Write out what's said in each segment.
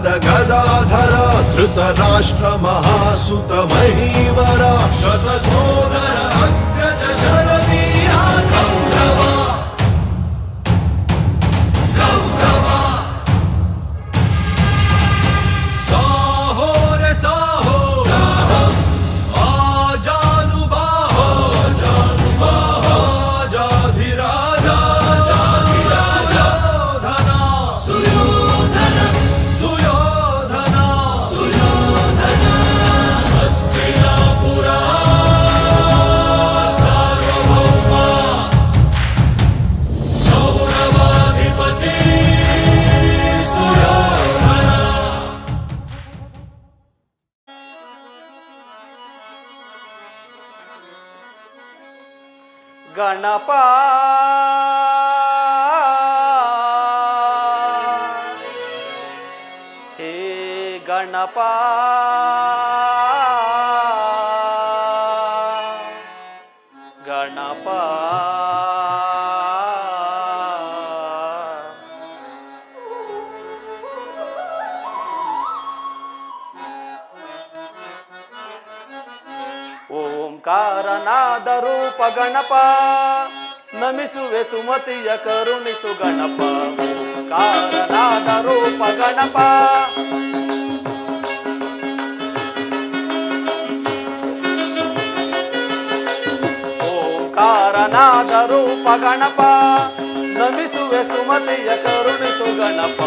गदाधर धृतराष्ट्र महासुत महीवर शतसोदर अग्रज शरवीरा कौरव कौरव साहो रे साहो साहो आजानुबाहो आजानुबाहो आजाधिराजा ಗಣಪ ಹೇ ಗಣಪ ಗಣಪ ಓಂಕಾರನಾದ ರೂಪ ಗಣಪ ನಮಿಸುವೆ ಸುಮತಿಯ ಕರುಣಿಸು ಗಣಪ ಓಂಕಾರನಾದ ರೂಪ ಗಣಪ ಓಂಕಾರನಾದ ರೂಪ ಗಣಪ ನಮಿಸುವೆ ಸುಮತಿಯ ಕರುಣಿಸು ಗಣಪ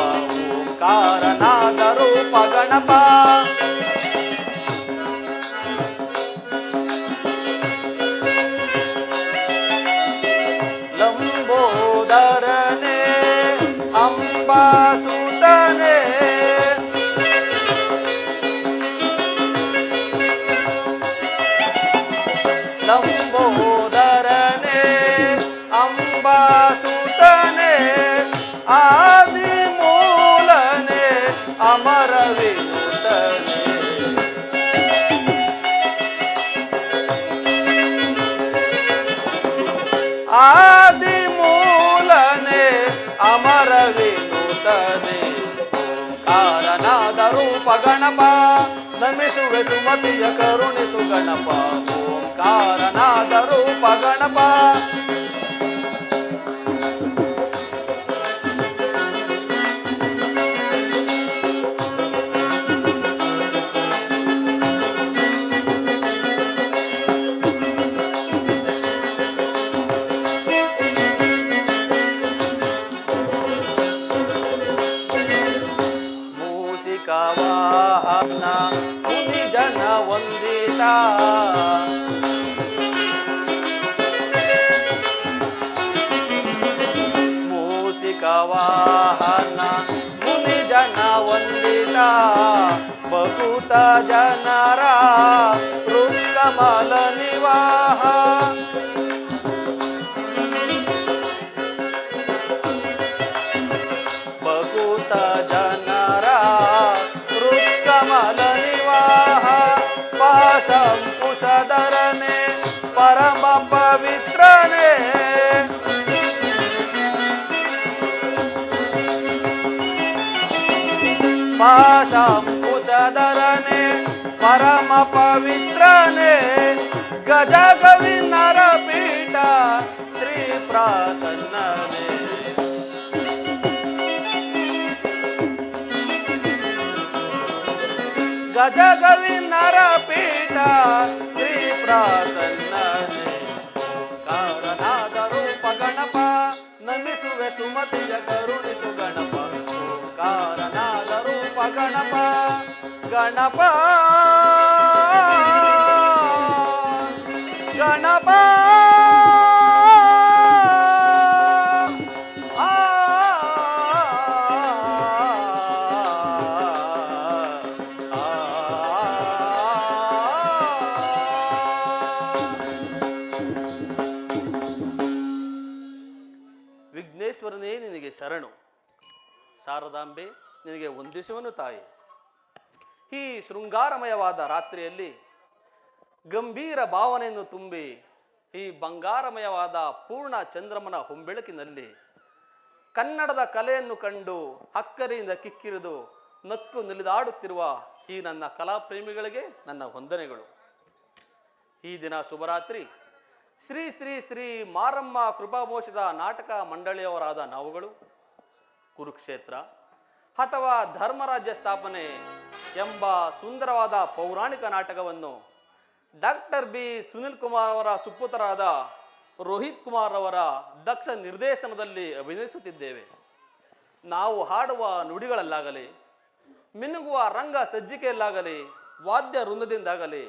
ಓಂಕಾರನಾದ ರೂಪ ಗಣಪ ಸುತನೆ ಲಂಬೋದರನೆ ಅಂಬಾಸುತನೆ ಆದಿ ಮೂಲನೆ ಅಮರ ವಿನುತನೆ ಆದಿ ಮೂಲನೆ ಅಮರ ಓಂಕಾರನಾದ ರೂಪ ಗಣಪ ನಮಿಸುವೆ ಸುಮತಿಯ ಕರುಣಿಸು ಗಣಪ ಓಂಕಾರನಾದ ರೂಪ ಗಣಪ ವಾಹನ ಮುನಿ ಜನ ವಂದಿತ ಮೂಸಿಕ ವಾಹನ ಮುನಿ ಜನ ವಂದಿತ ಬಹುತ ಜನರ ಋಕ್ಕಮಲ ನಿವಾಹ ಬಹುತ ಜನರ ಕಮಲ ನಿವಾಹ ಪಾಶಂ ಕುಶಧರನೆ ಪರಮ ಪವಿತ್ರನೆ ಪಾಶಂ ಕುಶಧರನೆ ಪರಮ ಪವಿತ್ರನೆ ಗಜ ಗವಿ ನರಪೀಠ ಶ್ರೀ ಪ್ರಸನ್ನನೆ ಗಜ ಗವಿ ನರಪೀಠ ಶ್ರೀ ಪ್ರಸನ್ನನೆ ಓಂಕಾರನಾದ ರೂಪ ಗಣಪ ನಮಿಸುವೆ ಸುಮತಿಯ ಕರುಣಿಸು ಗಣಪ ಓಂಕಾರನಾದ ರೂಪ ಗಣಪ ಗಣಪ ಗಣಪ ವಿಘ್ನೇಶ್ವರನೇ ನಿನಗೆ ಶರಣು, ಶಾರದಾಂಬೆ ನಿನಗೆ ವಂದಿಸುವನು ತಾಯಿ. ಈ ಶೃಂಗಾರಮಯವಾದ ರಾತ್ರಿಯಲ್ಲಿ ಗಂಭೀರ ಭಾವನೆಯನ್ನು ತುಂಬಿ ಈ ಬಂಗಾರಮಯವಾದ ಪೂರ್ಣ ಚಂದ್ರಮನ ಹೊಂಬೆಳಕಿನಲ್ಲಿ ಕನ್ನಡದ ಕಲೆಯನ್ನು ಕಂಡು ಅಕ್ಕರಿಯಿಂದ ಕಿಕ್ಕಿರಿದು ನಕ್ಕು ನಿಲಿದಾಡುತ್ತಿರುವ ಈ ನನ್ನ ಕಲಾ ಪ್ರೇಮಿಗಳಿಗೆ ನನ್ನ ವಂದನೆಗಳು. ಈ ದಿನ ಶುಭರಾತ್ರಿ. ಶ್ರೀ ಶ್ರೀ ಶ್ರೀ ಮಾರಮ್ಮ ಕೃಪಾಮೋಷದ ನಾಟಕ ಮಂಡಳಿಯವರಾದ ನಾವುಗಳು ಕುರುಕ್ಷೇತ್ರ ಅಥವಾ ಧರ್ಮರಾಜ್ಯ ಸ್ಥಾಪನೆ ಎಂಬ ಸುಂದರವಾದ ಪೌರಾಣಿಕ ನಾಟಕವನ್ನು ಡಾಕ್ಟರ್ ಬಿ ಸುನಿಲ್ ಕುಮಾರ್ ಅವರ ಸುಪುತ್ರರಾದ ರೋಹಿತ್ ಕುಮಾರ್ ಅವರ ದಕ್ಷ ನಿರ್ದೇಶನದಲ್ಲಿ ಅಭಿನಯಿಸುತ್ತಿದ್ದೇವೆ. ನಾವು ಹಾಡುವ ನುಡಿಗಳಲ್ಲಾಗಲಿ, ಮಿನುಗುವ ರಂಗ ಸಜ್ಜಿಕೆಯಲ್ಲಾಗಲಿ, ವಾದ್ಯ ವೃಂದದಿಂದಾಗಲಿ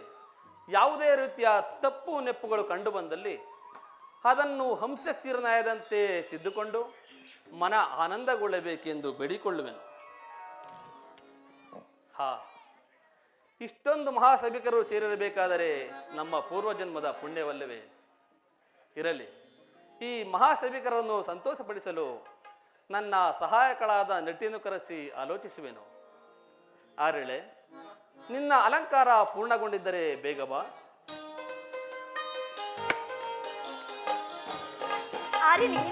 ಯಾವುದೇ ರೀತಿಯ ತಪ್ಪು ನೆಪ್ಪುಗಳು ಕಂಡುಬಂದಲ್ಲಿ ಅದನ್ನು ಹಂಸಕ್ಷೀರನಾಯದಂತೆ ತಿದ್ದುಕೊಂಡು ಮನ ಆನಂದಗೊಳ್ಳಬೇಕೆಂದು ಬೇಡಿಕೊಳ್ಳುವೆನು. ಇಷ್ಟೊಂದು ಮಹಾಸಭಿಕರು ಸೇರಿರಬೇಕಾದರೆ ನಮ್ಮ ಪೂರ್ವಜನ್ಮದ ಪುಣ್ಯವಲ್ಲವೇ? ಇರಲಿ, ಈ ಮಹಾಸಭಿಕರನ್ನು ಸಂತೋಷಪಡಿಸಲು ನನ್ನ ಸಹಾಯಕಳಾದ ನಟಿಯನ್ನು ಕರೆಸಿ ಆಲೋಚಿಸುವೆನು. ಆರೇಳೆ, ನಿನ್ನ ಅಲಂಕಾರ ಪೂರ್ಣಗೊಂಡಿದ್ದರೆ ಬೇಗ ಬಾ.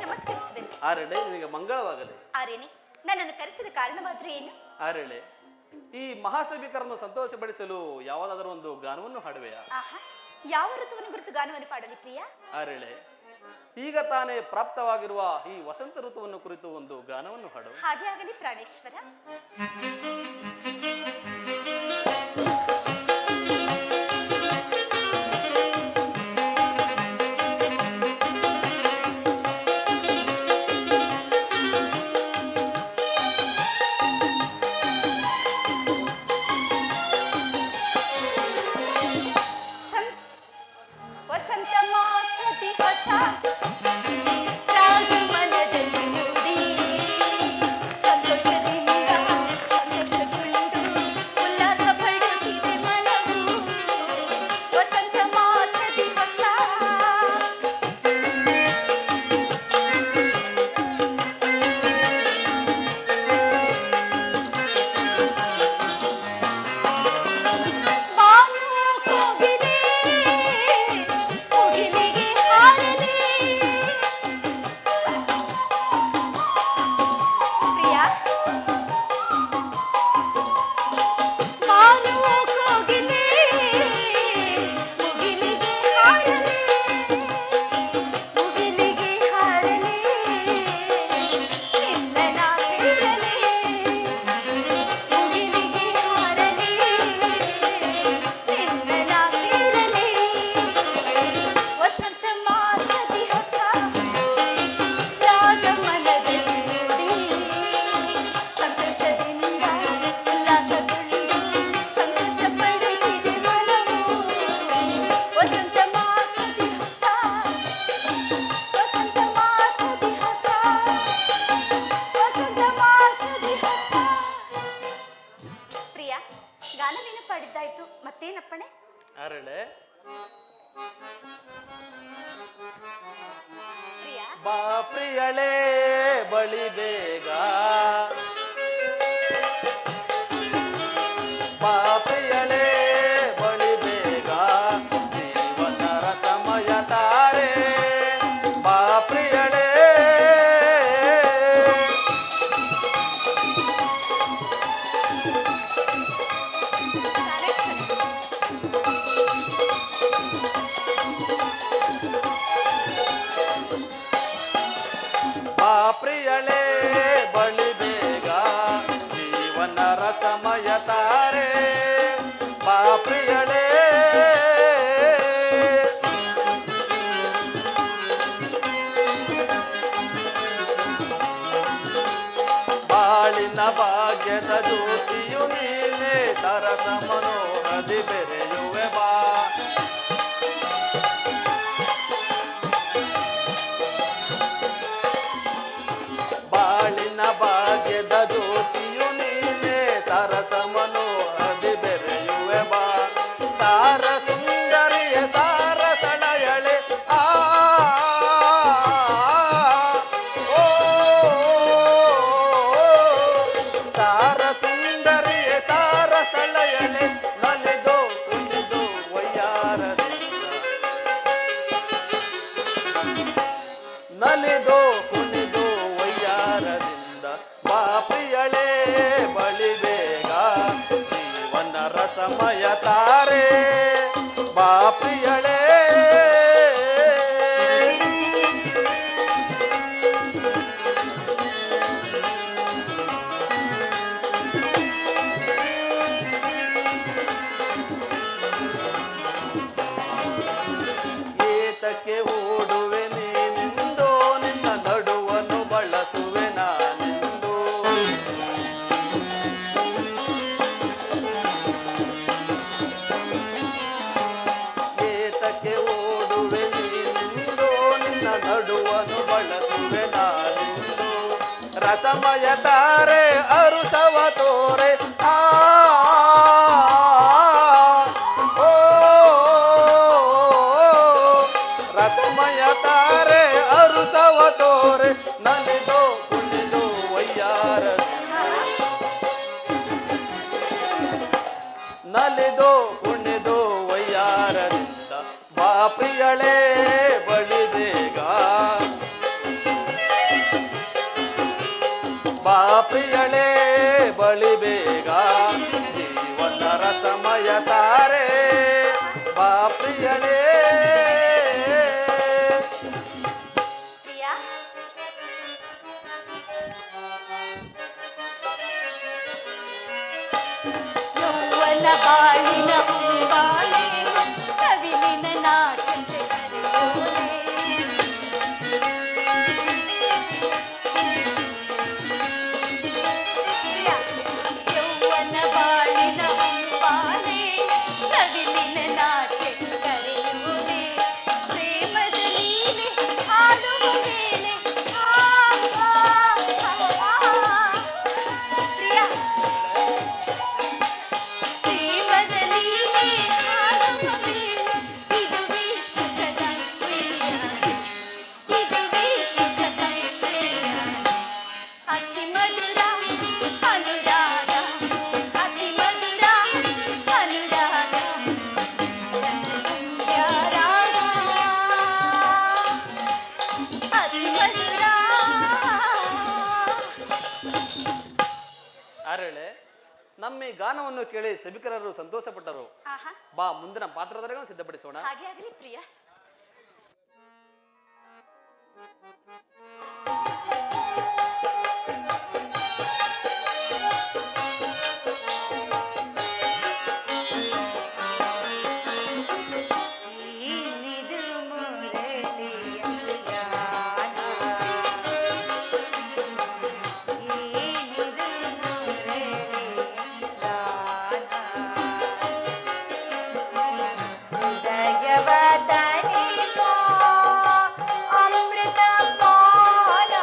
ನಮಸ್ಕರಿಸುವೆನು. ಆರೇಳೆ, ನಿನಗೆ ಮಂಗಳವಾಗಲಿ. ಆರೇನೆ, ನನ್ನನ್ನು ಕರೆಸಿದ ಕಾರಣವಾದರೂ ಏನು? ಆರೇಳೆ, ಈ ಮಹಾಸಭಿಕರನ್ನು ಸಂತೋಷಪಡಿಸಲು ಯಾವುದಾದರೂ ಒಂದು ಗಾನವನ್ನು ಹಾಡುವೆಯಾ? ಯಾವ ಋತುವನ್ನು ಕುರಿತು ಗಾನವನ್ನು ಪಾಡಲಿ ಪ್ರಿಯ? ಆರೇಳೆ, ಈಗ ತಾನೇ ಪ್ರಾಪ್ತವಾಗಿರುವ ಈ ವಸಂತ ಋತುವನ್ನು ಕುರಿತು ಒಂದು ಗಾನವನ್ನು ಹಾಡು. ಹಾಗೆ ಆಗಲಿ ಪ್ರಾಣೇಶ್ವರ. ಬಾ ಪ್ರಿಯಳೇ ಬಳಿ ಬೇಗ, ಬಾ ಪ್ರಿಯಳೇ ಬಳಿ ಬೇಗ, ಜೀವನ ರಸಮಯ ತಾರೆ ಬಾ ಪ್ರಿಯಳೇ. ಪ್ರಿಯಳೇ ಬಳಿ ಬೇಗ, ಜೀವನ ರಸಮಯ ತಾರೆ ಬಾ ಪ್ರಿಯಳೇ. ಬಾಳಿನ ಭಾಗ್ಯದ ಜ್ಯೋತಿಯು ನೀನೆ, ಸರಸ ಮನೋಹದಿ ಬೆರೆಯುವೆ ಬಾ. ಬಾಳಿನ ಭಾಗ್ಯದ ಜ್ಯೋತಿಯು ನೀನೆ, ಸರಸ ಮನೋಹದಿ ಬೆರೆಯುವೆ ಬಾ. ಸಾರ ಸುಂದರಿಯ ಸಾರ ಸಳಯಳೆ ಆ ಓ, ಸಾರ ಸುಂದರಿಯ ಸಾರ ಸಳಯಳೆ, ನಲಿದು ಕುಣಿದು ವಯ್ಯಾರದಿಂದ, ನಲಿದು ಕುಣಿದು ವಯ್ಯಾರದಿಂದ ಬಾ ಪ್ರಿಯಳೇ ಬಳಿ ಬೇಗ. ಪ್ರಿಯಳೇ ಏತಕ್ಕೆ ಓಡುವೆ ನೀನೆಂದು ನಿನ್ನ ನಡುವನ್ನು ಬಳಸುವೆ ನಾನೆಂದು ಏತಕ್ಕೆ ಓಡುವೆ ನೀನೆಂದು ನಿನ್ನ ನಡುವನ್ನು ಬಳಸುವೆ ನಾನೆಂದು ರಸಮಯ ತಾರೆ ಅರುಷವ ತೋರೆ ಆ ಓ ರಸಮಯ ತಾರೆ ಅರುಷವ ತೋರೆ ನಲಿದು ಕುಣಿದು ವಯ್ಯಾರ ನಲಿದು ಕುಣಿದು ವಯ್ಯಾರದಿಂದ ಬಾ ಪ್ರಿಯಳೇ ಬಳಿ ಬೇಗ ಬಾ ಪ್ರಿಯಳೇ ಬಳಿ ಬೇಗ ಜೀವನ ರಸಮಯ ತಾರೆ ಬಾ ಪ್ರಿಯಳೇ ಪ್ರಿಯಾ ಯೌವನ ಬಾಳಿನ ಬಾಳೆ ಕವಿಲಿನ ನಾಟಕ್ಕೆ ಕರೆಯೋಲೆ ಪ್ರಿಯಾ ಯೌವನ ಬಾಳಿನ ಬಾಳೆ ಕವಿಲಿನ ನಾಟಕ್ಕೆ ಕರೆಯೋಲೆ ಪ್ರೇಮದ ಲೀಲೆ ಹಾಡುವ ಮೇಲೆ ಪ್ರಿಯಾ ಪ್ರೇಮದ ಲೀಲೆ ಹಾಡುವ ಮೇಲೆ ಇದುವೇ ಸುಖದ ಪ್ರಿಯ ಇದುವೇ ಸುಖದ ಪ್ರಿಯ ಅತಿ ಮಧುರ ಅನುರಾಗ ಅತಿ ಮಧುರ ಅನುರಾಗ ಸಂಧ್ಯಾ ರಾಗ ಅತಿ ಮಧುರ ಅರಳೆ ನಮ್ಮ ಈ ಗಾನವನ್ನು ಕೇಳಿ ಸಭಿಕರರು ಸಂತೋಷಪಟ್ಟರು. ಆಹಾ ಬಾ ಮುಂದಿನ ಪಾತ್ರಧಾರಿಗಳನ್ನು ಸಿದ್ಧಪಡಿಸೋಣ. ಹಾಗೆ ಆಗಲಿ ಪ್ರಿಯ. ಏನಿದು ಮುರಳಿಯ ಗಾನ ಏನಿದು ಮುರಳಿಯ ಗಾನ ಹೃದಯವ ತಣಿಪೋ ಅಮೃತ ಪಾನ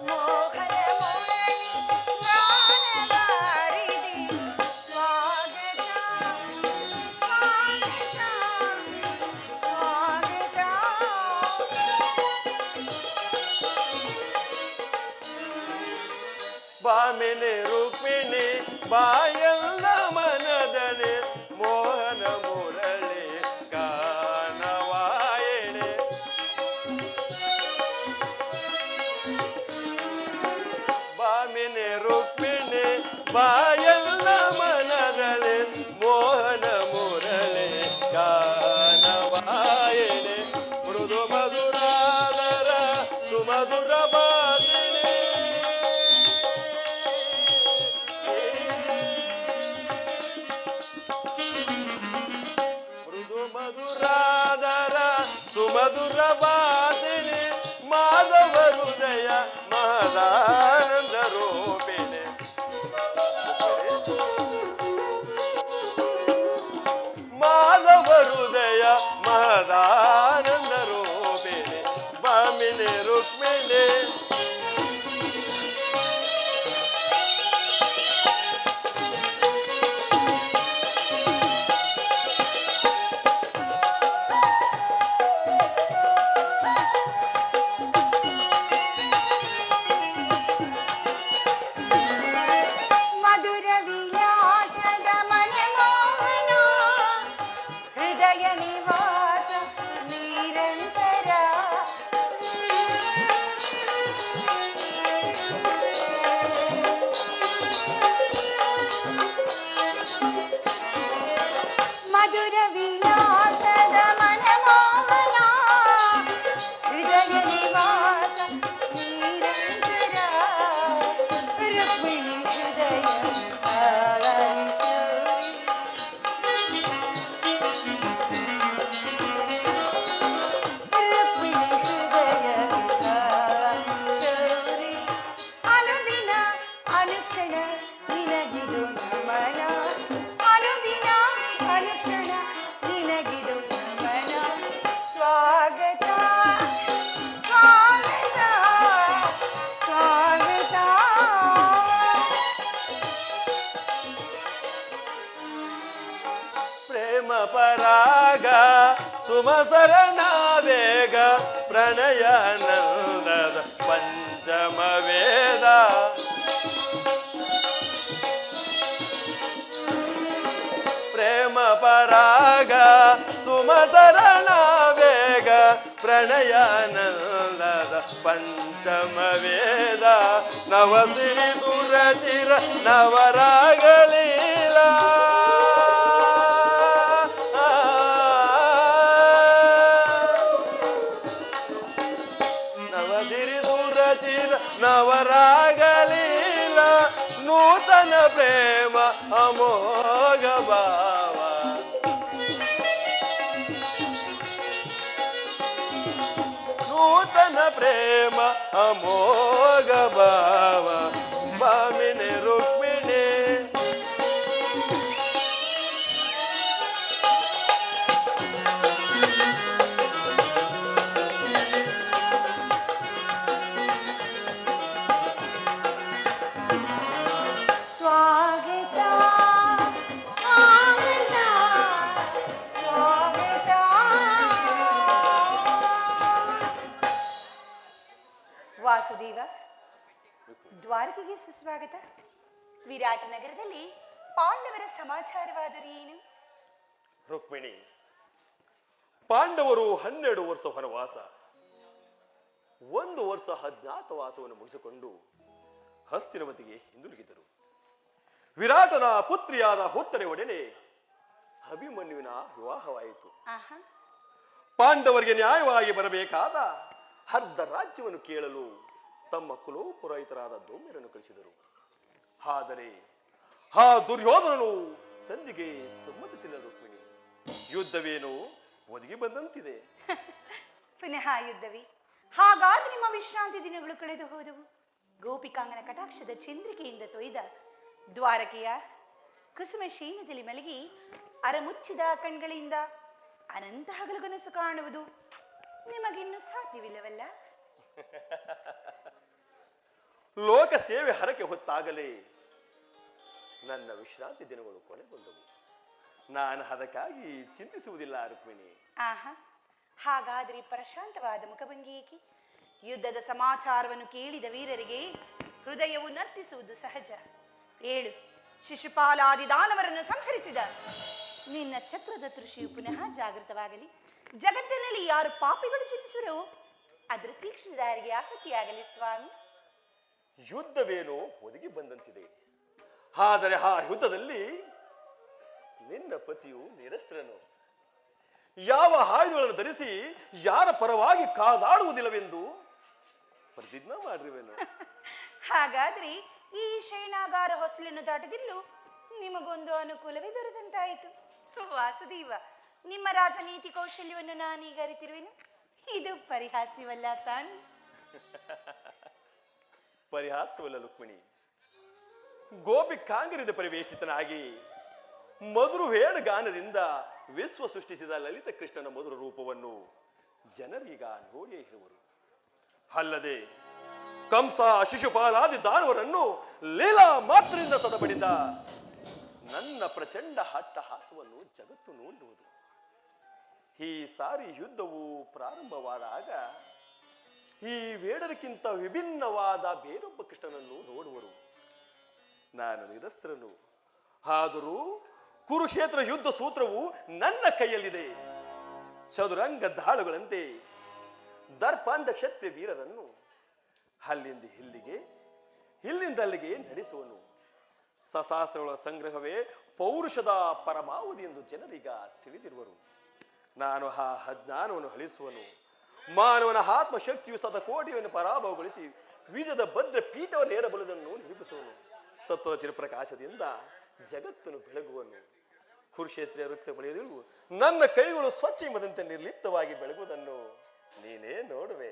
ಮೋಹನ ಮುರಳಿ ಗಾನವಾರಿದಿ ಸ್ವಾಗತ ಸ್ವಾಗತ ಸ್ವಾಗತ. ಬಾಮಿನಿ ರುಕ್ಮಿಣಿ ಬಾಯಲ್ಲ ಮನದನೆ ಮೋಹನ ಮುರಳಿ ಗಾನವಾಯಣೆ. ಬಾಮಿನಿ ರುಕ್ಮಿಣಿ ಬಾಯಲ್ಲ ಮನದನೆ ಮೋಹನ ಮುರಳಿ ಗಾನವಾಯಣೆ. ಮೃದು ಮಧುರಾದರ ಸುಮಧುರ ಬಾಸಿಣಿ. ಮೃದು ಮಧುರಾದರ ಸುಮಧುರ ಬಾಸಿಣಿ ಮಾಧವ ಹೃದಯ ಮಹದಾನಂದ ರೂಪಿಣಿ. ಮಾಧವ ಹೃದಯ ಮಹದಾನಂದ ರೂಪಿಣಿ ಬಾಮಿನಿ ರುಕ್ಮಿಣಿ. ಮಧುರ ವಿಲಾಸದ ಮನಮೋಹನ ಹೃದಯ ನಿವಾಸ ನಿರಂತರ. ಮಧುರ ವಿಲಾಸದ ಮನಮೋಹನ ಹೃದಯ ನಿವಾಸ ನಿರಂತರ. ರುಕ್ಮಿಣಿ ಹೃದಯ ಆಲಿಸುವಿ. ರುಕ್ಮಿಣಿ ಹೃದಯ ಆಲಿಸುವಿ. ಅನುದಿನ ಅನುಕ್ಷಣ ನಿನಗಿದು ನಮನ. ಅನುದಿನ ಅನುಕ್ಷಣ ನಿನಗಿದು ನಮನ. ಸ್ವಾಗತ ಸ್ವಾಗತ ಸ್ವಾಗತ. ಪ್ರೇಮ ಪರಾಗ ಸುಮಸರಣ ವೇಗ ಪ್ರಣಯಾನಂದದ ಪಂಚಮ ವೇದ. ಪ್ರೇಮ ಪರಾಗ ಸುಮಸರಣ ವೇಗ ಪ್ರಣಯಾನಂದದ ಪಂಚಮ ವೇದ. ನವಸಿರಿ ಸುರಚಿರ ನವರಾಗಲೀಲ. ನವಸಿರಿ ಸುರಚಿರ ನವರಾಗಲೀಲ. ನೂತನ ಪ್ರೇಮ ಅಮೋಘ ಭಾವ. ನೂತನ ಪ್ರೇಮ ಅಮೋಘ ಭಾವ ಬಾಮಿನಿ ರುಕ್ಮಿಣಿ. ಸ್ವಾಗತ ಸ್ವಾಗತ ಸ್ವಾಗತ. ವಾಸುದೇವ, ದ್ವಾರಕೆಗೆ ಸುಸ್ವಾಗತ. ವಿರಾಟ ನಗರದಲ್ಲಿ ಪಾಂಡವರ ಸಮಾಚಾರವಾದರೂ ಏನು? ರುಕ್ಮಿಣಿ, ಪಾಂಡವರು 12 ವರ್ಷ ವನವಾಸ, 1 ವರ್ಷ ಅಜ್ಞಾತವಾಸವನ್ನು ಮುಗಿಸಿಕೊಂಡು ಹಸ್ತಿನವತಿಗೆ ಹಿಂದಿರುಗಿದರು. ವಿರಾಟನ ಪುತ್ರಿಯಾದ ಉತ್ತರೆ ಒಡನೆ ಅಭಿಮನ್ಯುವಿನ ವಿವಾಹವಾಯಿತು. ಆಹಾ, ಪಾಂಡವರಿಗೆ ನ್ಯಾಯವಾಗಿ ಬರಬೇಕಾದ ಅರ್ಧ ರಾಜ್ಯವನ್ನು ಕೇಳಲು ತಮ್ಮ ಕುಲೋಪುರೋಹಿತರಾದ ಧೌಮ್ಯರನ್ನು ಕಳಿಸಿದರು. ಆದರೆ ಆ ದುರ್ಯೋಧನನು ಸಂಧಿಗೆ ಸಮ್ಮತಿಸಿಲ್ಲ. ರುಕ್ಮಿಣಿ, ಯುದ್ಧವೇನು ಒದಗಿ ಬಂದಂತಿದೆ. ಪುನಃ ಯುದ್ಧವೇ? ಹಾಗಾದ್ರೆ ನಿಮ್ಮ ವಿಶ್ರಾಂತಿ ದಿನಗಳು ಕಳೆದು ಹೋದವು. ಗೋಪಿಕಾಂಗನ ಕಟಾಕ್ಷದ ಚಂದ್ರಿಕೆಯಿಂದ ತೊಯ್ದ ದ್ವಾರಕೆಯ ಕುಸುಮ ಶೀನದಲ್ಲಿ ಮಲಗಿ ಅರಮುಚ್ಚಿದ ಕಣ್ಗಳಿಂದ ಅನಂತ ಹಗಲುಗನಸು ಕಾಣುವುದು ನಿಮಗಿನ್ನೂ ಸಾಧ್ಯವಿಲ್ಲವಲ್ಲ? ಲೋಕ ಸೇವೆ ಹರಕೆ ಹೊತ್ತಾಗಲೇ ನನ್ನ ವಿಶ್ರಾಂತಿ ದಿನಗಳು ಕೊನೆಗೊಂಡವು. ನಾನು ಅದಕ್ಕಾಗಿ ಚಿಂತಿಸುವುದಿಲ್ಲ ರುಕ್ಮಿಣಿ. ಆಹಾ, ಹಾಗಾದರೆ ಪ್ರಶಾಂತವಾದ ಮುಖಭಂಗಿ ಏಕೆ? ಯುದ್ಧದ ಸಮಾಚಾರವನ್ನು ಕೇಳಿದ ವೀರರಿಗೆ ಹೃದಯವು ನರ್ತಿಸುವುದು ಸಹಜ. ಏಳು, ಶಿಶುಪಾಲಾದಿ ದಾನವರನ್ನು ಸಂಹರಿಸಿದ ನಿನ್ನ ಚಕ್ರದ ತೃಷಿಯು ಪುನಃ ಜಾಗೃತವಾಗಲಿ. ಜಗತ್ತಿನಲ್ಲಿ ಯಾರು ಪಾಪಿಗಳು ಚಿಂತಿಸುವರೋ ಅದರ ತೀಕ್ಷ್ಣ ದಾರಿಗೆ ಆಹುತಿಯಾಗಲಿ ಸ್ವಾಮಿ. ಯುದ್ಧವೇನೋ ಒದಗಿ ಬಂದಂತಿದೆ. ಆದರೆ ಆ ಯುದ್ಧದಲ್ಲಿ ನಿನ್ನ ಪತಿಯು ನಿರಸ್ತ್ರನು. ಯಾವ ಆಯುಧಗಳನ್ನು ಧರಿಸಿ ಯಾರ ಪರವಾಗಿ ಕಾದಾಡುವುದಿಲ್ಲವೆಂದು ಪ್ರತಿಜ್ಞಾ ಮಾಡಿರುವೆನು. ಹಾಗಾದ್ರೆ ಈ ಶಯನಾಗಾರ ಹೊಸಲನ್ನು ದಾಟದಿಲ್ಲೂ ನಿಮಗೊಂದು ಅನುಕೂಲವೇ ದೊರೆತಂತಾಯಿತು. ವಾಸುದೇವ, ನಿಮ್ಮ ರಾಜನೀತಿ ಕೌಶಲ್ಯವನ್ನು ನಾನೀಗ ಅರಿತಿರುವೆನು. ಇದು ಪರಿಹಾಸ್ಯವಲ್ಲ ತಾನೆ? ಪರಿಹಾಸವಲ್ಲ ರುಕ್ಮಿಣಿ. ಗೋಪಿ ಕಾಂಗರಿದ ಪರಿವೇಷ್ಟಿತನಾಗಿ ಮಧುರ ವೇಣಗಾನದಿಂದ ವಿಶ್ವ ಸೃಷ್ಟಿಸಿದ ಲಲಿತ ಕೃಷ್ಣನ ಮಧುರ ರೂಪವನ್ನು ಜನರೀಗ ನೋಡಿಯೇ ಇರುವರು. ಅಲ್ಲದೆ ಕಂಸ, ಶಿಶುಪಾಲಾದಿ ದಾನವರನ್ನು ಲೀಲಾ ಮಾತ್ರದಿಂದ ಸದಬಡಿದ ನನ್ನ ಪ್ರಚಂಡ ಅಟ್ಟಹಾಸವನ್ನು ಜಗತ್ತು ನೋಡುವುದು. ಈ ಸಾರಿ ಯುದ್ಧವು ಪ್ರಾರಂಭವಾದಾಗ ಈ ವೇಡರಿಗಿಂತ ವಿಭಿನ್ನವಾದ ಬೇರೊಬ್ಬ ಕೃಷ್ಣನನ್ನು ನೋಡುವರು. ನಾನು ನಿರಸ್ತ್ರನು, ಆದರೂ ಕುರುಕ್ಷೇತ್ರ ಯುದ್ಧ ಸೂತ್ರವು ನನ್ನ ಕೈಯಲ್ಲಿದೆ. ಚದುರಂಗ ದಾಳುಗಳಂತೆ ದರ್ಪಾಂಧ ಕ್ಷತ್ರಿಯ ವೀರರನ್ನು ಅಲ್ಲಿಂದ ಇಲ್ಲಿಗೆ, ಇಲ್ಲಿಂದ ಅಲ್ಲಿಗೆ ನಡೆಸುವನು. ಸಶಾಸ್ತ್ರಗಳ ಸಂಗ್ರಹವೇ ಪೌರುಷದ ಪರಮಾವಧಿ ಎಂದು ಜನರೀಗ ತಿಳಿದಿರುವರು. ನಾನು ಆ ಅಜ್ಞಾನವನ್ನು ಅಳಿಸುವನು. ಮಾನವನ ಆತ್ಮಶಕ್ತಿಯು ಶತಕೋಟಿಯನ್ನು ಪರಾಭವಗೊಳಿಸಿ ಬೀಜದ ಭದ್ರ ಪೀಠವನ್ನು ಏರಬಲುದನ್ನು ನಿರ್ಮಿಸುವನು. ಸತ್ವದ ಚಿರಪ್ರಕಾಶದಿಂದ ಜಗತ್ತನ್ನು ಬೆಳಗುವನು. ಕುರುಕ್ಷೇತ್ರ ವೃತ್ತ ಬಳಿಯಲು ನನ್ನ ಕೈಗಳು ಸ್ವಚ್ಛ ಹಿಮದಂತೆ ನಿರ್ಲಿಪ್ತವಾಗಿ ಬೆಳಗುವುದನ್ನು ನೀನೇ ನೋಡುವೆ.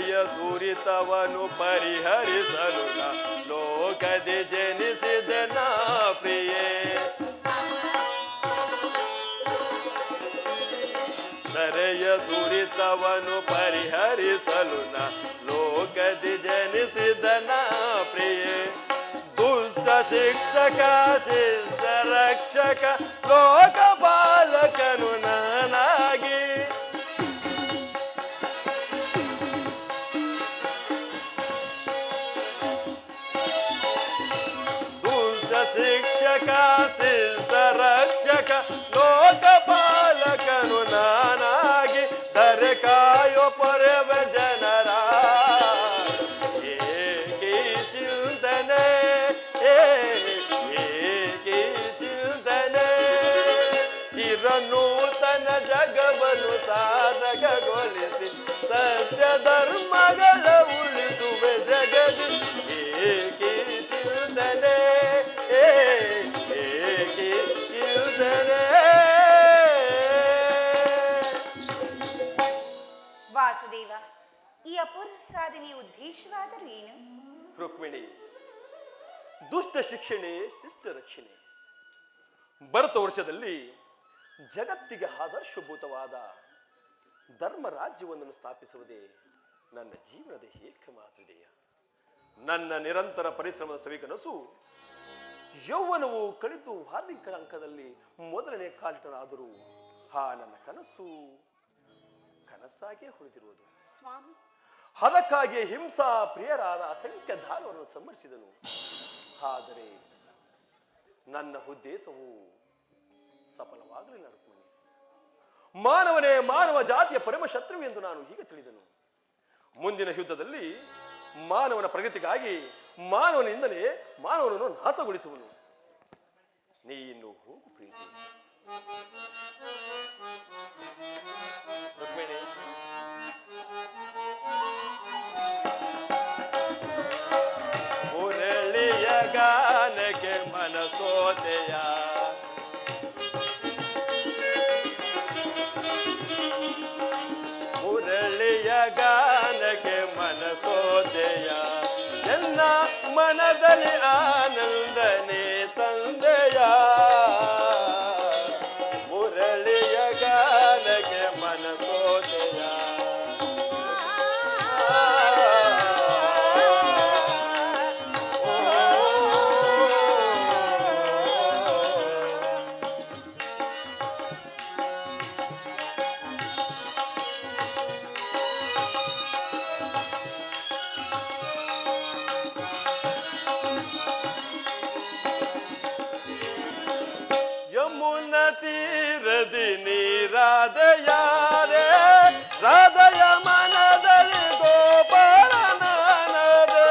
ಧರೆಯ ದುರಿತವನು ಪರಿಹರಿಸಲು ನಾ ಲೋಕದಿ ಜನಿಸಿದ ನಾ ಪ್ರಿಯೇ. ಧರೆಯ ದುರಿತವನು ಪರಿಹರಿಸಲು ನಾ ಲೋಕದಿ ಜನಿಸಿದ ನಾ ಪ್ರಿಯೇ. ದುಷ್ಟ ಶಿಕ್ಷಕ ಶಿಷ್ಟ ರಕ್ಷಕ ಲೋಕ ಬಾಲಕನು ನಾನಾಗಿ. ದುಷ್ಟ ಶಿಕ್ಷಕ ಶಿಷ್ಟ ರಕ್ಷಕ ಲೋಕ ಬಾಲಕನು ನಾನಾಗಿ. ಧರೆ ಕಾಯೋ ಪೊರೆವ ಜನರ ಏಕಿ ಚಿಂತನೆ ಏಕಿ ಚಿಂತನೆ. ಚಿರನೂತನ ಜಗವನ್ನು ಸಾಧಕಗೊಳಿಸಿ ಸತ್ಯ ಧರ್ಮಗಳ ಉಳಿಸುವೆ ಜಗದಿ. ಏಕಿ ಚಿಂತನೆ ಏಕಿ ಚಿಂತನೆ. ವಾಸುದೇವ, ಈ ಅಪೂರ್ವ ಸಾಧನೆಯ ಉದ್ದೇಶವಾದರೂ ಏನು? ರುಕ್ಮಿಣಿ, ದುಷ್ಟ ಶಿಕ್ಷಣೆ ಶಿಷ್ಟ ರಕ್ಷಣೆ. ಭರತ ವರ್ಷದಲ್ಲಿ ಜಗತ್ತಿಗೆ ಆದರ್ಶಭೂತವಾದ ಧರ್ಮ ರಾಜ್ಯವನ್ನು ಸ್ಥಾಪಿಸುವುದೇ ನನ್ನ ಜೀವನದ ಏಕಮಾತ್ರ ಧ್ಯೇಯ. ನನ್ನ ನಿರಂತರ ಪರಿಶ್ರಮದ ಸವಿಕನಸು ಯೌವನವು ಕಳೆದು ವಾರ್ಷಿಕ ಅಂಕದಲ್ಲಿ ಮೊದಲನೇ ಕಾಲಿಟನಾದರೂ ನನ್ನ ಕನಸು ಕನಸಾಗಿಯೇ ಉಳಿದಿರುವುದು. ಸ್ವಾಮಿ, ಅದಕ್ಕಾಗಿ ಹಿಂಸಾ ಪ್ರಿಯರಾದ ಅಸಂಖ್ಯ ದಾನವರನ್ನು ಸಂಹರಿಸಿದನು. ಆದರೆ ನನ್ನ ಉದ್ದೇಶವು ಸಫಲವಾಗಲಿಲ್ಲ ರುಕ್ಮಿಣಿ. ಮಾನವನೇ ಮಾನವ ಜಾತಿಯ ಪರಮ ಶತ್ರು ಎಂದು ನಾನು ಹೀಗೆ ತಿಳಿದನು. ಮುಂದಿನ ಯುದ್ಧದಲ್ಲಿ ಮಾನವನ ಪ್ರಗತಿಗಾಗಿ ಮಾನವನಿಂದಲೇ ಮಾನವನನ್ನು ನಾಶಗೊಳಿಸುವನು. ನೀನು ಹೋಗು ಪ್ರೀತಿ. ರುಕ್ಮಿಣಿ, ಮುರಳಿಯ ಗಾನಕ್ಕೆ ಮನಸೋದೆಯ. ಮುರಳಿಯ ಗಾನಕ್ಕೆ ಮನಸೋದೆಯ. ಎಲ್ಲ ಮನದಲ್ಲಿ ಆನಂದನೇ ತಂದೆಯ. ಮುರಳಿಯ ಗಾನಕ್ಕೆ ಮನಸೋದೆಯ. ಯಮುನ ತೀರದಿ ನೀರಾದಯಾರೆ ರಾಧಯ ಮನದಲ್ಲಿ ಗೋಪಾಲ ನಾನದೆ.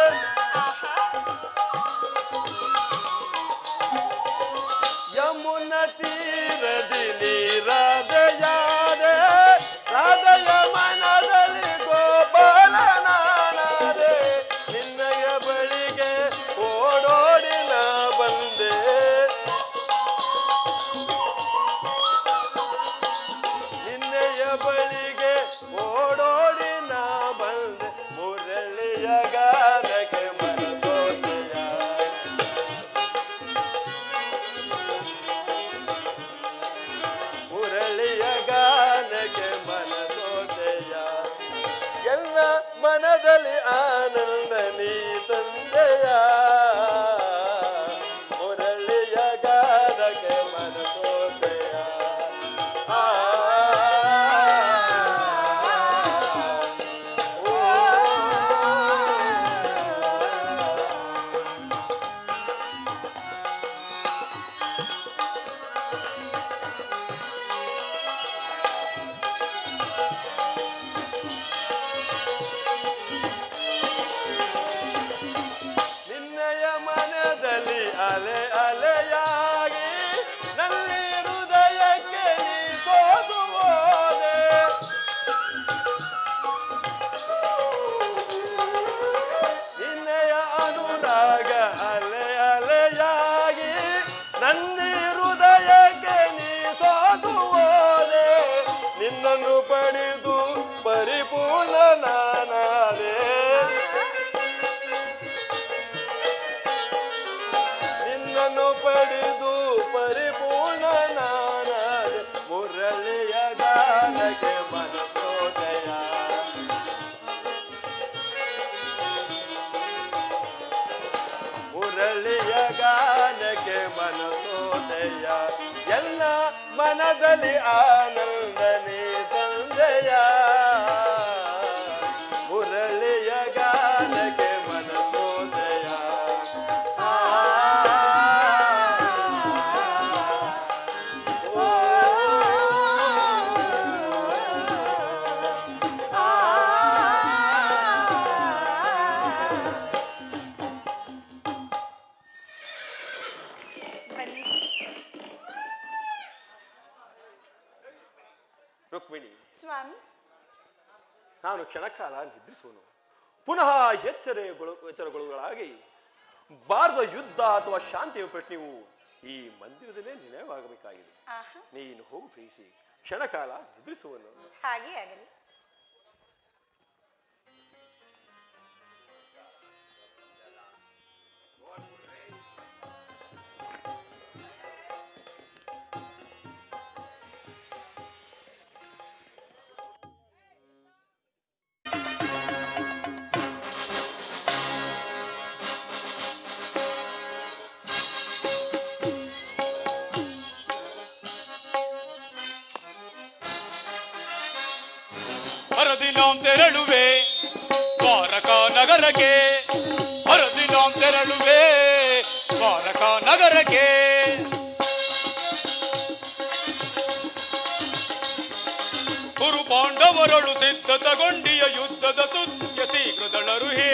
ಯಮುನ ತೀರದಿ ನೀರಾದಯಾರೆ ರಾಧಯ ಮನದಲ್ಲಿ ಗೋಪಾಲ ನಾನದೆ. ನಿನ್ನಯ ಬಳಿಗೆ ಓಡೋಡಿ ನಾ ಬಂದೆ. ಬಳಿಗೆ ಓಡೋಡಿ ನಾ ಬಂದೆ. ಮುರಳಿಯ ಗಾನಕ್ಕೆ ಮನಸೋದೆಯ. ಮುರಳಿಯ ಗಾನಕ್ಕೆ ಮನಸೋದೆಯ. ಎಲ್ಲ ಮನದಲ್ಲಿ ಆನಂದ ನೀ ತಂದೆಯ. ಮುರಳಿಯ ಗಾನಕ್ಕೆ ಮನಸೋದೆಯ. ನಿನ್ನಯ ಮನದಲ್ಲಿ ಅಲೆ ಅಲೆಯಾಗಿ ನಲ್ಲಿ ಹೃದಯಕ್ಕೆ ನೀ ಸೋದು ಹೋದೆ. ನಿನ್ನಯ ಅನುರಾಗ ಅಲೆ ಅಲೆಯಾಗಿ ನನ್ನಿ ಹೃದಯಕ್ಕೆ ನೀ ಸೋದು ಹೋದೆ. ನಿನ್ನನ್ನು ಪಡೆದು ಪರಿಪೂರ್ಣ ನಾನಾದೆ. ಮನದಲ್ಲಿ ಆನಂದನೆ ತಂದೆಯ ಮುರಳಿಯ ಗಾನಕ್ಕೆ ಮನಸೋದಯ ಬನ್ನಿ. ರುಕ್ಮಿಣಿ, ಸ್ವಾಮಿ, ನಾನು ಕ್ಷಣಕಾಲ ನಿದ್ರಿಸುವನು. ಪುನಃ ಎಚ್ಚರಗೊಳ್ಳುಗಳಾಗಿ ಭಾರತ ಯುದ್ಧ ಅಥವಾ ಶಾಂತಿಯ ಪ್ರಶ್ನೆಯು ಈ ಮಂದಿರದಲ್ಲೇ ನಿರ್ಣಯವಾಗಬೇಕಾಗಿದೆ. ಆಹಾ, ನೀನು ಹೋಗು ಪ್ರೀಸಿ, ಕ್ಷಣಕಾಲ ನಿದ್ರಿಸುವನು. ಹಾಗೆ ಆಗಲಿ. ಹರದಿನಾಂ ತೆರಳುವೆ ದ್ವಾರಕಾ ನಗರಕ್ಕೆ, ಹರದಿನಾಂ ತೆರಳುವೆ ದ್ವಾರಕಾ ನಗರಕ್ಕೆ. ಕುರು ಪಾಂಡವರಳು ಸಿದ್ಧತಗೊಂಡಿಯ ಯುದ್ಧದ ಸುದ್ದಿಯ ಶೀಘ್ರದಳರು ಹೇ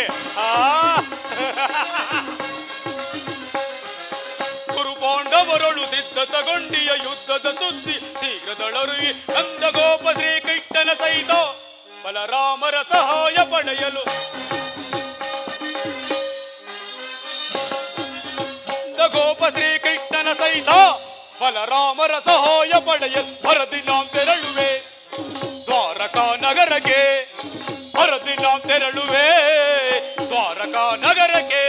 ಕುರು ಪಾಂಡವರಳು ಸಿದ್ಧತಗೊಂಡಿಯ ಯುದ್ಧದ ಸುದ್ದಿ ಶೀಘ್ರದಳರು ನಂದಗೋಪ ಶ್ರೀಕೃಷ್ಣನ ಸಹಿತ ಬಲರಾಮರ ಸಹಾಯ ಪಡೆಯಲು ನಂದಗೋಪ ಶ್ರೀಕೃಷ್ಣನ ಸಹಿತ ಬಲರಾಮರ ಸಹಾಯ ಪಡೆಯಲು ಹರದಿನಾಂ ತೆರಳುವೆ ದ್ವಾರಕಾ ನಗರಕ್ಕೆ, ಹರದಿನಾಂ ತೆರಳುವೆ ದ್ವಾರಕಾ ನಗರಕ್ಕೆ.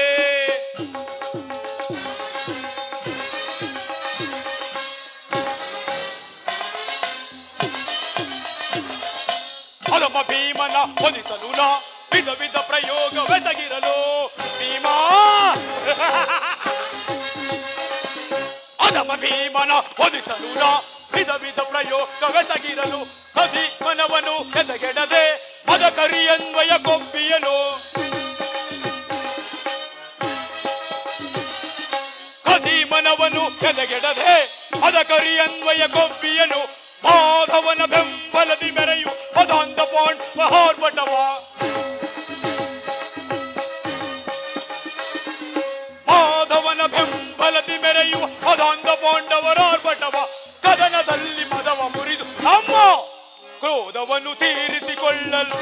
ಹಲಮ ಭೀಮನ ಒಲಿಸಲು ನಾ ವಿಧ ವಿಧ ಪ್ರಯೋಗವೆಸಗಿರಲು ಭೀಮಾ ಹಲಮ ಭೀಮನ ಒಲಿಸಲು ನಾ ವಿಧ ವಿಧ ಪ್ರಯೋಗವೆಸಗಿರಲು ಕದಿ ಮನವನು ಎದಗೆಡದೆ ಮದ ಕರಿಯನ್ವಯ ಕೊಂಬಿಯನು ಕದಿ ಮನವನು ಎದಗೆಡದೆ ಮದ ಕರಿಯನ್ವಯ ಕೊಂಬಿಯನು ಮಾಧವನ ಬೆಂಬಲದಿ ಮೆರೆಯು ಪದಾಂತ ಪಾಂಡ್ ಮಹಾರ್ಭಟವ ಮಾಧವನ ಬೆಂಬಲದಿ ಮೆರೆಯುವ ಪದಾಂತ ಪಾಂಡವರಾರ್ಭಟವ ಕದನದಲ್ಲಿ ಮದವ ಮುರಿದು ನಮ್ಮ ಕ್ರೋಧವನ್ನು ತೀರಿಸಿಕೊಳ್ಳಲು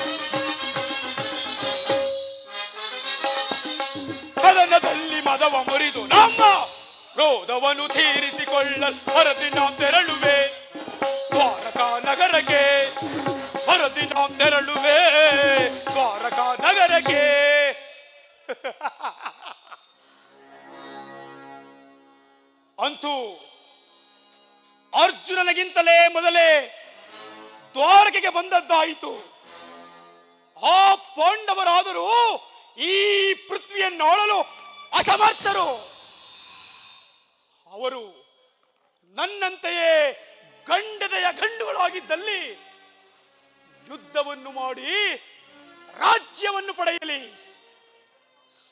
ಕದನದಲ್ಲಿ ಮದವ ಮುರಿದು ನಮ್ಮ ಕ್ರೋಧವನ್ನು ತೀರಿಸಿಕೊಳ್ಳಲು ಹರದಿನಾಂ ತೆರಳುವೆ ದ್ವಾರಕಾ ನಗರಕ್ಕೆ, ಹರದಿನಾಂ ತೆರಳುವೆ ದ್ವಾರಕಾ ನಗರಕ್ಕೆ. ಅಂತೂ ಅರ್ಜುನನಿಗಿಂತಲೇ ಮೊದಲೇ ದ್ವಾರಕೆಗೆ ಬಂದದ್ದಾಯಿತು. ಆ ಪಾಂಡವರಾದರೂ ಈ ಪೃಥ್ವಿಯನ್ನಾಳಲು ಅಸಮರ್ಥರು. ಅವರು ನನ್ನಂತೆಯೇ ಗಂಡದೆಯ ಗಂಡುಗಳಾಗಿದ್ದಲ್ಲಿ ಯುದ್ಧವನ್ನು ಮಾಡಿ ರಾಜ್ಯವನ್ನು ಪಡೆಯಲಿ.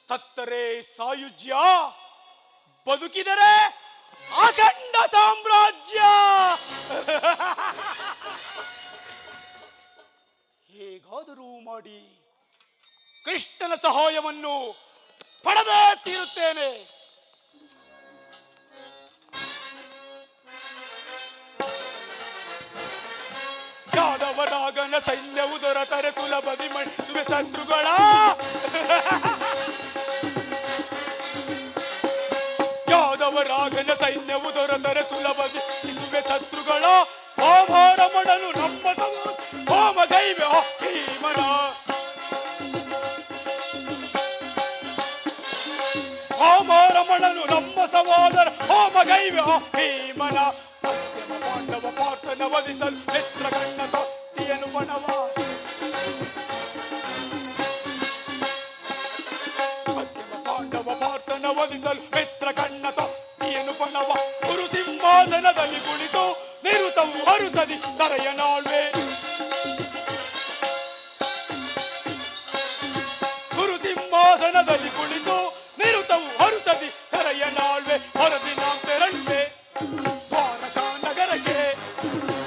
ಸತ್ತರೆ ಸಾಯುಜ್ಯ, ಬದುಕಿದರೆ ಅಖಂಡ ಸಾಮ್ರಾಜ್ಯ. ಹೇಗಾದರೂ ಮಾಡಿ ಕೃಷ್ಣನ ಸಹಾಯವನ್ನು ಪಡೆದೇ ತೀರುತ್ತೇನೆ. ಯಾದವರಾಗನ ಸೈನ್ಯವು ದೊರೆತರೆ ಸುಲಭದಿ ಮಣಿಸುವೆ ಶತ್ರುಗಳ. ಯಾದವರಾಗನ ಸೈನ್ಯವು ದೊರೆತರೆ ಸುಲಭದಿ ಮಣಿಸುವೆ ಶತ್ರುಗಳ. ಹೋಮರಮಣನು ನಮ್ಮ ಹೋಮ ದೈವ ಭೀಮನ. ಹೋಮರಮಣನು ನಮ್ಮ ಸಹೋದರ ಹೋಮಗೈವ ಭೀಮನ. ಪಾಂಡವ ಪಾರ್ಥನ ವಧಿಸಲು ಮಿತ್ರಗಣ್ಣ ಕತ್ತಿಯನು ಬಣವ. ಪಾಂಡವ ಪಾರ್ಥನ ವಧಿಸಲು ಮಿತ್ರಗಣ್ಣ ಕತ್ತಿಯನು ಬಣವ. ಗುರು ಸಿಂಹಾಸನದಲ್ಲಿ ಕುಳಿತು ನಿರು ನಿರುತವು ಹರುತದಿ ತರೆಯ ನಾಳ್ವೆ ಗುರುತಿಂಹಾಸನದಲ್ಲಿ ಕುಳಿತು ನಿರುತವು ಹರುತದಿ ತರೆಯ ನಾಳ್ವೆ ಹೊರದಿ ನಾವು ತೆರಳುವೆ ದ್ವಾರಕಾ ನಗರಕ್ಕೆ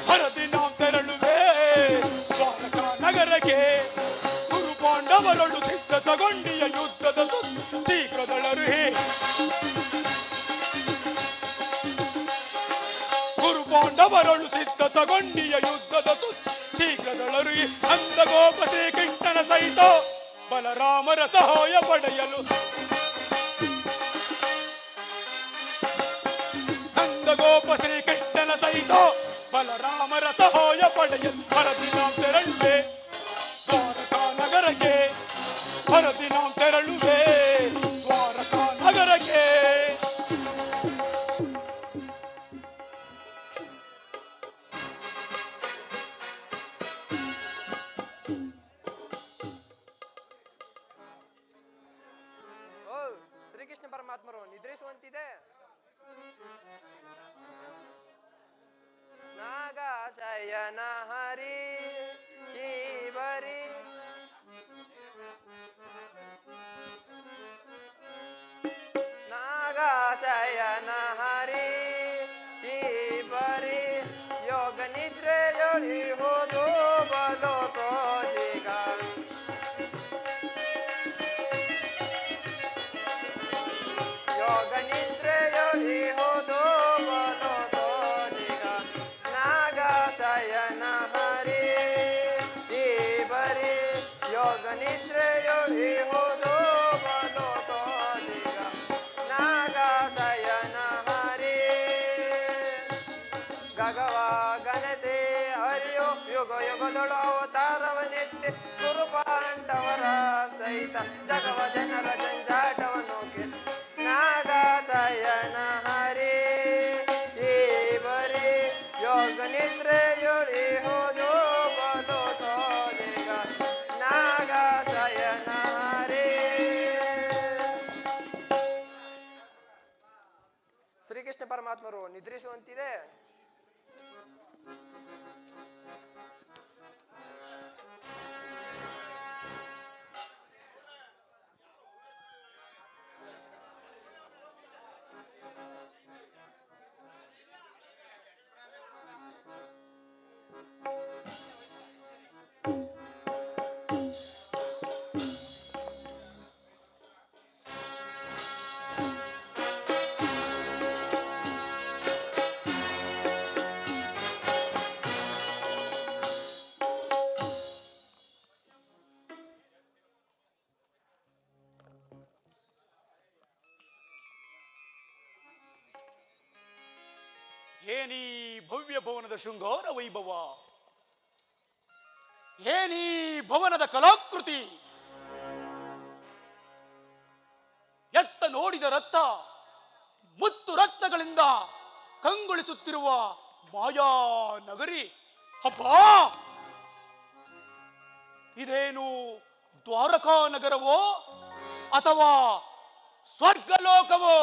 ಹೊರದಿ ನಾವು ತೆರಳುವೆ ದ್ವಾರಕಾ ನಗರಕ್ಕೆ ಗುರು ಪಾಂಡವರೊಳು ಸಿದ್ಧತಗೊಂಡಿಯ ಯುದ್ಧದ ಶೀಘ್ರದಳರು ಗುರು ಪಾಂಡವರೊಳು ಸಿದ್ಧತಗೊಂಡಿಯ ಯುದ್ಧದ ಶೀಘ್ರದಳರು ಅಂದಗೋಪತಿ ಕೃಷ್ಣನ ಸಹಿತ ಬಲರಾಮರ ಸಹಾಯ ಪಡೆಯಲು ನಂದಗೋಪ ಶ್ರೀಕೃಷ್ಣನ ಸಹಿತ ಬಲರಾಮರ ಸಹಾಯ ಪಡೆಯಲು ಹೊರದಿ ನಾವು ತೆರಳುವೆ ದ್ವಾರಕಾ ನಗರಕ್ಕೆ ಹೊರದಿ ನಾವು ತೆರಳುವೆ ದ್ವಾರಕಾ ನಗರಕ್ಕೆ ಶ್ರೀಕೃಷ್ಣ ಪರಮಾತ್ಮರು ನಿದ್ರಿಸುವಂತಿದೆ. ನಾಗಶಯನ ಹರಿ ಈ ಬರಿ ನಾಗಶಯನ ಹರಿ ಈ ಬರಿ ಯೋಗ ನಿದ್ರೆಯೊಳಿ ಹೋದು ಬಲು ಸೋಜಿಗ ಯೋಗ ನಿದ್ರೆಯೊಳಿ ಹೋದು ಬಲು ಸೋಜಿಗ ನಾಗಶಯನ ಹರಿ ಈ ಬರಿ ಯೋಗ ನಿದ್ರೆಯೊಳಿ ಹೋದು ಬಲು ಸೋಜಿಗ ನಾಗಶಯನ ಹರಿ ಗಗವ ಗಣಸೆ ಹರಿಯೋ ಯುಗ ಯುಗದೊಳು ಅವತಾರವನೆತ್ತಿ ಗುರು ಪಾಂಡವರ ಸಹಿತ ಜಗವ ಜನರ ಜಂಜಾಟವನ್ನು ನಾಗಶಯನ ಹರಿ ಈ ಬರಿ ಯೋಗ ನಿದ್ರೆಯೊಳಿ ಹೋದು ಬಲು ಸೋದಿಗ ನಾಗಶಯನ ಹರಿ. ಶ್ರೀಕೃಷ್ಣ ಪರಮಾತ್ಮರು ನಿದ್ರಿಸುವಂತಿದೆ. ಏನೀ ಭವ್ಯ ಭವನದ ಶೃಂಗಾರ ವೈಭವ, ಏನೀ ಭವನದ ಕಲಾಕೃತಿ, ಎತ್ತ ನೋಡಿದ ರಕ್ತ ಮುತ್ತು ರಕ್ತಗಳಿಂದ ಕಂಗೊಳಿಸುತ್ತಿರುವ ಮಾಯಾ ನಗರಿ. ಅಬ್ಬಾ, ಇದೇನು ದ್ವಾರಕಾ ನಗರವೋ ಅಥವಾ ಸ್ವರ್ಗಲೋಕವೋ?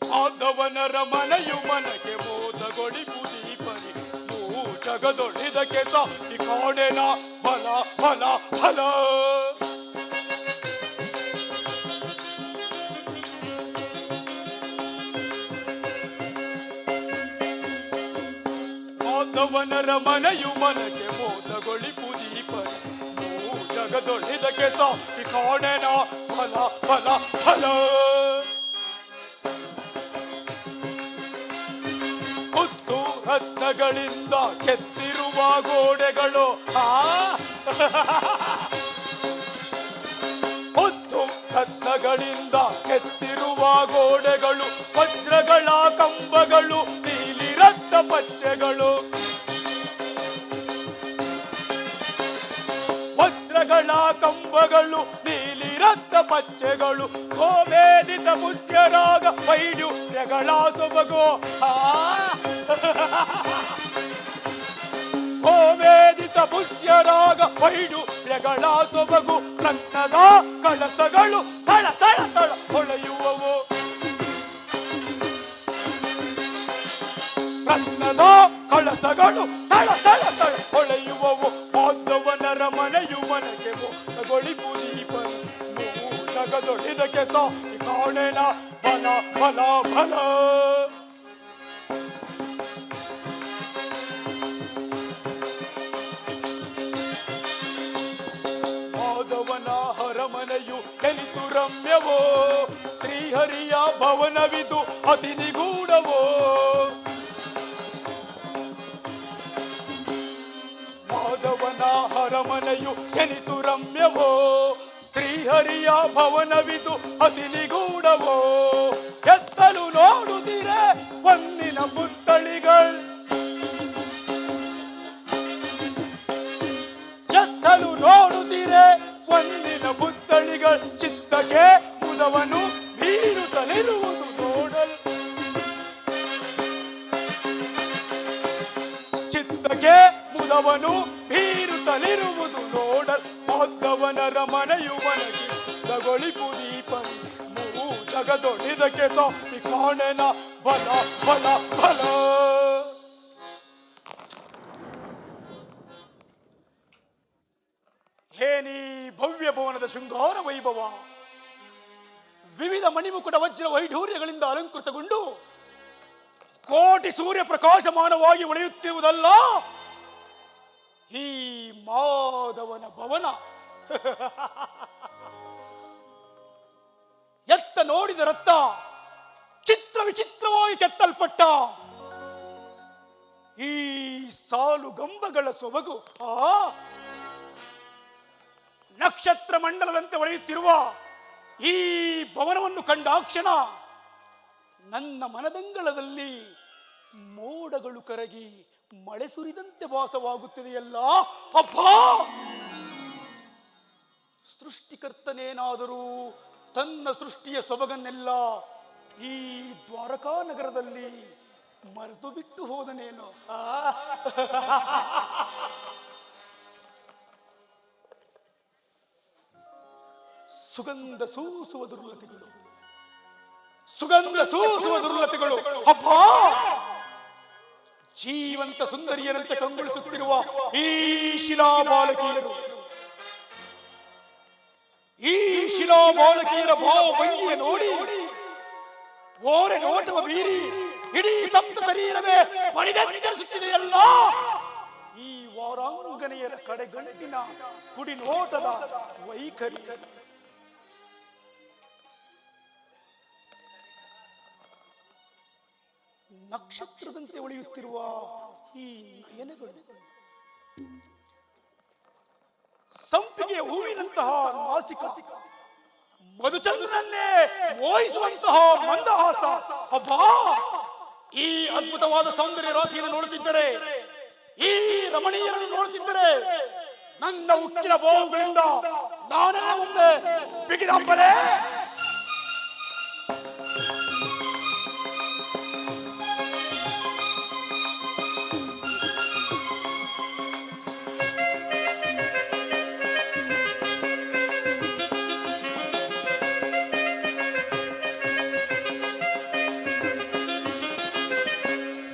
ಮಾಧವನರ ಮನೆಯು ಮನಕ್ಕೆ ಮೋದಗೊಳಿಪುದೀಪರಿ ಜಗದೊಳಿದಕ್ಕೆ ಸಾಕಿ ಕಾಣೆನ ಫಲ ಫಲ ಫಲ. ಮಾಧವನರ ಮನೆಯು ಮನಕ್ಕೆ ಮೋದಗೊಳಿಪುದೀಪರಿ ಜಗದೊಳಿದಕ್ಕೆ ಸಾಕಿ ಕಾಣೆನ ಫಲ ಫಲ ಫಲ. ರತ್ನಗಳಿಂದ ಕೆತ್ತಿರುವ ಗೋಡೆಗಳು, ಮುತ್ತು ರತ್ನಗಳಿಂದ ಕೆತ್ತಿರುವ ಗೋಡೆಗಳು, ವಜ್ರಗಳ ಕಂಬಗಳು, ನೀಲಿ ರಕ್ತ ಪಚ್ಚೆಗಳು, ವಜ್ರಗಳ ಕಂಬಗಳು, ನೀಲಿ ರಕ್ತ ಪಚ್ಚೆಗಳು, ಗೋವೇದಿತ ಮುಖ್ಯರಾಗ ವೈಡ್ಯೂರ್ಯಗಳ ಸೊಬಗು. ಗೋವೇದಿತ ಪುಷ್ಯರಾಗ ವೈಡೂರ್ಯಗಳ ಸೊಬಗು ರತ್ನದ ಕಳಸಗಳು ತಳ ತಳ ತಳ ಹೊಳೆಯುವವು ರತ್ನದ ಕಳಸಗಳು ತಳ ತಳ ತಳ ಹೊಳೆಯುವವು ಮಾಧವನರ ಮನೆಯು ಮನೆಗೆ ಮೋಸಗೊಳಿಪು ದೀಪನು ಮೂಸಗದೊಳಿದಕ್ಕೆ ಸಾಕಿ ಕಾಣೆನ ಬಲ ಬಲ ಬಲ ಮಾಧವನ ಹರಮನೆಯು ಎನಿತು ರಮ್ಯವೋ ಶ್ರೀಹರಿಯ ಭವನವಿದು ಅತಿ ನಿಗೂಢವೋ ಮಾಧವನ ಹರಮನೆಯು ಎನಿತು ರಮ್ಯವೋ ಶ್ರೀಹರಿಯ ಭವನವಿದು ಅತಿ ನಿಗೂಢವೋ ಎತ್ತಲು ನೋಡುತ್ತೀರೆ ಹೊನ್ನಿನ ಪುತ್ತಳಿಗಳು ಎತ್ತಲು ನೋಡುತ್ತೀರೆ ಹೊನ್ನಿನ ಪುತ್ತಳಿಗಳು ಚಿತ್ತಕ್ಕೆ ಮುದವನು ಬೀರುತ್ತಲಿರುವುದು ನೋಡಲ್ ಚಿತ್ತಕ್ಕೆ ಮುದವನು ಬೀರುತ್ತಲಿರುವುದು ನೋಡಲ್ ಮಾಧವನರ ಮನೆಯು ಮನಗಿ ತಗೊಳಿಪು ದೀಪನು ಮೂಸಗದೊಳಿದಕ್ಕೆ ಸಾಕಿ ಕಾಣೆನ ಬಲ ಬಲ ಬಲ ಹೇನಿ ಭವ್ಯ ಭವನದ ಶೃಂಗಾರ ವೈಭವ ವಿವಿಧ ಮಣಿಮುಕುಟ ವಜ್ರ ವೈಢೂರ್ಯಗಳಿಂದ ಅಲಂಕೃತಗೊಂಡು ಕೋಟಿ ಸೂರ್ಯ ಪ್ರಕಾಶಮಾನವಾಗಿ ಹೊಳೆಯುತ್ತಿರುವುದಲ್ಲ ಈ ಮಾಧವನ ಭವನ. ಎತ್ತ ನೋಡಿದ ರತ್ತ ಚಿತ್ರ ವಿಚಿತ್ರವಾಗಿ ಕೆತ್ತಲ್ಪಟ್ಟ ಈ ಸಾಲು ಗಂಬಗಳ ಸೊಬಗು ನಕ್ಷತ್ರ ಮಂಡಲದಂತೆ ಹೊಳೆಯುತ್ತಿರುವ ಈ ಭವನವನ್ನು ಕಂಡಾಕ್ಷಣ ನನ್ನ ಮನದಂಗಳದಲ್ಲಿ ಮೋಡಗಳು ಕರಗಿ ಮಳೆ ಸುರಿದಂತೆ ಭಾಸವಾಗುತ್ತಿದೆಯಲ್ಲ. ಅಬ್ಬಾ, ಸೃಷ್ಟಿಕರ್ತನೇನಾದರೂ ತನ್ನ ಸೃಷ್ಟಿಯ ಸೊಬಗನ್ನೆಲ್ಲ ಈ ದ್ವಾರಕಾ ನಗರದಲ್ಲಿ ಮರೆತು ಬಿಟ್ಟು ಹೋದನೇನೋ. ಸುಗಂಧ ಸೂಸುವ ದುರ್ಲತೆಗಳು, ಸುಗಂಧ ಸೂಸುವ ದುರ್ಲತೆಗಳು. ಅಬ್ಬಾ, ಜೀವಂತ ಸುಂದರಿಯರಂತೆ ಕಂಗೊಳಿಸುತ್ತಿರುವ ಈ ಶಿಲಾಬಾಲಕಿಯರು, ಈ ಶಿಲಾಬಾಲಕಿಯರ ಭಾವಭಂಗಿಯ ನೋಡಿ ಓರೆ ನೋಟವ ಬೀರಿ ಇಡೀ ಸಪ್ತ ಶರೀರವೇ ಪರಿಗಣಿಸುತ್ತಿದೆಯಲ್ಲ. ಈ ವಾರಾಂಗನೆಯರ ಕಡೆಗಂಟಿನ ಕುಡಿ ನೋಟದ ವೈಖರಿ, ನಕ್ಷತ್ರದಂತೆ ಒಳೆಯುತ್ತಿರುವ ಈ ನಯನಗಳು, ಸಂಪಿಗೆ ಹೂವಿನಂತಹ ನಾಸಿಕ, ಮಧುಚಂದ್ರನನ್ನೇ ಮೋಹಿಸುವಂತಹ ಮಂದಹಾಸ. ಅಬ್ಬಾ, ಈ ಅದ್ಭುತವಾದ ಸೌಂದರ್ಯ ರಾಶಿಯನ್ನು ನೋಡುತ್ತಿದ್ದರೆ, ಈ ರಮಣೀಯರನ್ನು ನೋಡುತ್ತಿದ್ದರೆ ನನ್ನ ಉಕ್ಕಿನ ಬಾಹುಗಳಿಂದ ನಾನೇ ಒಮ್ಮೆ ಬಿಗಿದಪ್ಪಲೇ.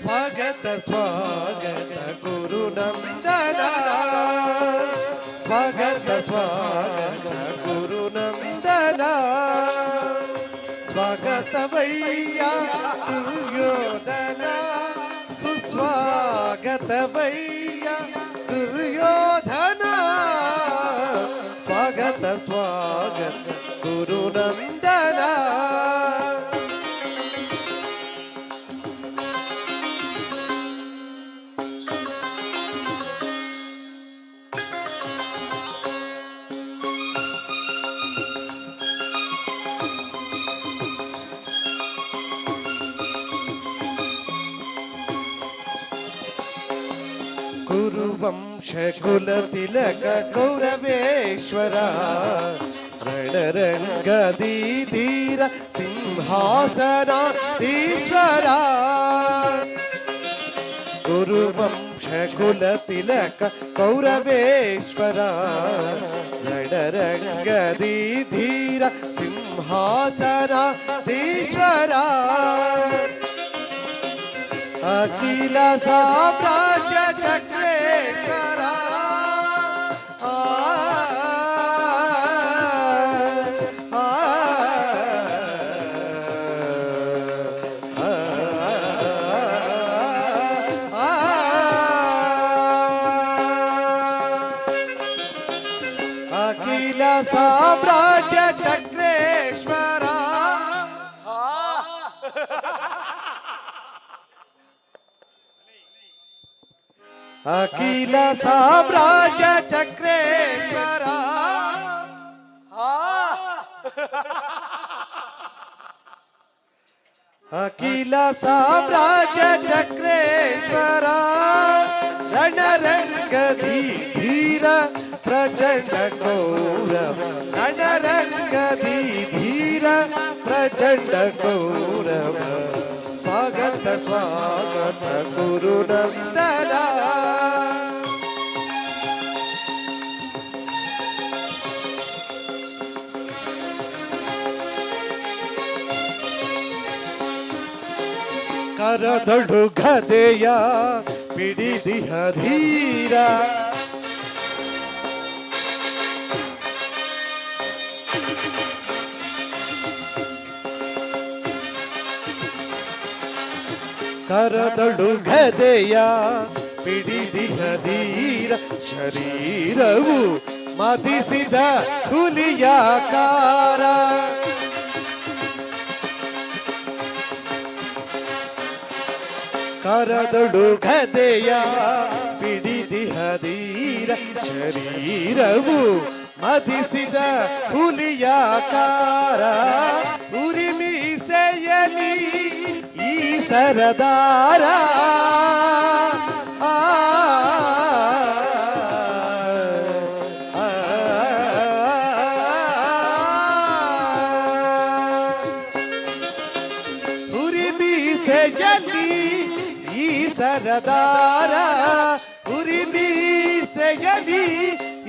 ಸ್ವಾಗತ ಸ್ವಾಗತ ಗುರುನಂದನ, ಸ್ವಾಗತ ಸ್ವಾಗತ ಗುರುನಂದನ, ಸ್ವಾಗತವಯ್ಯ ದುರ್ಯೋಧನ, ಸುಸ್ವಾಗತವಯ್ಯ ದುರ್ಯೋಧನ, ಸ್ವಾಗತ ಸ್ವಾಗತ ಗುರುನಂದನ. ಕುರುವಂಶ ಕುಲ ತಿಲಕ ಗೌರವೇಶ್ವರ, ರಣರಂಗದೀಧೀರ ಸಿಂಹಾಸನಾಧೀಶ್ವರ. ಕುರುವಂಶಕುಲತಿಲಕ ಕೌರವೇಶ್ವರ ರಣರಂಗದಿ ಧೀರ ಸಿಂಹಾಸನಾಧೀಶ್ವರ ಅಖಿಲ ಸಾಮ್ರಾಜ್ಯ ಚಕ್ರೇಶ್ವರ ಅಖಿಲ ಸಾಮ್ರಾಜ್ಯ ಚಕ್ರೇಶ್ವರ ಅಖಿಲ ಸಾಮ್ರಾಜ್ಯ ಚಕ್ರೇಶ್ವರ ಅಖಿಲ ಸಾಮ್ರಾಜ್ಯ ಚಕ್ರೇಶ್ವರ ರಣರಂಗದಿ ಧೀರ ಪ್ರಚಂಡ ಗೌರವ ರಣರಂಗದಿ ಧೀರ ಪ್ರಚಂಡ ಗೌರವ ಸ್ವಾಗತ ಸ್ವಾಗತ ಗುರುನಂದನ ಕರದಳು ಗದೆಯ ಪಿಡಿದಿಹ ಧೀರ ಕರದಳು ಗದೆಯ ಪಿಡಿದಿಹ ಧೀರ ಶರೀರವು ಮದಿಸಿದ ಹುಲಿಯಾಕಾರ ಕರದಳು ಗದೆಯ ಪಿಡಿದಿಹ ಧೀರ ಶರೀರವು ಮದಿಸಿದ ಹುಲಿಯಾಕಾರ ಉರಿಮೀಸೆಯಲಿ ಈ ಸರದಾರ ಉರಿಮೀಸೆಯಲಿ ಈ ಸರದಾರ ಉರಿಮೀಸೆಯಲಿ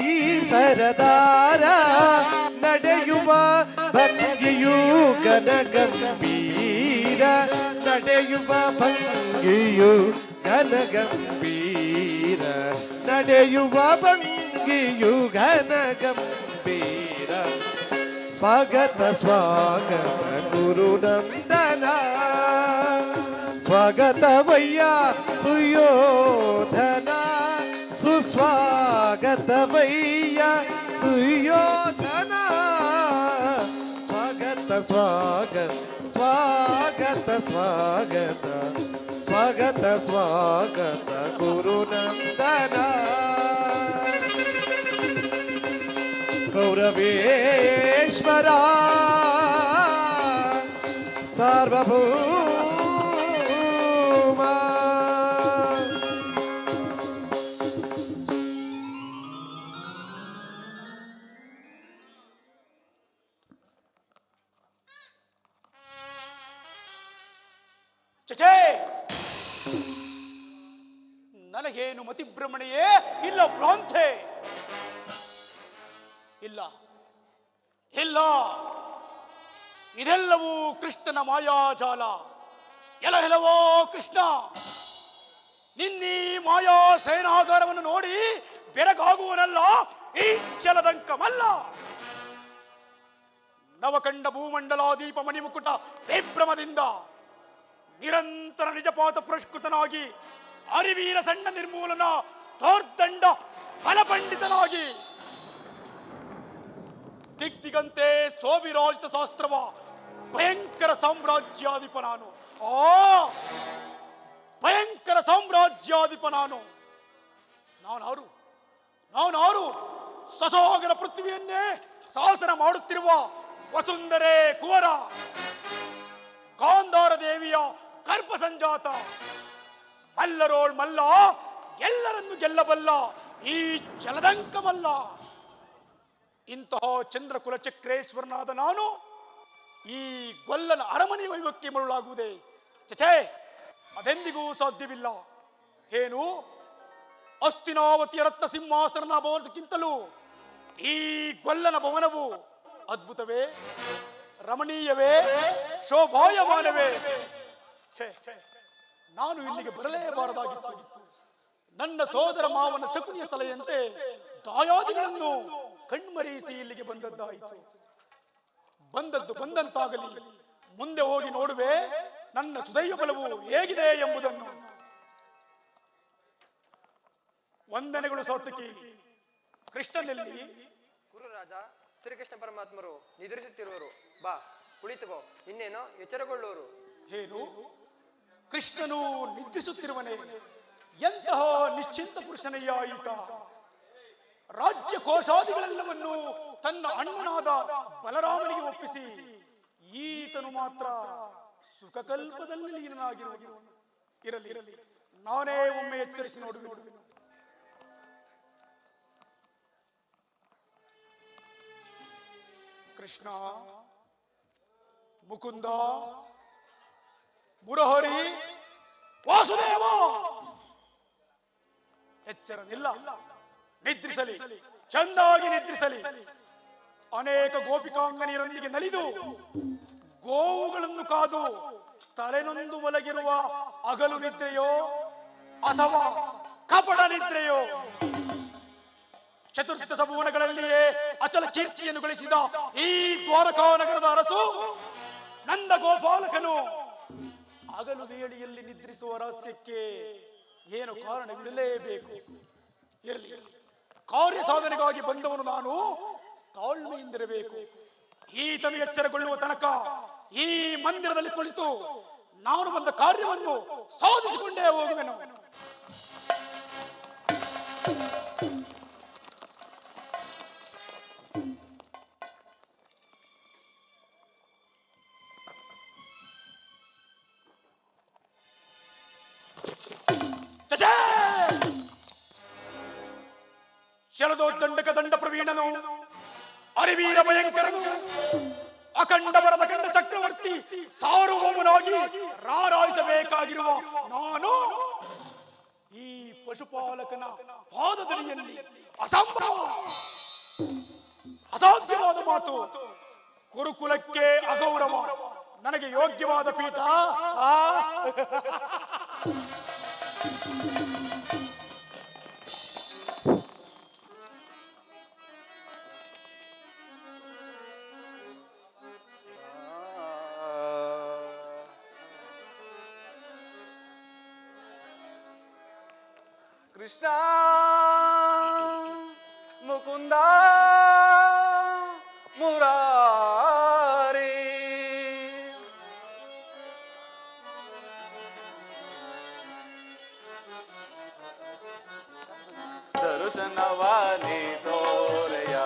ಈ ಸರದಾರ ನಡೆಯುವ ಭಂಗಿಯು ಗನಗಂಭೀರ ನಡೆಯುವ ಭಂಗಿಯು ಘನಗಂಭೀರ ನಡೆಯುವ ಭಂಗಿಯು ಘನಗಂಭೀರ ಸ್ವಾಗತ ಸ್ವಾಗತ ಗುರುನಂದನ ಸ್ವಾಗತವಯ್ಯ ಸುಯೋಧನ ಸುಸ್ವಾಗತವಯ್ಯ ಸುಯೋಧನ ಸ್ವಾಗತ ಸ್ವಾಗತ ಸ್ವಾಗತ ಸ್ವಾಗತ ಸ್ವಾಗತ ಸ್ವಾಗತ ಗುರುನಂದನ ಕೌರವೇಶ್ವರ ಸಾರ್ವಭೌಮ ಚಚೇ ನನಗೇನು ಮತಿಭ್ರಮಣೆಯೇ ಇಲ್ಲ ಭ್ರಾಂತೆ ಇಲ್ಲ ಇಲ್ಲ ಇದೆಲ್ಲವೂ ಕೃಷ್ಣನ ಮಾಯಾಜಾಲ ಎಲಹೆಲವೋ ಕೃಷ್ಣ ನಿನ್ನೀ ಮಾಯಾ ಸೇನಾಗಾರವನ್ನು ನೋಡಿ ಬೆರಗಾಗುವನಲ್ಲ ಈ ಛಲದಂಕಮಲ್ಲ ನವಕಂಡ ಭೂಮಂಡಲಾದೀಪ ಮಣಿಮುಕುಟ ವಿಭ್ರಮದಿಂದ ನಿರಂತರ ನಿಜಪಾತ ಪುರಸ್ಕೃತನಾಗಿ ಅರಿವೀರ ಸಣ್ಣ ನಿರ್ಮೂಲನ ದೌರ್ದಂಡ ಫಲಪಂಡಿತನಾಗಿ ದಿಗ್ದಿಗಂತೆ ಸೋವಿರಾಜಿತ ಶಾಸ್ತ್ರವ ಭಯಂಕರ ಸಾಮ್ರಾಜ್ಯಾಧಿಪ ನಾನು ಭಯಂಕರ ಸಾಮ್ರಾಜ್ಯಾಧಿಪ ನಾನಾರು ಸಸಾಗರ ಪೃಥ್ವಿಯನ್ನೇ ಶಾಸನ ಮಾಡುತ್ತಿರುವ ವಸುಂಧರೆ ಕುವರ ಗಾಂಧಾರ ದೇವಿಯ ಗರ್ಭ ಸಂಜಾತ ಮಲ್ಲರೋಳ್ ಮಲ್ಲ ಎಲ್ಲರನ್ನು ಗೆಲ್ಲಬಲ್ಲ ಈ ಜಲದಂಕಮಲ್ಲ ಇಂತಹ ಚಂದ್ರಕುಲ ಚಕ್ರೇಶ್ವರನಾದ ನಾನು ಈ ಗೊಲ್ಲನ ಅರಮನೆ ವೈಭವಕ್ಕೆ ಮರುಳಾಗುವುದೇ ಚಚೆ ಅದೆಂದಿಗೂ ಸಾಧ್ಯವಿಲ್ಲ ಏನು ಅಸ್ತಿನಾವತಿಯ ರತ್ನ ಸಿಂಹಾಸನ ಭವನಕ್ಕಿಂತಲೂ ಈ ಗೊಲ್ಲನ ಭವನವು ಅದ್ಭುತವೇ, ರಮಣೀಯವೇ, ಶೋಭಾಯಮಾನವೇ? ಛೇ, ನಾನು ಇಲ್ಲಿಗೆ ಬರಲೇಬಾರದಾಗಿತ್ತು. ನನ್ನ ಸೋದರ ಮಾವನ ಶಕುನಿಯ ಸಲಹೆಯಂತೆ ದಾಯಾದಿಗಳನ್ನು ಕಣ್ಮರೆಯಿಸಿ ಇಲ್ಲಿಗೆ ಬಂದದ್ದಾಯಿತು. ಬಂದದ್ದು ಬಂದಂತಾಗಲಿ, ಮುಂದೆ ಹೋಗಿ ನೋಡುವೆ ನನ್ನ ಸುದೈವ ಬಲವು ಹೇಗಿದೆ ಎಂಬುದನ್ನು. ವಂದನೆಗಳು ಸಾತ್ವಿಕಿ. ಕೃಷ್ಣನಲ್ಲಿ ಗುರುರಾಜ ಶ್ರೀಕೃಷ್ಣ ಪರಮಾತ್ಮರು ನಿದ್ರಿಸುತ್ತಿರುವರು. ಬಾ ಕುಳಿತುಕೋ, ಇನ್ನೇನೋ ಎಚ್ಚರಗೊಳ್ಳುವರು. ಏನು, ಕೃಷ್ಣನು ನಿದ್ರಿಸುತ್ತಿರುವನೇ? ಎಂತಹ ನಿಶ್ಚಿಂತ ಪುರುಷನಯ್ಯ ಈತ. ರಾಜ್ಯ ಕೋಶಾದಿಗಳೆಲ್ಲವನ್ನು ತನ್ನ ಅಣ್ಣನಾದ ಬಲರಾಮನಿಗೆ ಒಪ್ಪಿಸಿ ಈತನು ಮಾತ್ರ ಸುಖಕಲ್ಪದಲ್ಲಿ ಲೀನನಾಗಿರುವುದು. ಇರಲಿ, ನಾನೇ ಒಮ್ಮೆ ಎಚ್ಚರಿಸಿ ನೋಡುವೆನು. ಕೃಷ್ಣ, ಮುಕುಂದ, ಮುರಹರಿ, ವಾಸುದೇವ, ಎಚ್ಚರವಿಲ್ಲ. ನಿದ್ರಿಸಲಿ, ಚಂದಾಗಿ ನಿದ್ರಿಸಲಿ. ಅನೇಕ ಗೋಪಿಕಾಂಗನಿಯರೊಂದಿಗೆ ನಲಿದು ಗೋವುಗಳನ್ನು ಕಾದು ತಲೆನೊಂದು ಮಲಗಿರುವ ಹಗಲು ನಿದ್ರೆಯೋ ಅಥವಾ ಕಪಟ ನಿದ್ರೆಯೋ? ಚತುರ್ಥ ಭುವನಗಳಲ್ಲಿಯೇ ಅಚಲ ಕೀರ್ತಿಯನ್ನು ಗಳಿಸಿದ ಈ ದ್ವಾರಕಾ ನಗರದ ಅರಸು ನಂದ ಗೋಪಾಲಕನು ಹಗಲು ವೇಳೆಯಲ್ಲಿ ನಿದ್ರಿಸುವ ರಹಸ್ಯಕ್ಕೆ ಏನು ಕಾರಣವಿರಲೇಬೇಕು. ಇರಲಿ, ಕಾರ್ಯ ಸಾಧನೆಗಾಗಿ ಬಂದವನು ನಾನು, ತಾಳ್ಮೆಯಿಂದಿರಬೇಕು. ಈತನು ಎಚ್ಚರಗೊಳ್ಳುವ ತನಕ ಈ ಮಂದಿರದಲ್ಲಿ ಕುಳಿತು ನಾನು ಬಂದ ಕಾರ್ಯವನ್ನು ಸಾಧಿಸಿಕೊಂಡೇ ಹೋಗುವೆನು. ಶಲದೋದ್ದಂಡಕ ದಂಡ ಪ್ರವೀಣನು, ಅರಿವೀರ ಭಯಂಕರನು, ಅಖಂಡ ವರದ ಕಂಡ ಚಕ್ರವರ್ತಿ ಸಾರ್ವಭೌಮನಾಗಿ ರಾರಾಯಿಸಬೇಕಾಗಿರುವ ನಾನು ಈ ಪಶುಪಾಲಕನ ಪಾದದಡಿಯಲ್ಲಿ ಅಸಂಭವ, ಅಸಾಧ್ಯವಾದ ಮಾತು, ಕುರುಕುಲಕ್ಕೆ ಅಗೌರವ, ನನಗೆ ಯೋಗ್ಯವಾದ ಪೀಠ. ಕೃಷ್ಣ, ಮುಕುಂದ, ಮುರಾರಿ, ದರ್ಶನವಾನಿ ತೋರೆಯ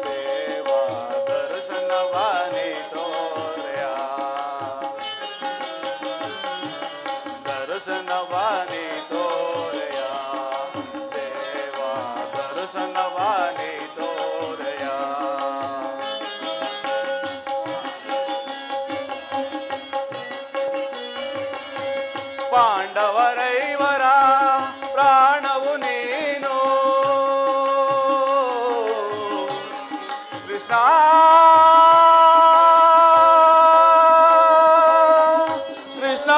ದೇವ, ದರ್ಶನವಾನಿ ತೋರೆಯ, ದರ್ಶನವಾನಿ ತೋರೆಯ ದೇವ, ದರ್ಶನವಾನಿ ತೋರೆಯ. ಪಾಂಡವರೈವರ ಪ್ರಾಣವು ನೀನು ಕೃಷ್ಣ, ಕೃಷ್ಣ,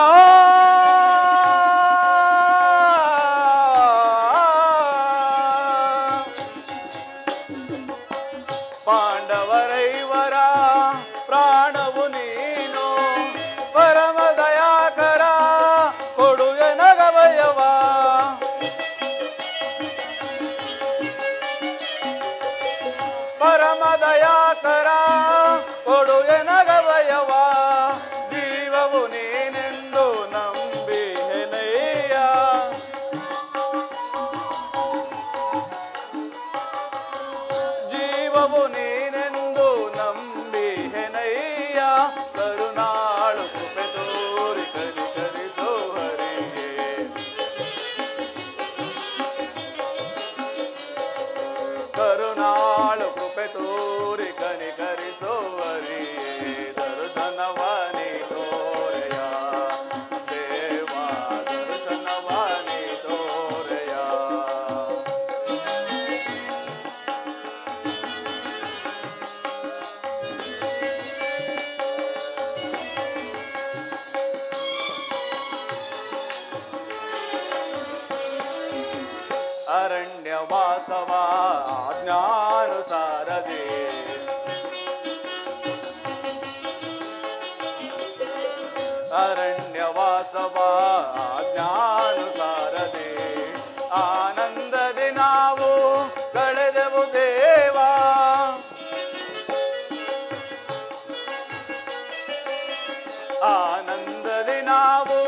ಪಾಂಡವರೈವರ ಪ್ರಾಣವು ನೀನು, ಪರಮ ದಯಾಕರ ಕೊಡುವೆ ನಗವಯವ, ಅರಣ್ಯವಾಸವ ಆಜ್ಞಾನುಸಾರದೆ ಅರಣ್ಯವಾಸವ ಆಜ್ಞಾನುಸಾರದೆ ಆನಂದದಿ ನಾವು ಕಳೆದೆವು ದೇವಾ ಆನಂದದಿ ನಾವು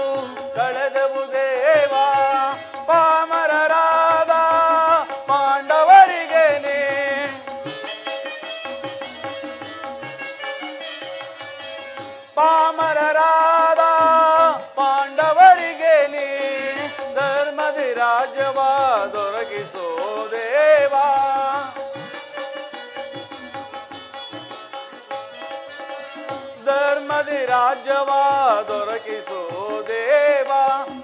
ಕಳೆದೆವು ದೇವಾ ಪಾಮರರಾದ ಪಾಂಡವರಿಗೇನೆ ಪಾಮರರಾದ ಪಾಂಡವರಿಗೇನೆ ಧರ್ಮದಿ ರಾಜ್ಯವ ದೊರಕಿಸೋ ದೇವಾ ಧರ್ಮದಿ ರಾಜ್ಯವ ದೊರಕಿಸೋ ದೇವ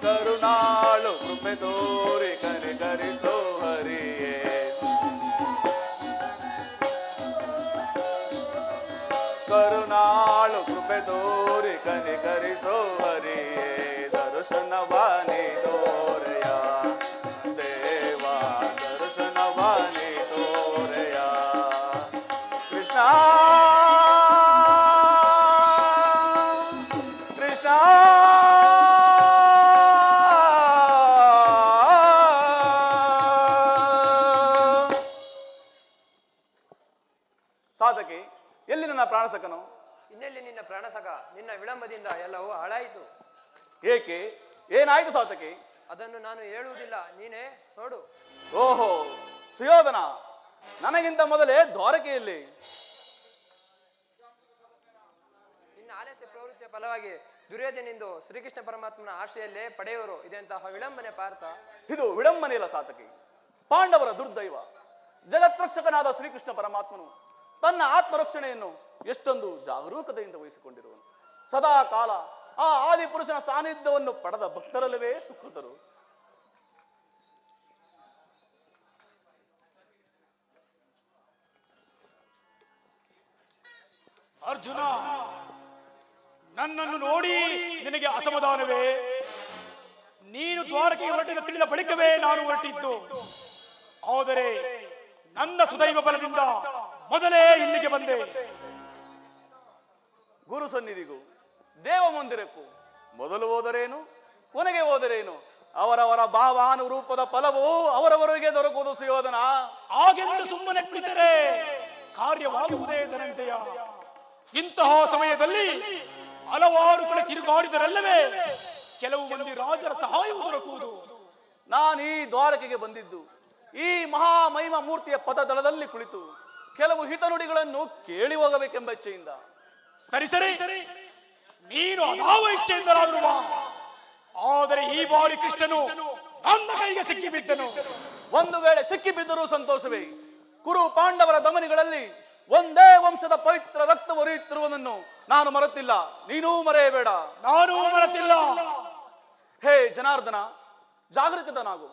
ಕರುಣಾಳು ಕೃಪೆ ತೋರಿ ಕನಿಕರಿಸೋ ಹರಿಯೇ ಕರುಣಾಳು ಕೃಪೆ ತೋರಿ ಕನಿಕರಿಸೋ ಹರಿಯೇ ದರ್ಶನವಾನಿ ತೋರೆಯ ದೇವ ದರ್ಶನವಾನಿ ತೋರೆಯ ಕೃಷ್ಣ ಕೃಷ್ಣ ಸಾಧಕಿ ಎಲ್ಲಿ ನನ್ನ ಪ್ರಾಣಸಕನು ಇನ್ನೆಲ್ಲಿ ನಿನ್ನ ಪ್ರಾಣಸಖ? ನಿನ್ನ ವಿಳಂಬದಿಂದ ಎಲ್ಲವೂ ಹಾಳಾಯಿತು. ಏಕೆ ಏನಾಯ್ತು ಸಾಧಕಿ? ಅದನ್ನು ನಾನು ಹೇಳುವುದಿಲ್ಲ, ನೀನೇ ನೋಡು. ಓಹೋ ಸುಯೋಧನ, ನನಗಿಂತ ಮೊದಲೇ ದ್ವಾರಕೆಯಲ್ಲಿ ನಿನ್ನ ಆಲಸ್ಯ ಪ್ರವೃತ್ತಿಯ ಫಲವಾಗಿ ದುರ್ಯೋಧನೆಂದು ಶ್ರೀಕೃಷ್ಣ ಪರಮಾತ್ಮನ ಆಶ್ರಯಲ್ಲೇ ಪಡೆಯುವರು. ಇದೆಂತಹ ವಿಳಂಬನೆ ಪಾರ್ಥ? ಇದು ವಿಡಂಬನೆ ಇಲ್ಲ ಸಾತಕಿ, ಪಾಂಡವರ ದುರ್ದೈವ. ಜಗತ್ರಕ್ಷಕನಾದ ಶ್ರೀಕೃಷ್ಣ ಪರಮಾತ್ಮನು ತನ್ನ ಆತ್ಮರಕ್ಷಣೆಯನ್ನು ಎಷ್ಟೊಂದು ಜಾಗರೂಕತೆಯಿಂದ ವಹಿಸಿಕೊಂಡಿರುವನು. ಸದಾ ಕಾಲ ಆ ಆದಿಪುರುಷನ ಸಾನ್ನಿಧ್ಯವನ್ನು ಪಡೆದ ಭಕ್ತರಲ್ಲವೇ ಸುಕೃತರು. ಅರ್ಜುನ, ನನ್ನನ್ನು ನೋಡಿ ನಿನಗೆ ಅಸಮಾಧಾನವೇ? ನೀನು ದ್ವಾರಕೆಗೆ ಹೊರಟಿದ ತಿಳಿದ ಬಳಿಕವೇ ನಾನು ಹೊರಟಿದ್ದು. ಆದರೆ ನನ್ನ ಸುದೈವ ಬಲದಿಂದ ಮೊದಲೇ ಇಲ್ಲಿಗೆ ಬಂದೆ. ಗುರು ಸನ್ನಿಧಿಗೂ ದೇವ ಮಂದಿರಕ್ಕೂ ಮೊದಲು ಹೋದರೇನು ಕೊನೆಗೆ ಹೋದರೇನು, ಅವರವರ ಭಾವಾನುರೂಪದ ಫಲವು ಅವರವರಿಗೆ ದೊರಕುವುದು ಸುಯೋಧನ. ಹಾಗೆಂದು ಸುಮ್ಮನೆ ಕುಳಿತರೆ ಕಾರ್ಯವಾಗುವುದೇ ಧನಂಜಯ. ಇಂತಹ ಸಮಯದಲ್ಲಿ ಹಲವಾರು ಕಡೆ ತಿರುಗಾಡಿದರಲ್ಲವೇ ಕೆಲವು ಮಂದಿ ರಾಜರ ಸಹಾಯವು ದೊರಕುವುದು. ನಾನು ಈ ದ್ವಾರಕೆಗೆ ಬಂದಿದ್ದು ಈ ಮಹಾಮಹಿಮ ಮೂರ್ತಿಯ ಪದದಳದಲ್ಲಿ ಕುಳಿತು ಕೆಲವು ಹಿತನುಡಿಗಳನ್ನು ಕೇಳಿ ಹೋಗಬೇಕೆಂಬ ಇಚ್ಛೆಯಿಂದ. ಸರಿ ಸರಿ, ನೀನು ಅದಾವ ಇಚ್ಛೆಯಿಂದಲಾದರೂ ಬಾ. ಆದರೆ ಈ ಬಾರಿ ಕೃಷ್ಣನು ನನ್ನ ಕೈಗೆ ಸಿಕ್ಕಿಬಿದ್ದನು. ಒಂದು ವೇಳೆ ಸಿಕ್ಕಿಬಿದ್ದರೂ ಸಂತೋಷವೇ. ಕುರು ಪಾಂಡವರ ದಮನಿಗಳಲ್ಲಿ ಒಂದೇ ವಂಶದ ಪವಿತ್ರ ರಕ್ತ ಹರಿಯುತ್ತಿರುವುದನ್ನು ನಾನು ಮರೆತಿಲ್ಲ, ನೀನೂ ಮರೆಯಬೇಡ. ನಾನು ಮರೆತಿಲ್ಲ. ಹೇ ಜನಾರ್ದನ, ಜಾಗರೂಕತನಾಗು.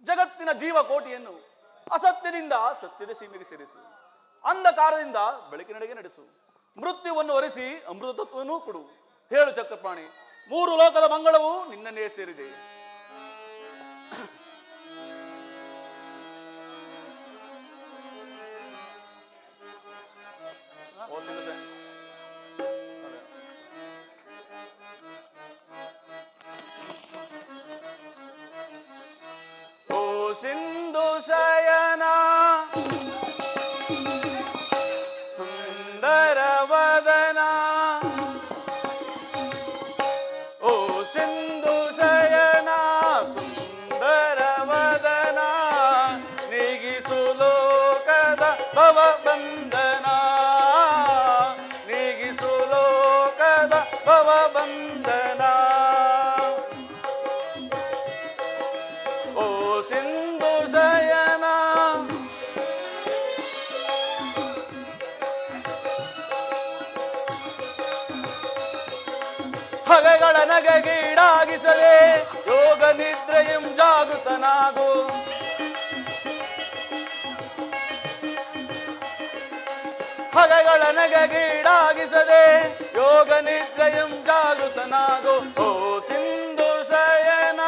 ಜಗತ್ತಿನ ಜೀವಕೋಟಿಯನ್ನು ಅಸತ್ಯದಿಂದ ಸತ್ಯದ ಸೀಮೆಗೆ ಸೇರಿಸು, ಅಂಧಕಾರದಿಂದ ಬೆಳಕಿನೆಡೆಗೆ ನಡೆಸು, ಮೃತ್ಯುವನ್ನು ಒರೆಸಿ ಅಮೃತ ತತ್ವವನ್ನೂ ಕೊಡು. ಹೇಳು ಚಕ್ರಪಾಣಿ, ಮೂರು ಲೋಕದ ಮಂಗಳವು ನಿನ್ನನ್ನೇ ಸೇರಿದೆ. ಓ ಸಿಂಧು ಶಯನ ಸುಂದರ ವದನ, ಓ ಸಿಂಧು ಶಯನ ಸುಂದರ ವದನ, ನೀಗಿಸು ಲೋಕದ ಭವ ಬಂಧನ, ನೀಗಿಸು ಲೋಕದ ಭವ ಬಂಧನ. ಓ ಸಿಂಧು ಶಯನ ಹಗೆಗಳ ನಗೆಗೀಡಾಗಿಸದೆ ಯೋಗ ನಿದ್ರೆಯಂ ಜಾಗೃತನಾಗು. ಹಗೆಗಳ ನಗೆಗೀಡಾಗಿಸದೆ ಯೋಗ ನಿದ್ರೆಯಂ ಜಾಗೃತನಾಗು. ಓ ಸಿಂಧು ಶಯನ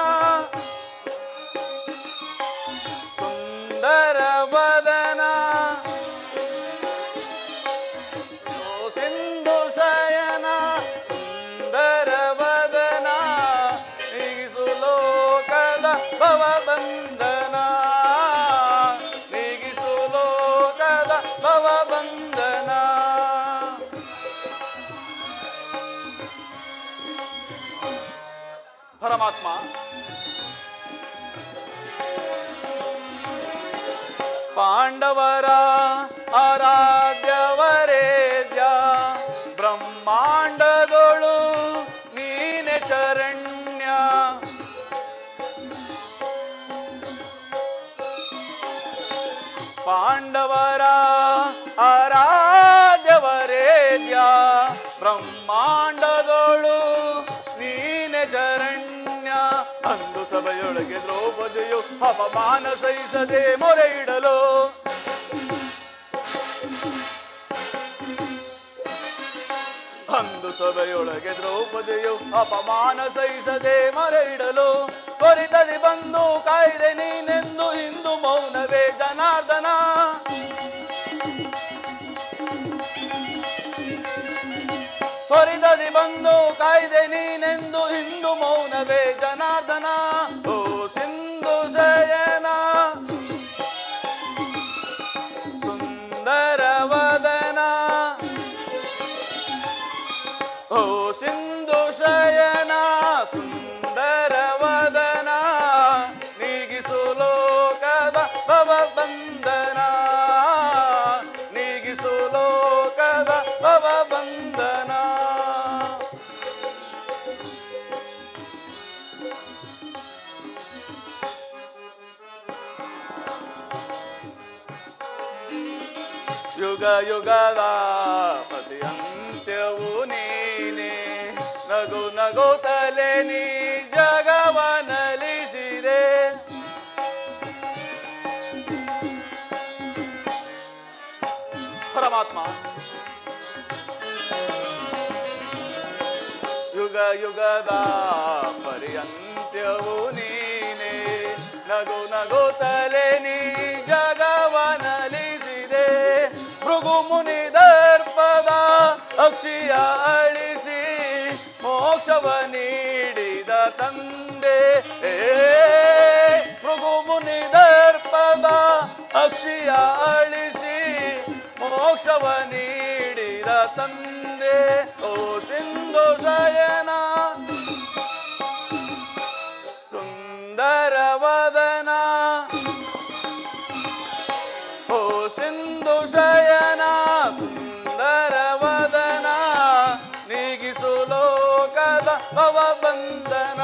ಪರಮಾತ್ಮ, ಪಾಂಡವರ ಆರಾಧ್ಯವರೇದ್ಯ ಬ್ರಹ್ಮಾಂಡದೊಳು ನೀನೆ ಚರಣ್ಯ. ಪಾಂಡವರ ಆರಾಧ್ಯವರೇದ್ಯ ಬ್ರಹ್ಮಾಂಡದೊಳು ನೀನೆ ಚರಣ್ಯ. ಅಂದು ಸಭೆಯೊಳಗೆ ದ್ರೌಪದಿಯು ಅಪಮಾನ ಸಹಿಸದೆ ಮೊರೆ ಇಡಲು, ಅಂದು ಸಭೆಯೊಳಗೆ ದ್ರೌಪದಿಯು ಅಪಮಾನ ಸಹಿಸದೆ ಮೊರೆ ಇಡಲು, ತ್ವರಿತದಿ ಬಂದು ಕಾಯ್ದೆ ನೀನೆಂದು ಹಿಂದು ಮೌನವೇ ಜನಾರ್ದನ. ತ್ವರಿತದಿ ಬಂದು ಕಾಯ್ದೆ ನೀನೆಂದು ಹಿಂದು ಮೌನವೇ ಜನಾರ್ದನ. ಓ ಸಿಂಧು ಶಯನ ಸುಂದರ ವದನ, ಓ ಸಿಂಧು ಶಯನ ಸುಂದರ ವದನ, ನೀಗಿಸು ಲೋಕದ ಭವಬಂಧನ, ನೀಗಿಸು ಲೋಕದ ಭವಬಂಧನ. ಯುಗ ಯುಗದ ಪರ್ಯಂತ್ಯವೂ ನೀನೆ, ನಗು ನಗುತ್ತಲೇ ನೀ ಜಗವನಲಿಸಿದೆ. ಪರಮಾತ್ಮ, ಯುಗ ಯುಗದ ಪರ್ಯಂತ್ಯವೂ ನೀನೆ, ನಗು ನಗುತ್ತಲೇ ನೀ ಜಗವನಲಿಸಿದೆ. ಭೃಗು ಮುನಿ ದರ್ಪದ ಅಕ್ಷಿಯ ಅಳಿಸಿ ಮೋಕ್ಷವ ನೀಡಿದ ತಂದೆ. ಭೃಗು ಮುನಿ ದರ್ಪದ ಅಕ್ಷಿಯ ಅಳಿಸಿ ಮೋಕ್ಷವ ನೀಡಿದ ತಂದೆ. ಓ ಸಿಂಧು ಶಯನ ಸುಂದರ ವದನ, ಓ ಸಿಂಧು ಶಯನ ಸುಂದರ ವದನ, ನೀಗಿಸು ಲೋಕದ ಭವಬಂಧನ,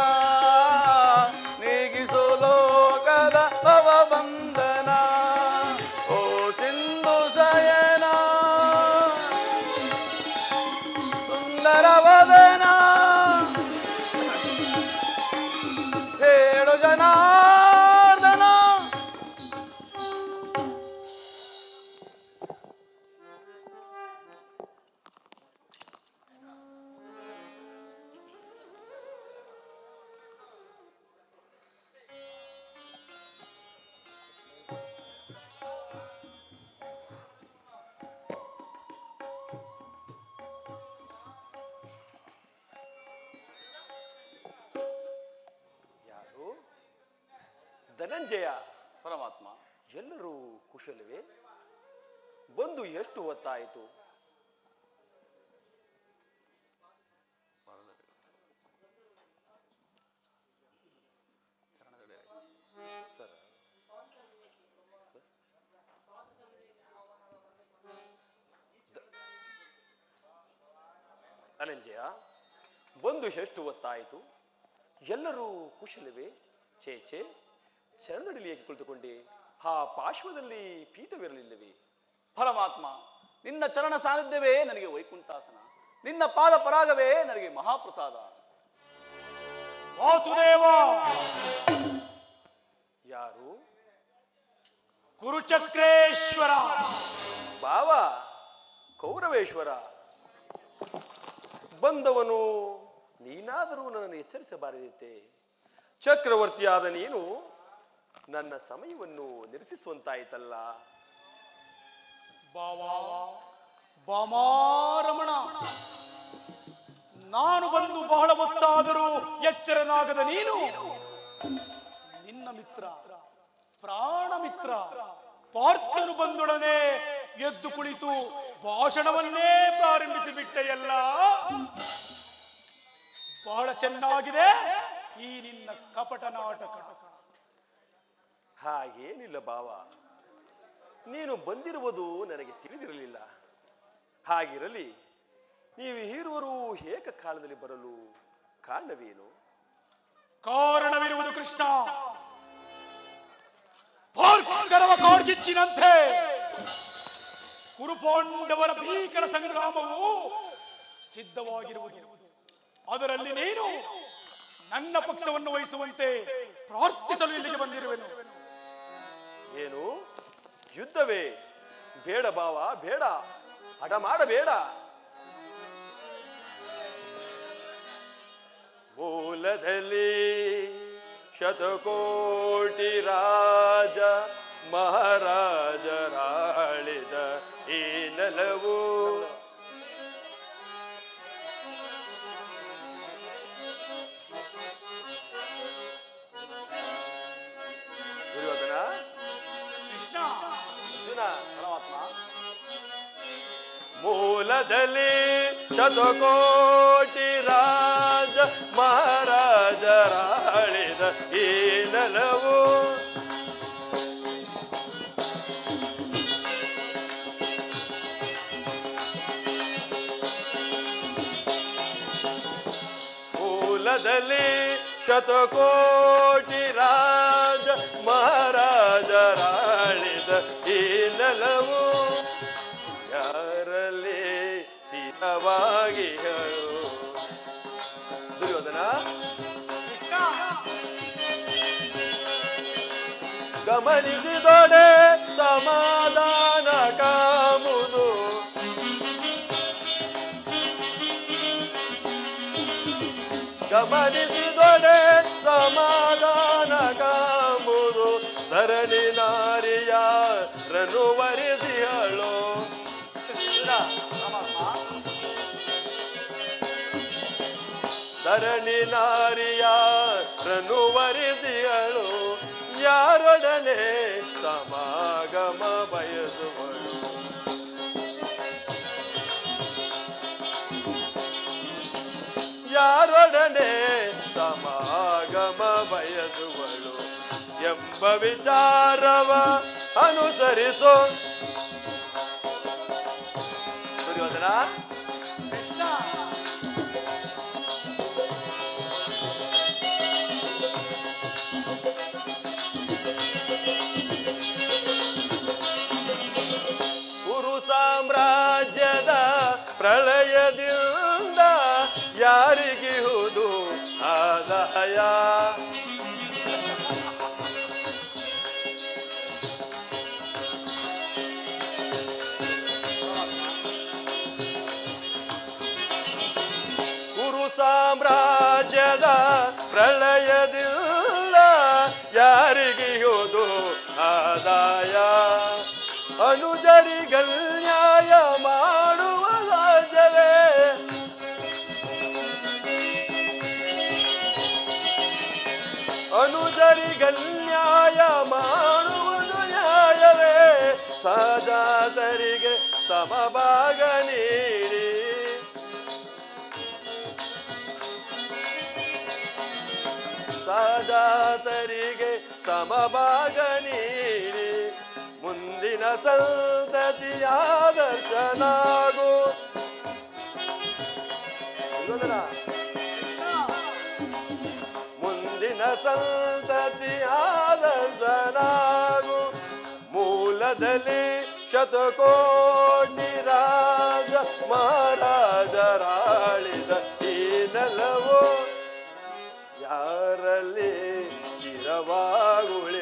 ನೀಗಿಸು ಲೋಕದ ಭವಬಂಧನ. ಓ ಸಿಂಧು ಶಯನ ಸುಂದರ ವದನ, ಹೇಳು ಜನಾರ್ದನ. ಯಾರು? ಧನಂಜಯ. ಪರಮಾತ್ಮ, ಎಲ್ಲರೂ ಕುಶಲವೇ? ಬಂದು ಎಷ್ಟು ಹೊತ್ತಾಯಿತು? ಸರ್, ಧನಂಜಯ, ಬಂದು ಎಷ್ಟು ಹೊತ್ತಾಯಿತು? ಎಲ್ಲರೂ ಕುಶಲವೇ? ಚೇಚೆ, ಚರಣದಡಿಲಿಯಾಗಿ ಕುಳಿತುಕೊಂಡೆ. ಆ ಪಾರ್ಶ್ವದಲ್ಲಿ ಪೀಠವಿರಲಿಲ್ಲವೇ? ಪರಮಾತ್ಮ, ನಿನ್ನ ಚರಣ ಸಾನ್ನಿಧ್ಯವೇ ನನಗೆ ವೈಕುಂಠಾಸನ, ನಿನ್ನ ಪಾದ ಪರಾಗವೇ ನನಗೆ ಮಹಾಪ್ರಸಾದ. ವಾಸುದೇವ, ಯಾರು? ಕುರುಚಕ್ರೇಶ್ವರ. ಭಾವ ಕೌರವೇಶ್ವರ. ಬಂದವನು ನೀನಾದರೂ ನನ್ನನ್ನು ಎಚ್ಚರಿಸಬಾರದಿತ್ತೆ. ಚಕ್ರವರ್ತಿಯಾದ ನೀನು ನನ್ನ ಸಮಯವನ್ನು ನಿರಸಿಸುವಂತಾಯಿತಲ್ಲ. ಬಾಮಾರಮಣ, ನಾನು ಬಂದು ಬಹಳ ಹೊತ್ತಾದರೂ ಎಚ್ಚರನಾಗದ ನೀನು ನಿನ್ನ ಮಿತ್ರ, ಪ್ರಾಣ ಮಿತ್ರ ಪಾರ್ಥನು ಬಂದೊಡನೆ ಎದ್ದು ಕುಳಿತು ಭಾಷಣವನ್ನೇ ಪ್ರಾರಂಭಿಸಿ ಬಿಟ್ಟೆಯಲ್ಲ. ಬಹಳ ಚೆನ್ನಾಗಿದೆ ಈ ನಿನ್ನ ಕಪಟ ನಾಟಕ. ಹಾಗೇನಿಲ್ಲ ಭಾವ, ನೀನು ಬಂದಿರುವುದು ನನಗೆ ತಿಳಿದಿರಲಿಲ್ಲ. ಹಾಗಿರಲಿ, ನೀವು ಹೀರುವರು ಏಕಕಾಲದಲ್ಲಿ ಬರಲು ಕಾರಣವೇನು? ಕಾರಣವಿರುವುದು ಕೃಷ್ಣ. ಭಾರ್ಗವ ಕಾಡ್ಗಿಚ್ಚಿನಂತೆ ಕುರುಪಾಂಡವರ ಭೀಕರ ಸಂಗ್ರಾಮವು ಸಿದ್ಧವಾಗಿರುವುದು. ಅದರಲ್ಲಿ ನೀನು ನನ್ನ ಪಕ್ಷವನ್ನು ವಹಿಸುವಂತೆ ಪ್ರಾರ್ಥಿಸಲು ಇಲ್ಲಿಗೆ ಬಂದಿರುವೆನು. ಏನು ಯುದ್ಧವೇ? ಬೇಡ ಭಾವ, ಬೇಡ, ಹಠ ಮಾಡಬೇಡ. ಮೂಲದಲ್ಲಿ ಶತಕೋಟಿ ರಾಜ ಮಹಾರಾಜರಾಳಿದ ಈ ನೆಲವು ದುರ್ಯೋಧನ, ಕೃಷ್ಣ, ಅರ್ಜುನ, ಪರಮಾತ್ಮ, ಮೂಲದಲ್ಲಿ ಶತಕೋಟಿ ರಾಜ ಮಹಾರಾಜರಾಳಿದ ಈ ನೆಲವು ಮೂಲದಲ್ಲಿ ಶತಕೋಟಿ ರಾಜ ಮಹಾರಾಜರಾಳಿದ ಈ ನೆಲವು ಯಾರಲ್ಲಿ ಸ್ಥಿರವಾಗಿ ದುರ್ಯೋಧನ, ಗಮನಿಸಿದೊಡೆ ಸಮಾಧಾನ ಕಾಮುದು, ಗಮನಿಸಿದೊಡೆ ಸಮಾಧಾನ ಕಾಮುದು, ಧರಣಿ ನಾರಿಯರನ್ನು ವರಿಸಿಹಳು. ಧರಣಿ ನಾರಿಯರನ್ನು ವರಿಸಿಹಳು, ಯಾರೊಡನೆ ಸಮಾಗಮ ಬಯಸುವಳು. ಯಾರೊಡನೆ ಸಮಾಗಮ ಬಯಸುವಳು ಎಂಬ ವಿಚಾರವ ಅನುಸರಿಸೋ. ದುರ್ಯೋಧನ, ಕೃಷ್ಣ, ಕುರು ಸಾಮ್ರಾಜ್ಯದ ಪ್ರಳಯದಿಂದ ಯಾರಿಗಿಹುದು ಆದಾಯ? ಕುರು ಸಾಮ್ರಾಜ್ಯದ ಪ್ರಳಯದಿಂದ ಯಾರಿಗಿಹುದು ಆದಾಯ? ಅನುಜರಿಗಲ್ಯಾಯ ಮಾಡುವ ಸಾಧ್ಯವೇ? ಅನುಜರಿಗಲ್ಯಾಯ ಮಾಡುವುದು ನ್ಯಾಯವೇ? ಸಹಜಾತರಿಗೆ ಸಮಭಾಗ ನೀಡಿ ಸಹಜಾತರಿಗೆ ಸಮಭಾಗ ನೀಡಿ ಮುಂದಿನ ಸಂತತಿಯ ದರ್ಶನಾಗು. ಮುಂದಿನ ಸಂತತಿಯ ದರ್ಶನಾಗು. ಮೂಲದಲ್ಲಿ ಶತಕೋಟಿ ರಾಜ ಮಹಾರಾಜರಾಳಿದ ಈ ನೆಲವು ಯಾರಲ್ಲಿ ಚಿರವಾಗುಳಿದಿಹದು?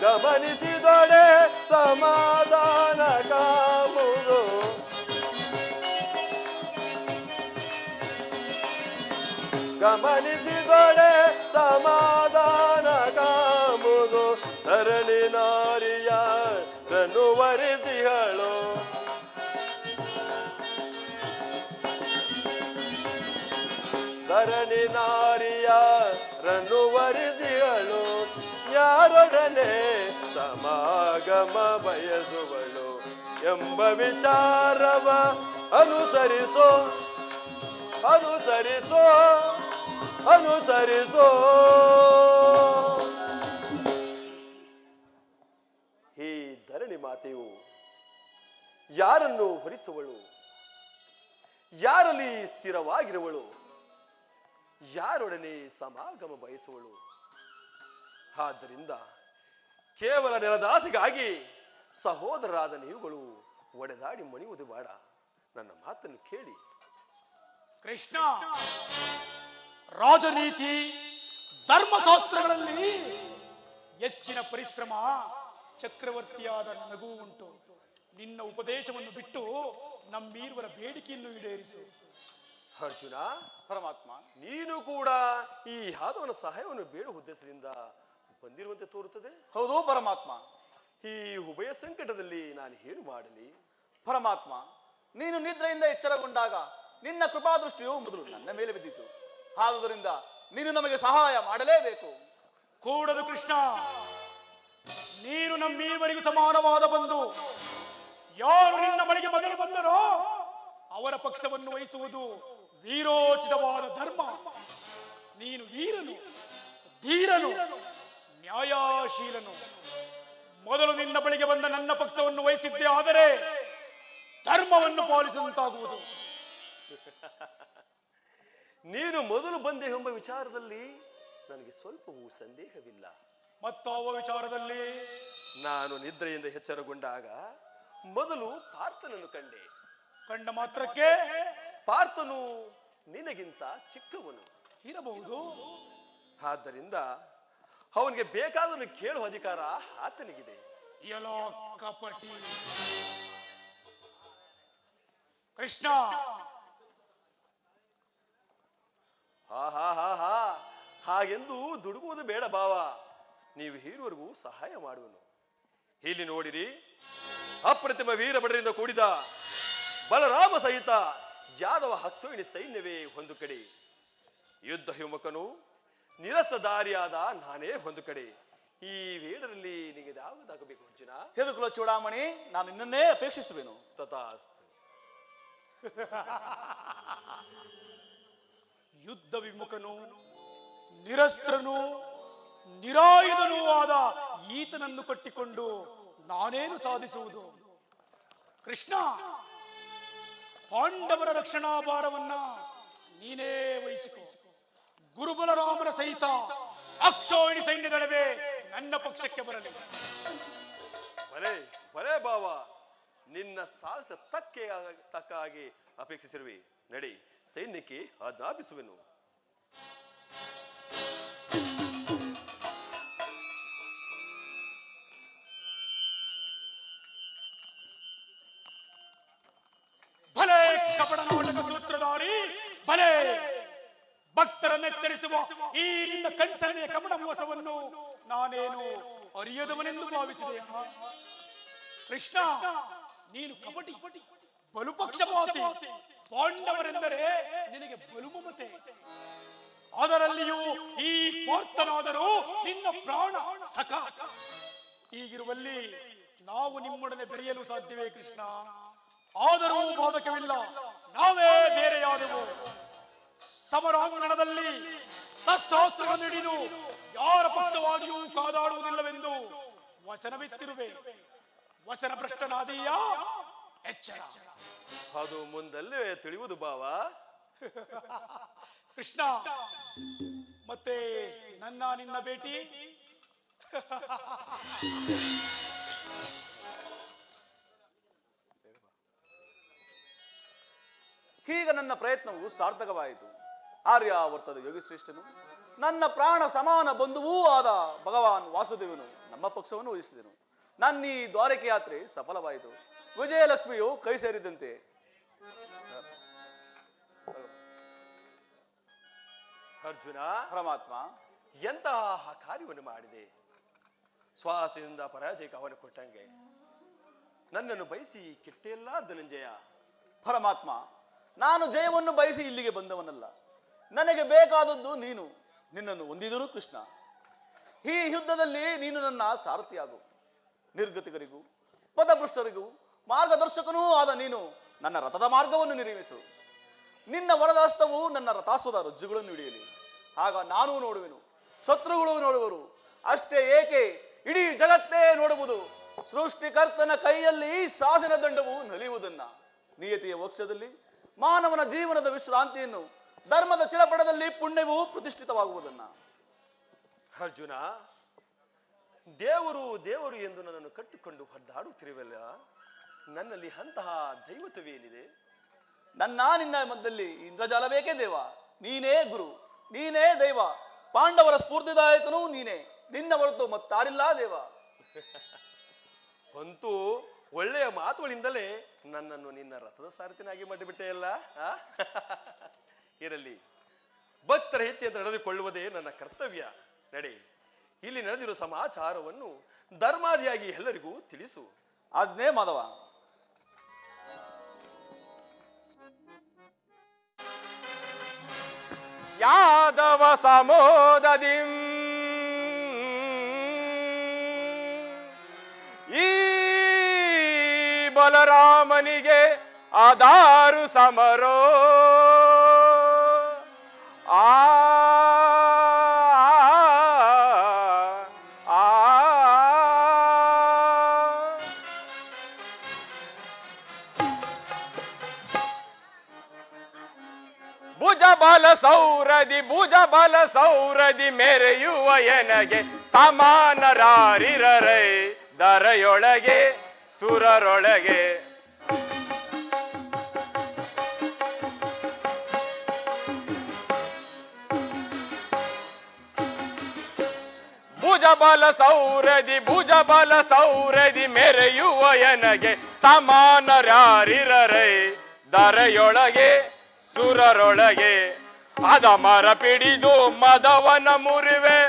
ಗಮನಿಸಿದೊಡೆ ಸಮಾಧಾನ ಕಾಮುದು, ಗಮನಿಸಿದೊಡೆ ಸಮಾಧಾನ ಕಾಮುದು, ಧರಣಿ ನಾರಿಯರನ್ನು ವರಿಸಿಹಳು. ಧರಣಿ ನಾರಿಯರನ್ನು ವರಿಸಿಹಳು, ಯಾರೊಡನೆ ಸಮಾಗಮ ಬಯಸುವಳು ಎಂಬ ವಿಚಾರವ ಅನುಸರಿಸೋ ಅನುಸರಿಸೋ ಅನುಸರಿಸೋ. ಈ ಧರಣಿ ಮಾತೆಯು ಯಾರನ್ನು ಹೊರಿಸುವಳು, ಯಾರಲ್ಲಿ ಸ್ಥಿರವಾಗಿರುವಳು, ಯಾರೊಡನೆ ಸಮಾಗಮ ಬಯಸುವಳು? ಆದ್ದರಿಂದ ಕೇವಲ ನೆಲದಾಸೆಗಾಗಿ ಸಹೋದರರಾದ ನೀವುಗಳು ಒಡೆದಾಡಿ ಮಣಿಯುವುದು ಬೇಡ. ನನ್ನ ಮಾತನ್ನು ಕೇಳಿ. ಕೃಷ್ಣ, ರಾಜನೀತಿ ಧರ್ಮಶಾಸ್ತ್ರಗಳಲ್ಲಿ ಹೆಚ್ಚಿನ ಪರಿಶ್ರಮ ಚಕ್ರವರ್ತಿಯಾದ ನನಗೂ ಉಂಟು. ನಿನ್ನ ಉಪದೇಶವನ್ನು ಬಿಟ್ಟು ನಮ್ಮೀರ್ವರ ಬೇಡಿಕೆಯನ್ನು ಈಡೇರಿಸು. ಅರ್ಜುನ, ಪರಮಾತ್ಮ, ನೀನು ಕೂಡ ಈ ಯಾದವನ ಸಹಾಯವನ್ನು ಬೇಡುವ ಉದ್ದೇಶದಿಂದ ಬಂದಿರುವಂತೆ ತೋರುತ್ತದೆ. ಹೌದು ಪರಮಾತ್ಮ. ಈ ಉಭಯ ಸಂಕಟದಲ್ಲಿ ನಾನು ಏನು ಮಾಡಲಿ? ಪರಮಾತ್ಮ, ನೀನು ನಿದ್ರೆಯಿಂದ ಎಚ್ಚರಗೊಂಡಾಗ ನಿನ್ನ ಕೃಪಾದೃಷ್ಟಿಯು ಮೊದಲು ನನ್ನ ಮೇಲೆ ಬಿದ್ದಿತು. ಆದುದರಿಂದ ನೀನು ನಮಗೆ ಸಹಾಯ ಮಾಡಲೇಬೇಕು. ಕೂಡದು ಕೃಷ್ಣ, ನೀನು ನಮ್ಮೀವರಿಗೂ ಸಮಾನವಾದ ಬಂಧು. ಯಾರು ನಿನ್ನ ಬಳಿಗೆ ಮೊದಲು ಬಂದರೋ ಅವರ ಪಕ್ಷವನ್ನು ವಹಿಸುವುದು ವೀರೋಚಿತವಾದ ಧರ್ಮ. ನೀನು ವೀರನು, ಧೀರನು, ನ್ಯಾಯಶೀಲನು. ಮೊದಲು ನಿನ್ನ ಬಳಿಗೆ ಬಂದ ನನ್ನ ಪಕ್ಷವನ್ನು ವಹಿಸಿದ್ದೇ ಆದರೆ ಧರ್ಮವನ್ನು ಪಾಲಿಸುವಂತಾಗುವುದು. ನೀನು ಮೊದಲು ಬಂದೆ ಎಂಬ ವಿಚಾರದಲ್ಲಿ ನನಗೆ ಸ್ವಲ್ಪವೂ ಸಂದೇಹವಿಲ್ಲ. ಮತ್ತಾವ ವಿಚಾರದಲ್ಲಿ? ನಾನು ನಿದ್ರೆಯಿಂದ ಎಚ್ಚರಗೊಂಡಾಗ ಮೊದಲು ಪಾರ್ಥನನ್ನು ಕಂಡೆ. ಕಂಡ ಮಾತ್ರಕ್ಕೆ ಪಾರ್ಥನು ನಿನಗಿಂತ ಚಿಕ್ಕವನು ಇರಬಹುದು. ಆದ್ದರಿಂದ ಅವನಿಗೆ ಬೇಕಾದನ್ನು ಕೇಳುವ ಅಧಿಕಾರ ಆತನಿಗಿದೆ. ಎಲ್ಲೋ ಕಪಟಿ ಕೃಷ್ಣ, ಹಾ ಹಾಗೆಂದು ದುಡುಗುವುದು ಬೇಡ ಭಾವ. ನೀವು ಹೀರುವರೆಗೂ ಸಹಾಯ ಮಾಡುವನು. ಇಲ್ಲಿ ನೋಡಿರಿ, ಅಪ್ರತಿಮ ವೀರಭಟರಿಂದ ಕೂಡಿದ ಬಲರಾಮ ಸಹಿತ ಯಾದವ ಹಕ್ಸೋಯಿನಿ ಸೈನ್ಯವೇ ಒಂದು ಕಡೆ, ಯುದ್ಧ ಹಿಮ್ಮಕನು ನಿರಸ್ತದಾರಿಯಾದ ನಾನೇ ಒಂದು ಕಡೆ. ಈ ವೇಳದಲ್ಲಿ ನಿಮಗೆ ಯಾವುದಾಗಬೇಕು ಅರ್ಜುನ? ಹೆದುಕುಲ ಚೂಡಾಮಣಿ, ನಾನು ನಿನ್ನನ್ನೇ ಅಪೇಕ್ಷಿಸುವೆನು. ತಥಾಸ್ತು. ಯುದ್ಧ ವಿಮುಖನು, ನಿರಸ್ತ್ರನು, ನಿರಾಯುಧನೂ ಆದ ಈತನನ್ನು ಕಟ್ಟಿಕೊಂಡು ನಾನೇನು ಸಾಧಿಸುವುದು? ಕೃಷ್ಣ, ಪಾಂಡವರ ರಕ್ಷಣಾ ಭಾರವನ್ನ ನೀನೇ ವಹಿಸಿಕೊ. ಗುರುಬಲರಾಮನ ಸಹಿತ ಅಕ್ಷೋಹಿಣಿ ಸೈನ್ಯದಳವೇ ನನ್ನ ಪಕ್ಷಕ್ಕೆ ಬರಲಿ. ಬರೇ ಬರೇ ಭಾವ, ನಿನ್ನ ಸಾಹಸ ತಕ್ಕ ಹಾಗೆ ಅಪೇಕ್ಷಿಸಿರುವೆ. ನಡಿ, ಸೈನ್ಯಕ್ಕೆ ಆಜ್ಞಾಪಿಸುವೆನು. ಭಲೆ ಕಪಟ ನಾಟಕ ಸೂತ್ರಧಾರಿ, ಭಲೆ ಭಕ್ತರನ್ನೆತ್ತರಿಸುವ ಈ ನಿನ್ನ ಕಣ್ಸರಣೆಯ ಕಪಟ ಮೋಸವನ್ನು ನಾನೇನು ಅರಿಯದವನೆಂದು ಭಾವಿಸಿದೆ. ಕೃಷ್ಣ, ನೀನು ಕಪಟಿ, ಬಲುಪಕ್ಷಪಾತಿ. ಪಾಂಡವರೆಂದರೆ ನಿನಗೆ ಬಲುಮಮತೆ. ಅದರಲ್ಲಿಯೂ ಈ ಪಾರ್ಥನಾದರೂ ನಿನ್ನ ಪ್ರಾಣ ಸಖ. ಹೀಗಿರುವಲ್ಲಿ ನಾವು ನಿಮ್ಮೊಡನೆ ಬೆರೆಯಲು ಸಾಧ್ಯವೇ ಕೃಷ್ಣ? ಆದರೂ ಬಾಧಕವಿಲ್ಲ, ನಾವೇ ಬೇರೆಯಾದೆವು. ಸಮರಾಂಗಣದಲ್ಲಿ ಶಸ್ತ್ರಾಸ್ತ್ರವನ್ನು ಹಿಡಿದು ಯಾರ ಪಕ್ಷವಾಗಿಯೂ ಕಾದಾಡುವುದಿಲ್ಲವೆಂದು ವಚನವಿತ್ತಿರುವೆ. ವಚನ ಭ್ರಷ್ಟನಾದೀಯ, ಎಚ್ಚರ. ಅದು ಮುಂದಲ್ಲೇ ತಿಳಿಯುವುದು ಭಾವ. ಕೃಷ್ಣ, ಮತ್ತೆ ನಿನ್ನ ಭೇಟಿ? ಈಗ ನನ್ನ ಪ್ರಯತ್ನವು ಸಾರ್ಥಕವಾಯಿತು. ಆರ್ಯಾವರ್ತದ ಯೋಗಿಶ್ರೇಷ್ಠನು, ನನ್ನ ಪ್ರಾಣ ಸಮಾನ ಬಂಧುವೂ ಆದ ಭಗವಾನ್ ವಾಸುದೇವನು ನಮ್ಮ ಪಕ್ಷವನ್ನು ವಹಿಸಿದನು. ನನ್ನ ಈ ದ್ವಾರಕೆ ಯಾತ್ರೆ ಸಫಲವಾಯಿತು. ವಿಜಯಲಕ್ಷ್ಮಿಯು ಕೈ ಸೇರಿದಂತೆ. ಅರ್ಜುನ, ಪರಮಾತ್ಮ, ಎಂತಹ ಕಾರ್ಯವನ್ನು ಮಾಡಿದೆ. ಶ್ವಾಸದಿಂದ ಪರಾಜಯಕ್ಕೆ ಅವನು ಕೊಟ್ಟಂಗೆ ನನ್ನನ್ನು ಬಯಸಿ ಕೆಟ್ಟೆಲ್ಲ ಧನಂಜಯ. ಪರಮಾತ್ಮ, ನಾನು ಜಯವನ್ನು ಬಯಸಿ ಇಲ್ಲಿಗೆ ಬಂದವನಲ್ಲ. ನನಗೆ ಬೇಕಾದದ್ದು ನೀನು. ನಿನ್ನನ್ನು ಹೊಂದಿದನು ಕೃಷ್ಣ. ಈ ಯುದ್ಧದಲ್ಲಿ ನೀನು ನನ್ನ ಸಾರಥಿಯಾಗು. ನಿರ್ಗತಿಕರಿಗೂ ಪದಭೃಷ್ಟರಿಗೂ ಮಾರ್ಗದರ್ಶಕನೂ ಆದ ನೀನು ನನ್ನ ರಥದ ಮಾರ್ಗವನ್ನು ನಿರ್ಮಿಸು. ನಿನ್ನ ವರದ ಹಸ್ತವು ನನ್ನ ರಥಾಸ್ವದ ರಜ್ಜುಗಳನ್ನು ಹಿಡಿಯಲಿ. ಆಗ ನಾನೂ ನೋಡುವೆನು, ಶತ್ರುಗಳು ನೋಡುವರು. ಅಷ್ಟೇ ಏಕೆ, ಇಡೀ ಜಗತ್ತೇ ನೋಡುವುದು ಸೃಷ್ಟಿಕರ್ತನ ಕೈಯಲ್ಲಿ ಶಾಸನ ದಂಡವು ನಲಿಯುವುದನ್ನ. ನಿಯತಿಯ ವಕ್ಷದಲ್ಲಿ ಮಾನವನ ಜೀವನದ ವಿಶ್ರಾಂತಿಯನ್ನು, ಧರ್ಮದ ಚಿರಪಟದಲ್ಲಿ ಪುಣ್ಯವು ಪ್ರತಿಷ್ಠಿತವಾಗುವುದನ್ನ. ಅರ್ಜುನ, ದೇವರು ದೇವರು ಎಂದು ನನ್ನನ್ನು ಕಟ್ಟಿಕೊಂಡು ಹೊದ್ದಾಡುತ್ತಿರುವಲ್ಲ, ನನ್ನಲ್ಲಿ ಅಂತಹ ದೈವತ್ವವೇನಿದೆ? ನಿನ್ನ ಮಧ್ಯದಲ್ಲಿ ಇಂದ್ರಜಾಲ ಬೇಕೇ ದೇವ? ನೀನೇ ಗುರು, ನೀನೇ ದೈವ, ಪಾಂಡವರ ಸ್ಫೂರ್ತಿದಾಯಕನೂ ನೀನೇ. ನಿನ್ನ ಹೊರತು ಮತ್ತಾರಿಲ್ಲ ದೇವ. ಅಂತೂ ಒಳ್ಳೆಯ ಮಾತುಗಳಿಂದಲೇ ನನ್ನನ್ನು ನಿನ್ನ ರಥದ ಸಾರಥಿನಾಗಿ ಮಾಡಿಬಿಟ್ಟೆಯಲ್ಲ. ಇರಲಿ, ಭಕ್ತರ ಹೆಚ್ಚೆಂದು ನಡೆದುಕೊಳ್ಳುವುದೇ ನನ್ನ ಕರ್ತವ್ಯ. ನಡೆ, ಇಲ್ಲಿ ನಡೆದಿರುವ ಸಮಾಚಾರವನ್ನು ಧರ್ಮಾದಿಯಾಗಿ ಎಲ್ಲರಿಗೂ ತಿಳಿಸು. ಆಜ್ಞೆ ಮಾಧವ. ಯಾದವ ಸಮೋದದಿಂ ಈ ಬಲರಾಮನಿಗೆ ಆದಾರು ಸಮರೋ ಆ ಭುಜ ಬಲ ಸೌರದಿ ಮೆರೆಯುವ ಎನಗೆ ಸಮಾನರಾರಿರರೈ ದರೆಯೊಳಗೆ ಸುರರೊಳಗೆ. ಭುಜ ಬಲ ಸೌರದಿ ಮೆರೆಯುವ ಎನಗೆ ಸಮಾನರಾರಿರರೈ ದರೆಯೊಳಗೆ ಸುರರೊಳಗೆ. ಅದ ಮರ ಪಿಡಿದು ಮದವನ ಮುರಿವೆ,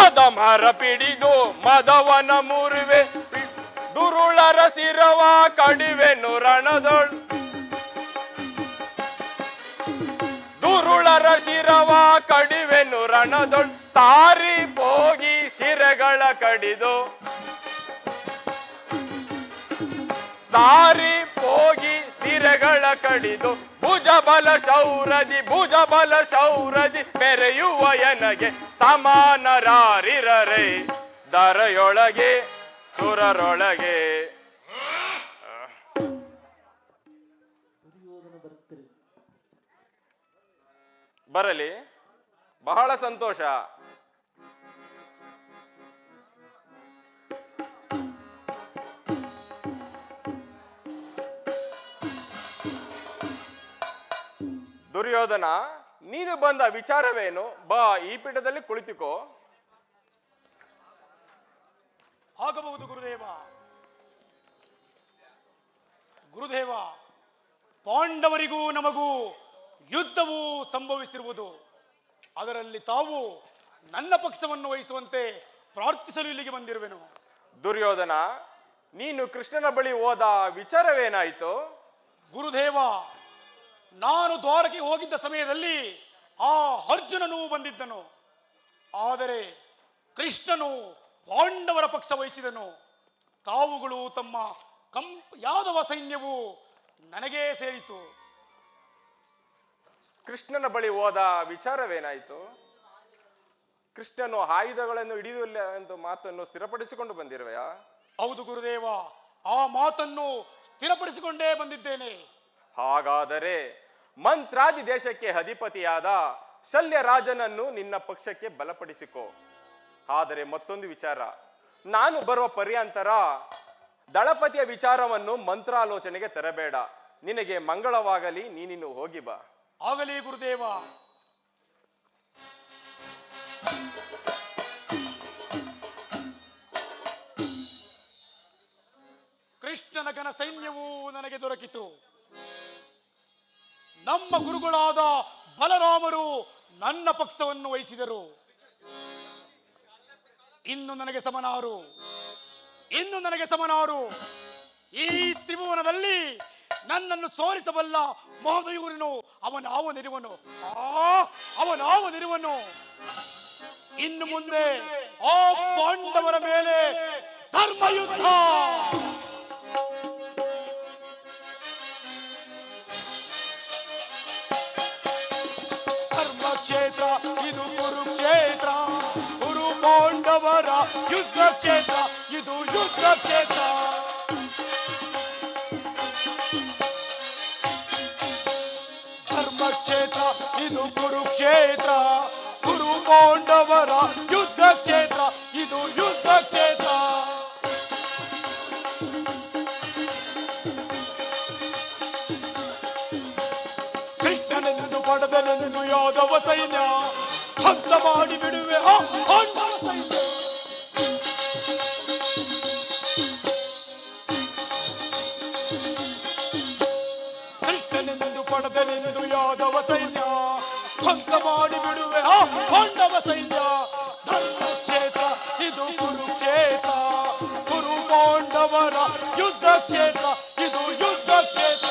ಅದ ಮರ ಪಿಡಿದು ಮದವನ ಮುರಿವೆ. ದುರುಳರ ಶಿರವ ಕಡಿವೆನು ರಣದೊಳ್, ದುರುಳರ ಶಿರವ ಕಡಿವೆನು ರಣದೊಳ್. ಸಾರಿ ಹೋಗಿ ಶಿರಗಳ ಕಡಿದು, ಸಾರಿ ಹೋಗಿ ಸಿರೆಗಳ ಕಡಿದು. ಭುಜ ಬಲ ಶೌರದಿ ಮೆರೆಯುವ ಎನಗೆ ಸಮಾನರಾರಿರರೈ ದರೆಯೊಳಗೆ ಸುರರೊಳಗೆ. ಬರಲಿ, ಬಹಳ ಸಂತೋಷ. ದುರ್ಯೋಧನ, ನೀನು ಬಂದ ವಿಚಾರವೇನು? ಬಾ, ಈ ಪೀಠದಲ್ಲಿ ಕುಳಿತುಕೋ. ಆಗಬಹುದು ಗುರುದೇವ. ಗುರುದೇವ, ಪಾಂಡವರಿಗೂ ನಮಗೂ ಯುದ್ಧವು ಸಂಭವಿಸಿರುವುದು. ಅದರಲ್ಲಿ ತಾವು ನನ್ನ ಪಕ್ಷವನ್ನು ವಹಿಸುವಂತೆ ಪ್ರಾರ್ಥಿಸಲು ಇಲ್ಲಿಗೆ ಬಂದಿರುವೆನು. ದುರ್ಯೋಧನ, ನೀನು ಕೃಷ್ಣನ ಬಳಿ ಹೋದ ವಿಚಾರವೇನಾಯಿತು? ಗುರುದೇವ, ನಾನು ದ್ವಾರಕ್ಕೆ ಹೋಗಿದ್ದ ಸಮಯದಲ್ಲಿ ಆ ಅರ್ಜುನನು ಬಂದಿದ್ದನು. ಆದರೆ ಕೃಷ್ಣನು ಪಾಂಡವರ ಪಕ್ಷ ವಹಿಸಿದನು. ತಾವುಗಳು ತಮ್ಮ ಯಾದವ ಸೈನ್ಯವು ನನಗೇ ಸೇರಿತು. ಕೃಷ್ಣನ ಬಳಿ ಹೋದ ವಿಚಾರವೇನಾಯಿತು? ಕೃಷ್ಣನು ಆಯುಧಗಳನ್ನು ಹಿಡಿಯುವುದಿಲ್ಲ ಎಂದು ಮಾತನ್ನು ಸ್ಥಿರಪಡಿಸಿಕೊಂಡು ಬಂದಿರುವೆಯಾ? ಹೌದು ಗುರುದೇವ, ಆ ಮಾತನ್ನು ಸ್ಥಿರಪಡಿಸಿಕೊಂಡೇ ಬಂದಿದ್ದೇನೆ. ಹಾಗಾದರೆ ಮಂತ್ರಾದಿ ದೇಶಕ್ಕೆ ಅಧಿಪತಿಯಾದ ಶಲ್ಯರಾಜನನ್ನು ನಿನ್ನ ಪಕ್ಷಕ್ಕೆ ಬಲಪಡಿಸಿಕೋ. ಆದರೆ ಮತ್ತೊಂದು ವಿಚಾರ, ನಾನು ಬರುವ ಪರ್ಯಂತರ ದಳಪತಿಯ ವಿಚಾರವನ್ನು ಮಂತ್ರಾಲೋಚನೆಗೆ ತರಬೇಡ. ನಿನಗೆ ಮಂಗಳವಾಗಲಿ, ನೀನಿನ್ನು ಹೋಗಿ ಬಾ. ಆಗಲಿ ಗುರುದೇವ. ಕೃಷ್ಣನ ಘನ ಸೈನ್ಯವೂ ನನಗೆ ದೊರಕಿತು. ನಮ್ಮ ಗುರುಗಳಾದ ಬಲರಾಮರು ನನ್ನ ಪಕ್ಷವನ್ನು ವಹಿಸಿದರು. ಇನ್ನು ನನಗೆ ಸಮನಾರು ಈ ತ್ರಿಭುವನದಲ್ಲಿ ನನ್ನನ್ನು ಸೋಲಿಸಬಲ್ಲ ಮಹೋದಯೂರನು ಅವನಾವನಿರುವನು. ಇನ್ನು ಮುಂದೆ ಆ ಪಾಂಡವರ ಮೇಲೆ ಧರ್ಮ ಧರ್ಮಯುದ್ಧ. ಧರ್ಮಕ್ಷೇತ್ರ ಇದು ಕುರುಕ್ಷೇತ್ರ, ಕುರು ಪಾಂಡವರ ಯುದ್ಧ ಕ್ಷೇತ್ರ, ಇದು ಯುದ್ಧ ಕ್ಷೇತ್ರ. ಧರ್ಮಕ್ಷೇತ್ರ ಇದು ಕುರುಕ್ಷೇತ್ರ, ಕುರು ಪಾಂಡವರ ಯುದ್ಧ ಕ್ಷೇತ್ರ, ಇದು ಯುದ್ಧ ಕ್ಷೇತ್ರ. ಕೃಷ್ಣನೆಂದು ಪಡೆದನೆಂದು ಯಾದವ ಸೈನ್ಯ, ಹಂತ ಮಾಡಿ ಬಿಡುವೆ ಆ ಪಾಂಡವ ಸೈನ್ಯ. ಕೃಷ್ಣನೆಂದು ಪಡೆದನೆಂದು ಯಾದವ ಸೈನ್ಯ, ಹಂತ ಮಾಡಿ ಬಿಡುವೆ ಆ ಪಾಂಡವ ಸೈನ್ಯ. ಧರ್ಮಕ್ಷೇತ್ರ ಇದು ಕುರುಕ್ಷೇತ್ರ, ಕುರು ಪಾಂಡವರ ಯುದ್ಧ ಕ್ಷೇತ್ರ, ಇದು ಯುದ್ಧ ಕ್ಷೇತ್ರ.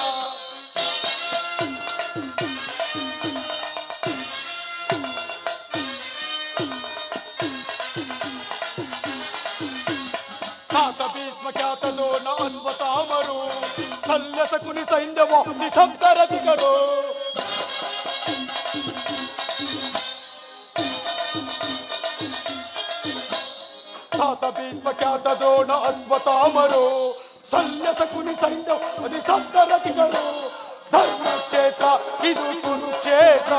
ಖ್ಯಾತ ಭೀಷ್ಮ ಖ್ಯಾತ ದ್ರೋಣ ಅಶ್ವತ್ಥಾಮರು, ಶಲ್ಯ ಶಕುನಿ ಸೈನ್ಯವ ನಿಶಬ್ದ ರಥಿಗಳು. ಖ್ಯಾತ ಭೀಷ್ಮ ಖ್ಯಾತ ದ್ರೋಣ ಅಶ್ವತ್ಥಾಮರು, ಶಲ್ಯ ಶಕುನಿ ಸೈನ್ಯವ ನಿಶಬ್ದ ರಥಿಗಳು. ಧರ್ಮಕ್ಷೇತ್ರ ಇದು ಕುರುಕ್ಷೇತ್ರ,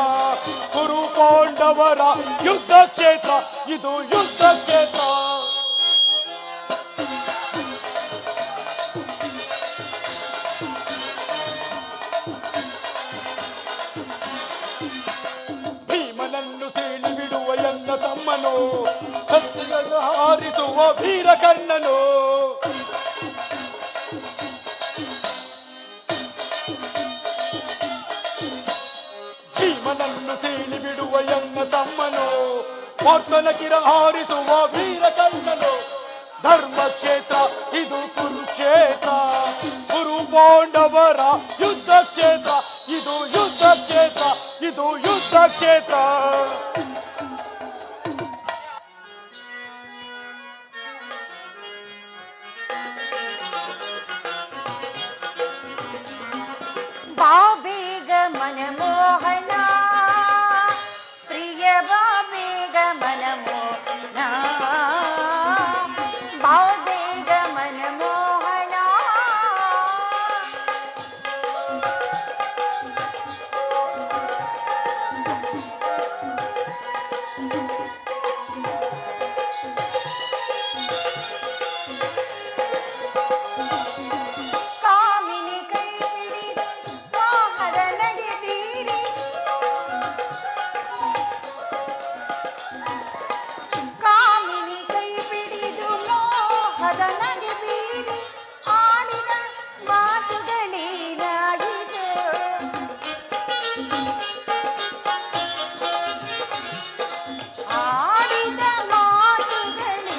ಕುರು ಪಾಂಡವರ ಯುದ್ಧ ಕ್ಷೇತ್ರ, ಇದು ಯುದ್ಧ ಕ್ಷೇತ್ರ. ಭೀಮನನ್ನು ಸೀಳಿ ಬಿಡುವ ಎನ್ನ ತಮ್ಮನು, ಕತ್ತಿಯನ್ನು ಹಾರಿಸುವ ವೀರ ಕರ್ಣನು. ಭೀಮನನ್ನು ಸೀಳಿ ಬಿಡುವ ಎನ್ನ ತಮ್ಮನು, ಪಾರ್ಥನ ಕಿರ ಹಾರಿಸುವ ವೀರ ಕರ್ಣನು. ಧರ್ಮಕ್ಷೇತ್ರ ಇದು ಕುರುಕ್ಷೇತ್ರ, ಕುರು ಪಾಂಡವರ ಯುದ್ಧ ಕ್ಷೇತ್ರ, ಇದು ಯುದ್ಧ ಕ್ಷೇತ್ರ, ಇದು ಯುದ್ಧ ಕ್ಷೇತ್ರ. ಬಾ ಬೇಗ ಮನಮೋಹನ, ಪ್ರಿಯ ಬಾ ಬೇಗ ಮನಮೋಹನ, ಬಾ ಬೇಗ ಮನಮೋಹನ. ಕಾಮಿನಿ ಕೈ ಹಿಡಿದು ಮೋಹದ ನಗೆ ಬೀರಿ, ಕಾಮಿನಿ ಕೈ ಹಿಡಿದು ಮೋಹದ ನಗೆ ಬೀರಿ, ಆಡಿದ ಮಾತುಗಳೇನಾಯಿತು, ಆಡಿದ ಮಾತುಗಳೇನಾಯಿತು,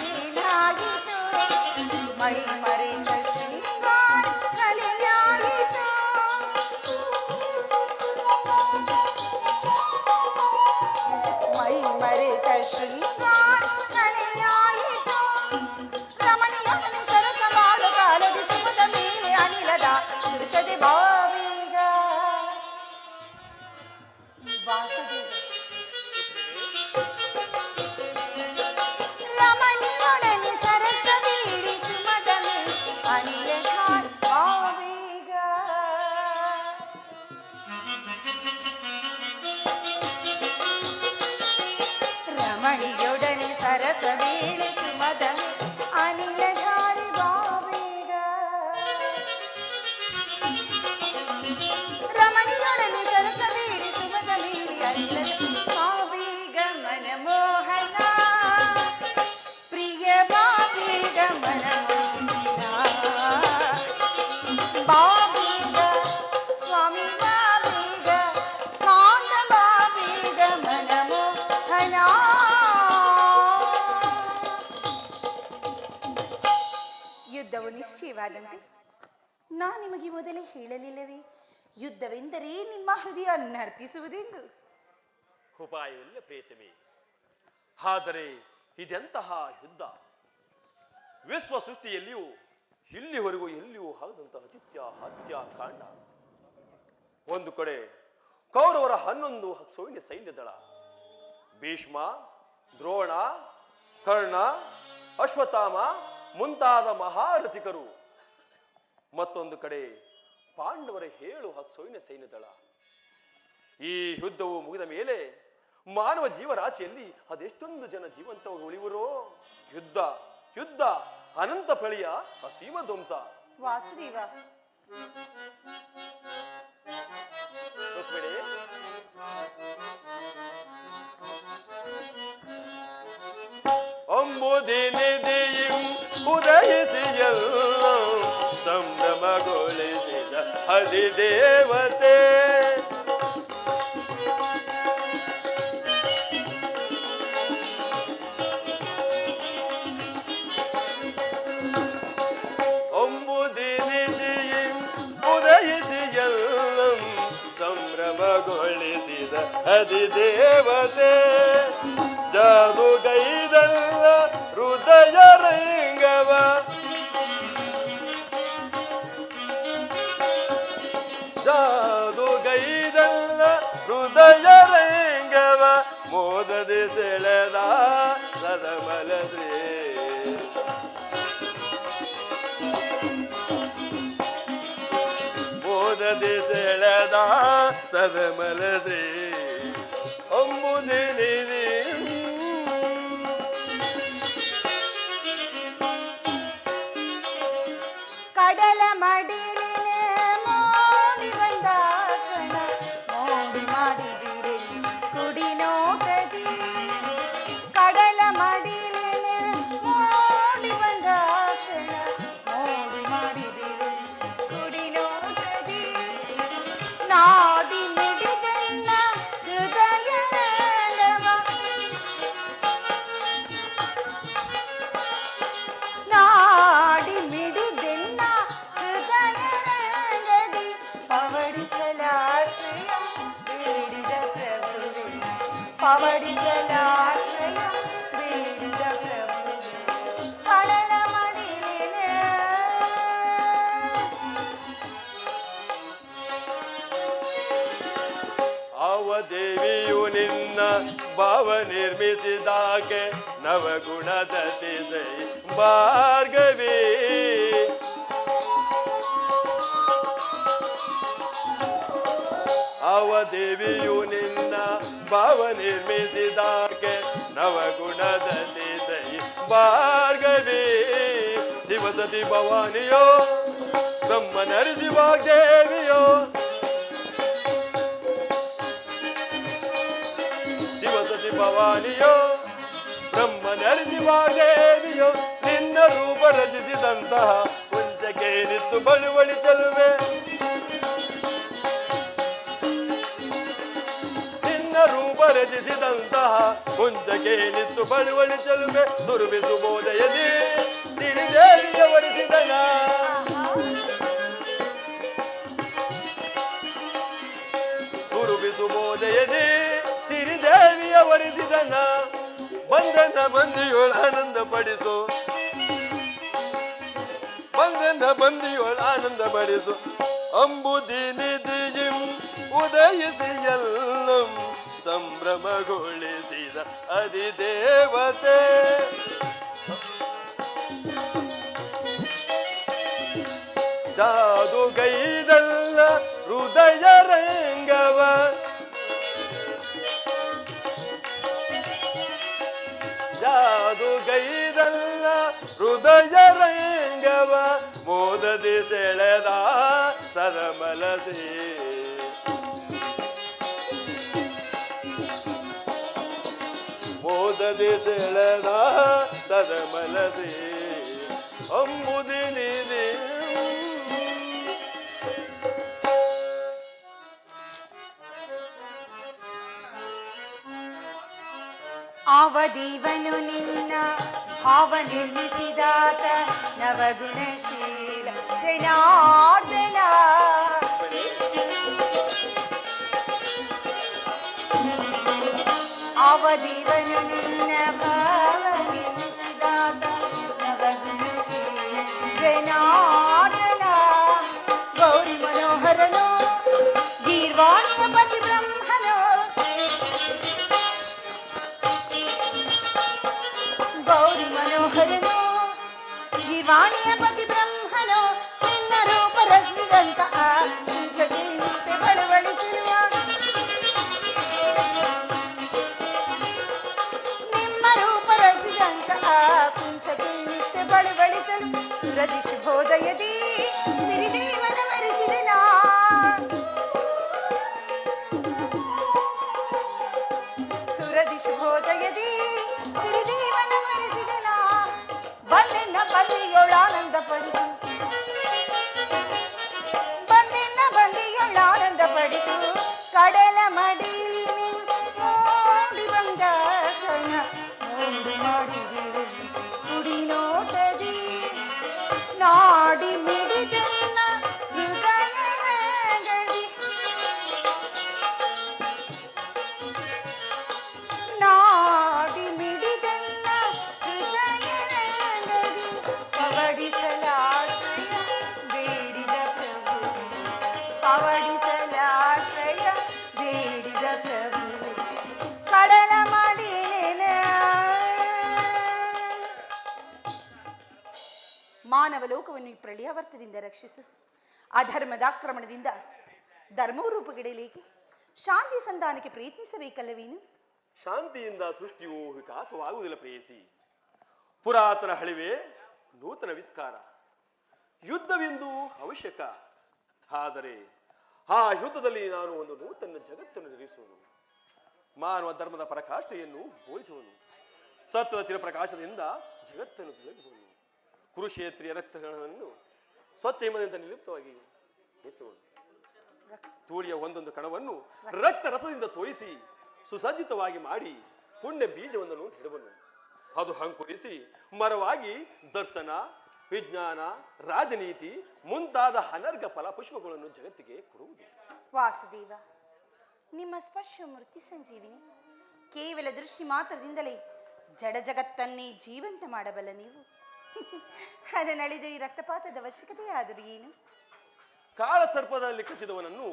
ಮೈ ಮರೆತ ಶೃಂಗಾರ ಕಲೆಯಾಯಿತು, ಮೈ ಮರೆತ ಶೃಂಗಾರ ಕಲೆಯಾಯಿತು. ರಮಣಿಯೊಡನೆ ಸರಸ ಮಾಡು ಕಾಲದಿ ಸುಮದ ಮೇಲೆ ಅನಿಲದ ಸುರಿಸದೆ ಬಾವೀಗ. ವಾಸುದೇವ ರಮಣಿಯೊಡನೆ ಸರಸ ಬೀಳಿ ಸುಮದ ಮೇಲೆ ಅನಿಲ ಬಾವೀಗ. ರಮಣಿಯೊಡನೆ ಸರಸ ಬೀಳಿ ಸುಮದ ಅನಿಲ ಧಾರಿ ಬಾವೀಗ. ರಮಣಿಯೊಡನೆ ಸರಸ ಬೀಳಿ ಸುಮದ ಮೀರಿ ಅನಿಲ ಬಾವೀಗ ಮನಮೋಹನ, ಪ್ರಿಯ ಬಾವೀಗ ಮನಮೋಹನ, ಬಾವೀಗ ಸ್ವಾಮಿ ಬಾವೀಗ ಕಾಂತ ಬಾವೀಗ ಮನಮೋಹನ. ಯುದ್ಧವು ನಿಶ್ಚಯವಾದಂತೆ ನಾ ನಿಮಗೆ ಮೊದಲೇ ಹೇಳಲಿಲ್ಲವೇ, ಯುದ್ಧವೆಂದರೆ ನಿಮ್ಮ ಹೃದಯ ನರ್ತಿಸುವುದೆಂದು. ಉಪಾಯವಿಲ್ಲ ಪ್ರೇತಮಿ, ಆದರೆ ಇದೆಂತಹ ಯುದ್ಧ? ವಿಶ್ವ ಸೃಷ್ಟಿಯಲ್ಲಿಯೂ ಇಲ್ಲಿವರೆಗೂ ಎಲ್ಲಿಯೂ ಆಗದಂತಹ ಅತಿಥ್ಯ ಹತ್ಯ ಕಾಂಡ. ಒಂದು ಕಡೆ ಕೌರವರ 11 ಸೈನ್ಯ ಸೈನ್ಯದಳ, ಭೀಷ್ಮ, ದ್ರೋಣ, ಕರ್ಣ, ಅಶ್ವತ್ಥಾಮ ಮುಂತಾದ ಮಹಾರಥಿಕರು. ಮತ್ತೊಂದು ಕಡೆ ಪಾಂಡವರ 7 ಸೈನ್ಯದಳ. ಈ ಯುದ್ಧವು ಮುಗಿದ ಮೇಲೆ ಮಾನವ ಜೀವರಾಶಿಯಲ್ಲಿ ಅದೆಷ್ಟೊಂದು ಜನ ಜೀವಂತವಾಗಿ ಉಳಿಯುವರೋ. ಯುದ್ಧ ಯುದ್ಧ ಅನಂತ ಪ್ರಳಯ, ಅಸೀಮ ಧ್ವಂಸ. ವಾಸುದೇವ, ರುಕ್ಮಿಣಿ, ಅಂಬುದಿನಿಧಿಯಂ ಉದಯಿಸಿ ಎಲ್ಲ ಸಂಭ್ರಮಗೊಳಿಸಿದ ಅಧಿದೇವತೆ. ಅಂಬುದಿನಿಧಿಯಂ ಉದಯಿಸಿ ಎಲ್ಲ ಸಂಭ್ರಮಗೊಳಿಸಿದ ಅಧಿದೇವತೆ. ಜಾದುಗೈದಲ್ಲ ಹೃದಯ ರಂಗವ, ಜಾದುಗೈದಲ್ಲ ಹೃದಯ ರಂಗವ, ಮೋದದಿ ಸೆಳೆದ ಸದಮಲ ಶ್ರೀ. ಮೋದದಿ ಸೆಳೆದ ಸದಮಲ ಶ್ರೀ ಅಂಬುದಿನಿಧಿ. ಕಡಲ ಮಡಿಲಿನ ಮೋಡಿ ಬಂದ ಕ್ಷಣ ಮೋಡಿ ಮಾಡಿದಿರಿ ಕುಡಿ ನೋಟದಿ. ಕಡಲ ಮಡಿಲಿನ ಮೋಡಿ ಬಂದ ಕ್ಷಣ ಮೋಡಿ ಮಾಡಿದಿರಿ ಕುಡಿ ನೋಟದಿ. ನಾಡಿ ಮಿಡಿದನ್ನ ಹೃದಯ ರಂಗವ, ನಾಡಿ ಮಿಡಿದೆನ್ನ ಹೃದಯ ರಂಗದಿ. ಪವಡಿಸಲಾಶ್ರಯ ಬೇಡಿದ ಪ್ರಭುವೆ, ಪವಡಿಸಲಾಶ್ರಯ ಬೇಡಿದ ಪ್ರಭುವೆ. ಕಡಲ ಮಡಿಲಿನ ಆವ ದೇವಿಯು ನಿನ್ನ ಭಾವ ನಿರ್ಮಿಸಿದಾಗೆ ನವಗುಣದ ತಿಸೈ ಭಾರ್ಗವಿ. ಆವ ದೇವಿಯು ನಿನ್ನ ಭಾವ ನಿರ್ಮಿಸಿದಾಗೆ ನವಗುಣದ ತಿಸೈ ಭಾರ್ಗವಿ. ಶಿವಸತಿ ಭವಾನಿಯೋ ಬ್ರಹ್ಮ ನರಸಿಂಹದೇವಿಯೋ, ಶಿವಸತಿ ಭವಾನಿಯೋ ಬ್ರಹ್ಮ ನರಸಿಂಹದೇವಿಯೋ. ನಿನ್ನ ರೂಪ ರಚಿಸಿದಂತಹ ಕುಂಚಕ್ಕೆ ನಿತ್ತು ಬಳುವಳಿ ಚೆಲುವೆ. ನಿನ್ನ ರೂಪ ರಚಿಸಿದಂತಹ ಕುಂಚಕ್ಕೆ ನಿತ್ತು ಬಳುವಳಿ ಚೆಲುವೆ. ಸುರುಬಿಸುಬೋದಯದಿ ಸಿರಿದೇವಿಯ ವರಿಸಿದನ, ಸುರುಬಿಸುಬೋದಯದಿ ಸಿರಿದೇವಿಯ ವರಿಸಿದನ. ಬಂದನ ಬಂದಿಯೋಳ ಆನಂದ ಪಡಿಸು, ಬಂದನ ಬಂದಿಯೋಳ ಆನಂದ ಪಡಿಸು. ಅಂಬುದಿನಿಧಿಯಂ ಉದಯಿಸಿ ಎಲ್ಲಂ ಸಂಭ್ರಮಗೊಳಿಸಿದ ಅಧಿದೇವತೆ. ಜಾದುಗೈದಲ್ಲ ಹೃದಯ ರಂಗವ, ಜಾದುಗೈದಲ್ಲ ಹೃದಯ ರಂಗವ, ಮೋದದಿ ಸೆಳೆದ ಸದಮಲ ಶ್ರೀ. ಮೋದದಿ ಸೆಳೆದ ಸದಮಲ ಶ್ರೀ ಅಂಬುದಿನಿಧಿ. ಅವದಿವನು ನಿನ್ನ ಭಾವ ನಿರ್ಮಿಸಿದಾತ ನವಗುಣಶೀಲ ಜನಾರ್ದನ. ಅವದಿವನು ನಿನ್ನ ಭಾವ ನಿರ್ಮಿಸಿದಾತ ನವಗುಣ ಈ ವಾಣಿಯ ಪತಿ ಬ್ರಹ್ಮನೋ ನಿನ್ನ ರೂಪ ರಸಿದಂತ ಆ ಕುಂಚಕ್ಕೆ ನಿತ್ಯ ಬಡವಳಿಸಿರುವ ನಿಮ್ಮ ರೂಪ ರಸಿದಂತ ಆ ಕುಂಚಕ್ಕೆ ನಿತ್ಯ ಬಡವಳಿಸಲು ಸುರದಿ ಶುಭೋದಯದಿ ಸಿರಿದೇವನ ವರಿಸಿದೆ ನಾ ಸುರದಿ ಶುಭೋದಯದಿ ಸಿರಿದೇವನ ವರಿಸಿದೆ ನಾ ಬಂದೆನ್ನ ಬಂದಿಯೊಳಾನಂದ ಪಡಿಸು ಬಂದೆನ್ನ ಬಂದಿಯೊಳಾನಂದ ಪಡಿಸು ಕಡಲ ಮಡಿಲಿನಿ ನೋಡಿ ಬಂದ ಕ್ಷಣ ನೋಡಿ ಮಾಡಿದಿರು ಕುಡಿ ನೋಟದಿ ನಾಡಿ ಮಿಡಿದೆನ್ನ ಹೃದಯಗದಿ ನಾಡಿ ಮಿಡಿದೆನ್ನ ಹೃದಯಗದಿ ಪವಡಿಸಲಾಶ್ರಯ ಬೇಡಿದ ಪ್ರಭು ಪವಡಿಸಲಾಶ್ರಯ ಬೇಡಿದ ಪ್ರಭು ಕಡಲ ಮಾಡಿಲೇನ ಮಾನವ ಲೋಕವನ್ನು ಈ ಪ್ರಳಯಾವರ್ತದಿಂದ ರಕ್ಷಿಸು ಅಧರ್ಮದ ಆಕ್ರಮಣದಿಂದ ಧರ್ಮವು ರೂಪುಗಿಡಲೇಕೆ ಶಾಂತಿ ಸಂಧಾನಕ್ಕೆ ಪ್ರಯತ್ನಿಸಬೇಕಲ್ಲವೇನು ಶಾಂತಿಯಿಂದ ಸೃಷ್ಟಿಯು ವಿಕಾಸವಾಗುವುದಿಲ್ಲ ಪ್ರೇಯಸಿ. ಪುರಾತನ ಹಳಿವೆ ನೂತನ ವಿಸ್ಕಾರ. ಯುದ್ಧವೆಂದು ಅವಶ್ಯಕ. ಆದರೆ ಆ ಯುದ್ಧದಲ್ಲಿ ನಾನು ಒಂದು ನೂತನ ಜಗತ್ತನ್ನು ನಿರ್ಮಿಸುವನು. ಮಾನವ ಧರ್ಮದ ಪರಾಕಾಷ್ಠೆಯನ್ನು ಬೋಧಿಸುವನು. ಸತ್ಯದ ಚಿರಪ್ರಕಾಶದಿಂದ ಜಗತ್ತನ್ನು ಬೆಳಗುವನು. ಕುರುಕ್ಷೇತ್ರೀಯ ರಕ್ತಗಳನ್ನು ಸ್ವಚ್ಛ ಹಿಮದಿಂದ ನಿರ್ಲಿಪ್ತವಾಗಿ ಎಸೆಯುವನು. ತೂಳಿಯ ಒಂದೊಂದು ಕಣವನ್ನು ರಕ್ತ ರಸದಿಂದ ತೋಯಿಸಿ ಸುಸಜ್ಜಿತವಾಗಿ ಮಾಡಿ ಪುಣ್ಯ ಬೀಜವೊಂದನ್ನು ನೆಡುವನು. ಅದು ಅಂಕುರಿಸಿ ಮರವಾಗಿ ದರ್ಶನ, ವಿಜ್ಞಾನ, ರಾಜನೀತಿ ಮುಂತಾದ ಅನರ್ಘ ಫಲ ಪುಷ್ಪಗಳನ್ನು ಜಗತ್ತಿಗೆ ಕೊಡುವುದು. ವಾಸುದೇವ, ನಿಮ್ಮ ಸ್ಪರ್ಶ ಮೃತ್ಯು ಸಂಜೀವಿನಿ. ಕೇವಲ ದೃಷ್ಟಿ ಮಾತ್ರದಿಂದಲೇ ಜಡ ಜಗತ್ತನ್ನೇ ಜೀವಂತ ಮಾಡಬಲ್ಲ ನೀವು. ಅದನ್ನಳಿದು ಈ ರಕ್ತಪಾತದ ಅವಶ್ಯಕತೆ ಆದರೂ ಏನು? ಕಾಳ ಸರ್ಪದಲ್ಲಿ ಕಚ್ಚಿದವನನ್ನು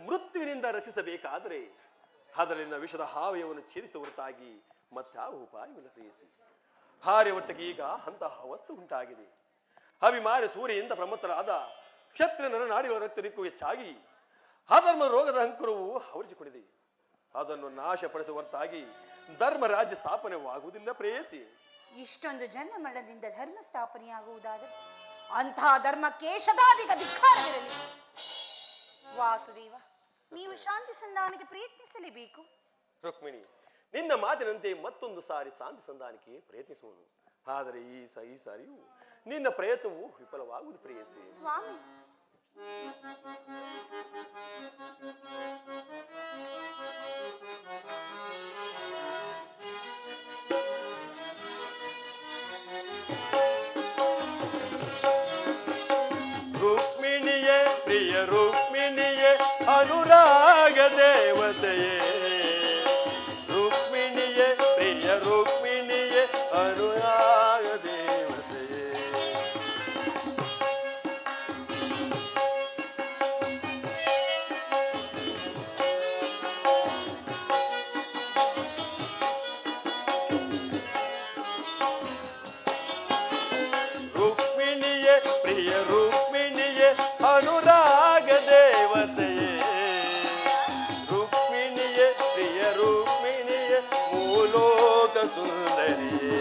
ಮೃತ್ಯುವಿನಿಂದ ರಕ್ಷಿಸಬೇಕಾದರೆ ಅದರಲ್ಲಿನ ವಿಷದ ಹಾವಯವನ್ನು ಛೇದಿಸಿದ ಹೊರತಾಗಿ ಮತ್ತಾವ ಉಪಾಯವಿಲ್ಲ ಪ್ರೇಯಸಿ. ಆರ್ಯವರ್ತಕ್ಕೆ ಈಗ ಅಂತಹ ವಸ್ತು ಉಂಟಾಗಿದೆ. ಅಭಿಮಾನ ಸೂರ್ಯದಿಂದ ಪ್ರಮತ್ತರಾದ ಕ್ಷತ್ರಿಯ ನರನಾಡಿಗಳ ರಕ್ತದಿಕ್ಕು ಹೆಚ್ಚಾಗಿ ಅಧರ್ಮ ರೋಗದ ಅಂಕುರವು ಆವರಿಸಿಕೊಂಡಿದೆ. ಅದನ್ನು ನಾಶಪಡಿಸುವ ಹೊರತಾಗಿ ಧರ್ಮ ರಾಜ್ಯ ಸ್ಥಾಪನೆವಾಗುವುದಿಲ್ಲ ಪ್ರೇಯಸಿ. ಇಷ್ಟೊಂದು ಜನ್ಮ ಮರಣದಿಂದ ಧರ್ಮ ಸ್ಥಾಪನೆಯಾಗುವುದಾದರೆ ಅಂತಹ ಧರ್ಮಕ್ಕೆ ಶತಾಧಿಕ ಧಿಕ್ಕಾರವಿರಲಿ. ವಾಸುದೇವ, ನೀವು ಶಾಂತಿ ಸಂಧಾನಕ್ಕೆ ಪ್ರಯತ್ನಿಸಲೇಬೇಕು. ರುಕ್ಮಿಣಿ, ನಿನ್ನ ಮಾತಿನಂತೆ ಮತ್ತೊಂದು ಸಾರಿ ಶಾಂತಿ ಸಂಧಾನಕ್ಕೆ ಪ್ರಯತ್ನಿಸುವನು. ಆದರೆ ಈ ಸಾರಿಯೂ ನಿನ್ನ ಪ್ರಯತ್ನವು ವಿಫಲವಾಗುವುದು ಪ್ರೇಯಸಿ. ಸ್ವಾಮಿ, ರುಕ್ಮಿಣಿಯೇ, ಪ್ರಿಯ ರುಕ್ಮಿಣಿಯೇ, ಅನುರಾಗ ದೇವತೆಯೇ. ರುಕ್ಮಿಣಿಯೇ, ಪ್ರಿಯ ರುಕ್ಮಿಣಿಯೇ, ಅನುರಾಗ ದೇವತೆಯೇ. ರುಕ್ಮಿಣಿಯೇ, ಪ್ರಿಯ ರುಕ್ಮಿಣಿಯೇ, ಅನುರಾಗ ದೇವತೆಯೇ. ರುಕ್ಮಿಣಿಯೇ, ಪ್ರಿಯ ರುಕ್ಮಿಣಿಯೇ, ಮೂಲೋಕ ಸುಂದರಿಯೇ.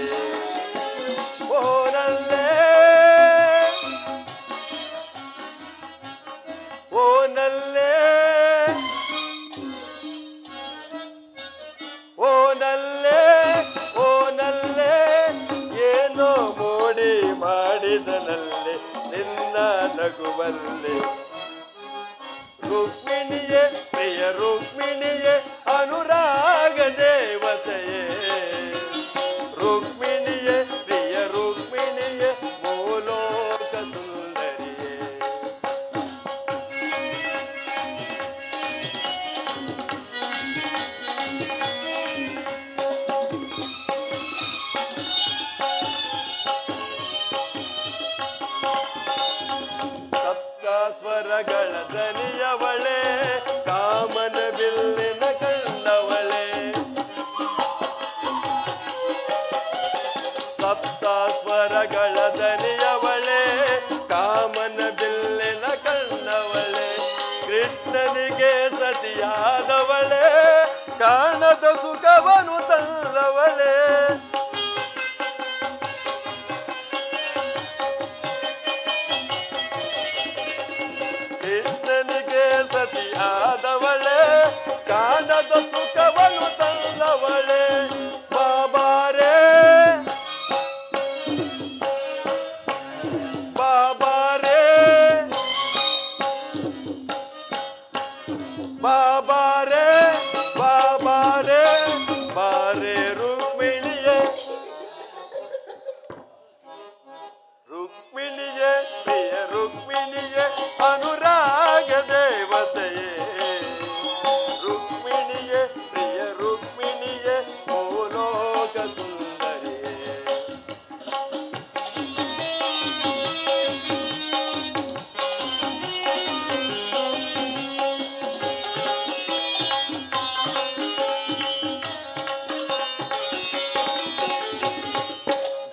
ಓನಲ್ಲೇ ಓನಲ್ಲೇ ಓನಲ್ಲೇ ಓನಲ್ಲೇ ಏನೋ ಮೋಡಿ ಮಾಡಿದನಲ್ಲೇ ನಿನ್ನ ನಗುವಲ್ಲೇ. ರುಕ್ಮಿಣಿಯೇ, ಪ್ರಿಯ ರುಕ್ಮಿಣಿಯೇ, ಅನುರಾಗ ದೇವತೆಯೇ. ರುಕ್ಮಿಣಿಯೇ, ಪ್ರಿಯ ರುಕ್ಮಿಣಿಯೇ, ಮೂಲೋಕ ಸುಂದರಿಯೇ. ಸಪ್ತ ಸ್ವರಗಳ ದನಿಯವಳೆ, ಕಾಮನ ಬಿಲ್ಲಿನ ಕಂಡವಳೆ. ಸಪ್ತ ಸ್ವರಗಳ ದನಿಯ ಕೃಷ್ಣನಿಗೆ ಸತಿಯಾದವಳೆ ಕಾಣದ ಸುಖವನು ತಲ್ಲವಳೆ ಕೃಷ್ಣನಿಗೆ ಸತಿಯಾದವಳೆ ಕಾಣದ ಸುಖವನು ತಲ್ಲವಳೆ ಬಾಬಾರೇ ಬಾಬಾರೇ ಬಾಬಾರೇ ಬಾಬಾರೇ ಬಾರೇ ರುಕ್ಮಿಣಿಯೇ ರುಕ್ಮಿಣಿಯೇ ಪ್ರಿಯ ರುಕ್ಮಿಣಿಯೇ ಅನುರಾಗ ದೇವತೆಯೇ ರುಕ್ಮಿಣಿಯೇ ಪ್ರಿಯ ರುಕ್ಮಿಣಿಯೇ ಭೂಲೋಕ ಸುಂದರಿಯೇ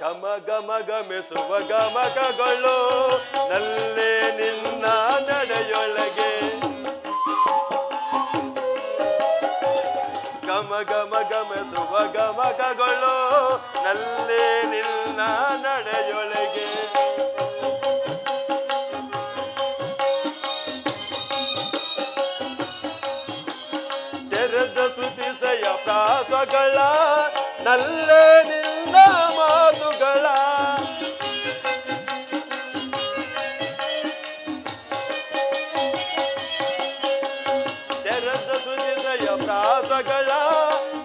ಘಮ ಘಮ ಗಮಿಸುವ ಗಮಕಗಳು ನಲ್ಲೇ ನಿನ್ನ ನಡೆಯೊಳಗೆ ಘಮ ಘಮ ಗಮಿಸುವ ಗಮಕಗಳು ನಲ್ಲೇ ನಿನ್ನ ನಡೆಯೊಳಗೆ ತೆರೆದ ಸುತಿಸಯ ಪ್ರಾಸಗಳ ನಲ್ಲೇ ನಿನ್ನ ಮಾತುಗಳ ತೆರೆದ ಸುತಿಸಯ ಪ್ರಾಸಗಳ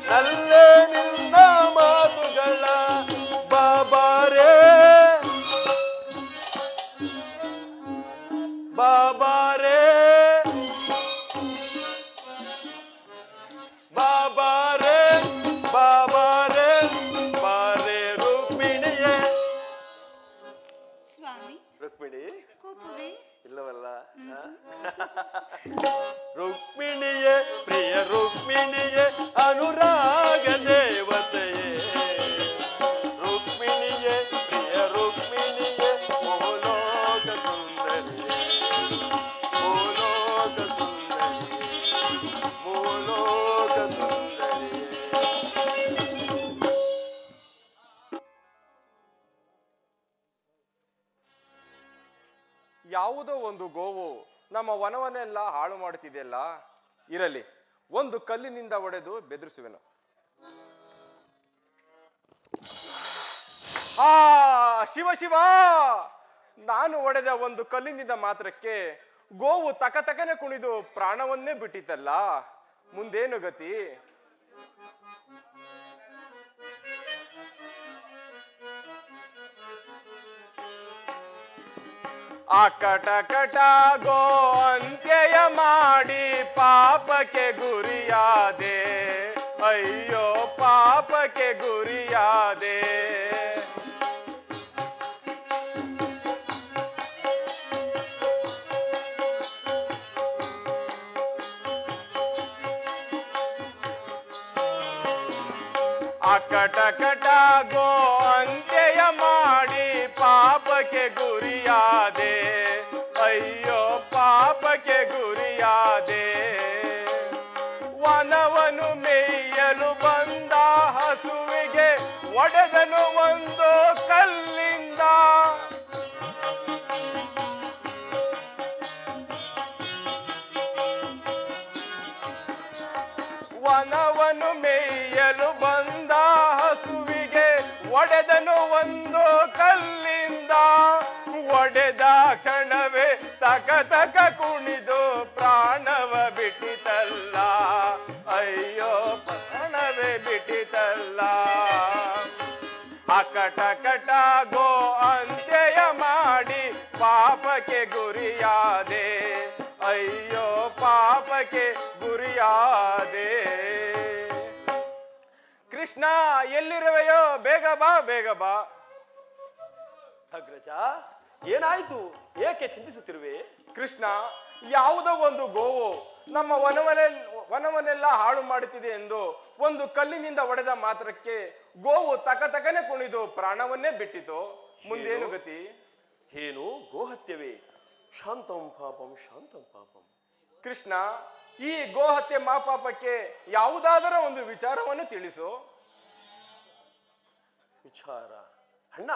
ನಲ್ಲೇ ನಿನ್ನ ಮಾತುಗಳ ಬಾಬಾರೇ ಬಾಬಾರೇ ಬಾಬಾರೇ ಬಾಬಾರೇ ಬಾರೇ ರುಕ್ಮಿಣಿಯೇ ಸ್ವಾಮಿ ರುಕ್ಮಿಣಿ ಕೋಪವೇ ಇಲ್ಲವಲ್ಲ ರುಕ್ಮಿಣಿಯೇ ಪ್ರಿಯ ರುಕ್ಮಿಣಿಯೇ ಅನುರಾಗ ದೇವತೆಯೇ ರುಕ್ಮಿಣಿಯೇ ಪ್ರಿಯ ರುಕ್ಮಿಣಿಯೇ ಭೂಲೋಕ ಸುಂದರಿಯೇ ಭೂಲೋಕ ಸುಂದರಿಯೇ ಭೂಲೋಕ ಸುಂದರಿಯೇ ಯಾವುದೋ ಒಂದು ಗೋವು ನಮ್ಮ ವನವನ್ನೆಲ್ಲ ಹಾಳು ಮಾಡುತ್ತಿದೆಯಲ್ಲ. ಇರಲಿ, ಒಂದು ಕಲ್ಲಿನಿಂದ ಒಡೆದು ಬೆದರಿಸುವೆನು. ಆ ಶಿವ ಶಿವ, ನಾನು ಒಡೆದ ಒಂದು ಕಲ್ಲಿನಿಂದ ಮಾತ್ರಕ್ಕೆ ಗೋವು ತಕತಕನೆ ಕುಣಿದು ಪ್ರಾಣವನ್ನೇ ಬಿಟ್ಟಿತಲ್ಲ. ಮುಂದೇನು ಗತಿ? ಅಕಟ ಕಟ ಗೋ ಅಂತ್ಯಯ ಮಾಡಿ ಪಾಪಕ್ಕೆ ಗುರಿಯಾದೆ, ಅಯ್ಯೋ ಪಾಪಕ್ಕೆ ಗುರಿಯಾದೆ. ಅಕಟ ಕಟ ಗೋ ಅಂತ್ಯಯ ಮಾಡಿ ಪಾಪಕ್ಕೆ ಗುರಿಯಾದೆ, ಅಯ್ಯೋ ಪಾಪಕ್ಕೆ ಗುರಿಯಾದೆ. ವನವನು ಮೇಯಲು ಬಂದ ಹಸುವಿಗೆ ಒಡೆದನು ಒಂದು ಕಲ್ಲಿಂದ. ವನವನು ಮೇಯಲು ಬಂದ ಹಸುವಿಗೆ ಒಡೆದನು ಒಂದು ಕಲ್ಲಿಂದ. ಒಡೆದ ಕ್ಷಣವೇ ತಕ ತಕ ಕುಣಿದು ಪ್ರಾಣವ ಬಿಟ್ಟಿತಲ್ಲ, ಅಯ್ಯೋ ಪ್ರಾಣವೇ ಬಿಟ್ಟಿತಲ್ಲ. ಅಕಟ ಕಟ ಗೋ ಅಂತ್ಯಯ ಮಾಡಿ ಪಾಪಕ್ಕೆ ಗುರಿಯಾದೆ, ಅಯ್ಯೋ ಪಾಪಕ್ಕೆ ಗುರಿಯಾದೆ. ಕೃಷ್ಣ ಎಲ್ಲಿರುವೆಯೋ, ಬೇಗ ಬಾ ಬೇಗ ಬಾ. ಅಗ್ರಜ, ಏನಾಯ್ತು? ಏಕೆ ಚಿಂತಿಸುತ್ತಿರುವೆ? ಕೃಷ್ಣ, ಯಾವುದೋ ಒಂದು ಗೋವು ನಮ್ಮ ವನವನ್ನೆಲ್ಲ ಹಾಳು ಮಾಡುತ್ತಿದೆ ಎಂದು ಒಂದು ಕಲ್ಲಿನಿಂದ ಒಡೆದ ಮಾತ್ರಕ್ಕೆ ಗೋವು ತಕತಕನೆ ಕುಣಿದು ಪ್ರಾಣವನ್ನೇ ಬಿಟ್ಟಿತು. ಮುಂದೇನು ಗತಿ? ಏನು ಗೋಹತ್ಯವೇ? ಶಾಂತಂ ಪಾಪಂ ಶಾಂತಂ ಪಾಪಂ. ಕೃಷ್ಣ, ಈ ಗೋಹತ್ಯೆ ಮಾಪಾಪಕ್ಕೆ ಯಾವುದಾದರೂ ಒಂದು ವಿಚಾರವನ್ನು ತಿಳಿಸು. ವಿಚಾರ ಅಣ್ಣ,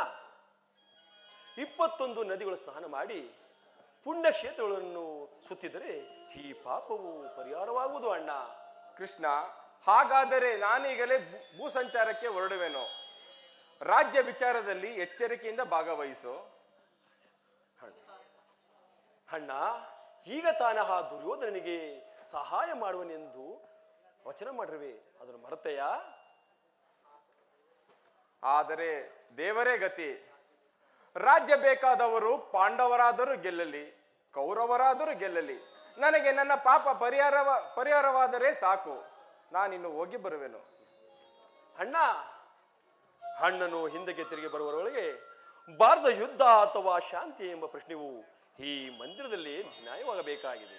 21 ನದಿಗಳು ಸ್ನಾನ ಮಾಡಿ ಪುಣ್ಯಕ್ಷೇತ್ರಗಳನ್ನು ಸುತ್ತಿದರೆ ಈ ಪಾಪವು ಪರಿಹಾರವಾಗುವುದು ಅಣ್ಣ. ಕೃಷ್ಣ, ಹಾಗಾದರೆ ನಾನೀಗಲೇ ಭೂಸಂಚಾರಕ್ಕೆ ಹೊರಡುವೆನು. ರಾಜ್ಯ ವಿಚಾರದಲ್ಲಿ ಎಚ್ಚರಿಕೆಯಿಂದ ಭಾಗವಹಿಸು. ಅಣ್ಣ, ಈಗ ತಾನ ಆ ದುರ್ಯೋಧನನಿಗೆ ಸಹಾಯ ಮಾಡುವನೆಂದು ವಚನ ಮಾಡಿರುವೆ, ಅದನ್ನು ಮರೆತೆಯಾ? ಆದರೆ ದೇವರೇ ಗತಿ. ರಾಜ್ಯ ಬೇಕಾದವರು ಪಾಂಡವರಾದರೂ ಗೆಲ್ಲಲಿ, ಕೌರವರಾದರೂ ಗೆಲ್ಲಲಿ, ನನಗೆ ನನ್ನ ಪಾಪ ಪರಿಹಾರವಾದರೆ ಸಾಕು. ನಾನಿನ್ನು ಹೋಗಿ ಬರುವೆನು. ಅಣ್ಣ, ಅಣ್ಣನು ಹಿಂದಕ್ಕೆ ತಿರುಗಿ ಬರುವವರೊಳಗೆ ಭಾರತ ಯುದ್ಧ ಅಥವಾ ಶಾಂತಿ ಎಂಬ ಪ್ರಶ್ನೆಯು ಈ ಮಂದಿರದಲ್ಲಿ ನ್ಯಾಯವಾಗಬೇಕಾಗಿದೆ.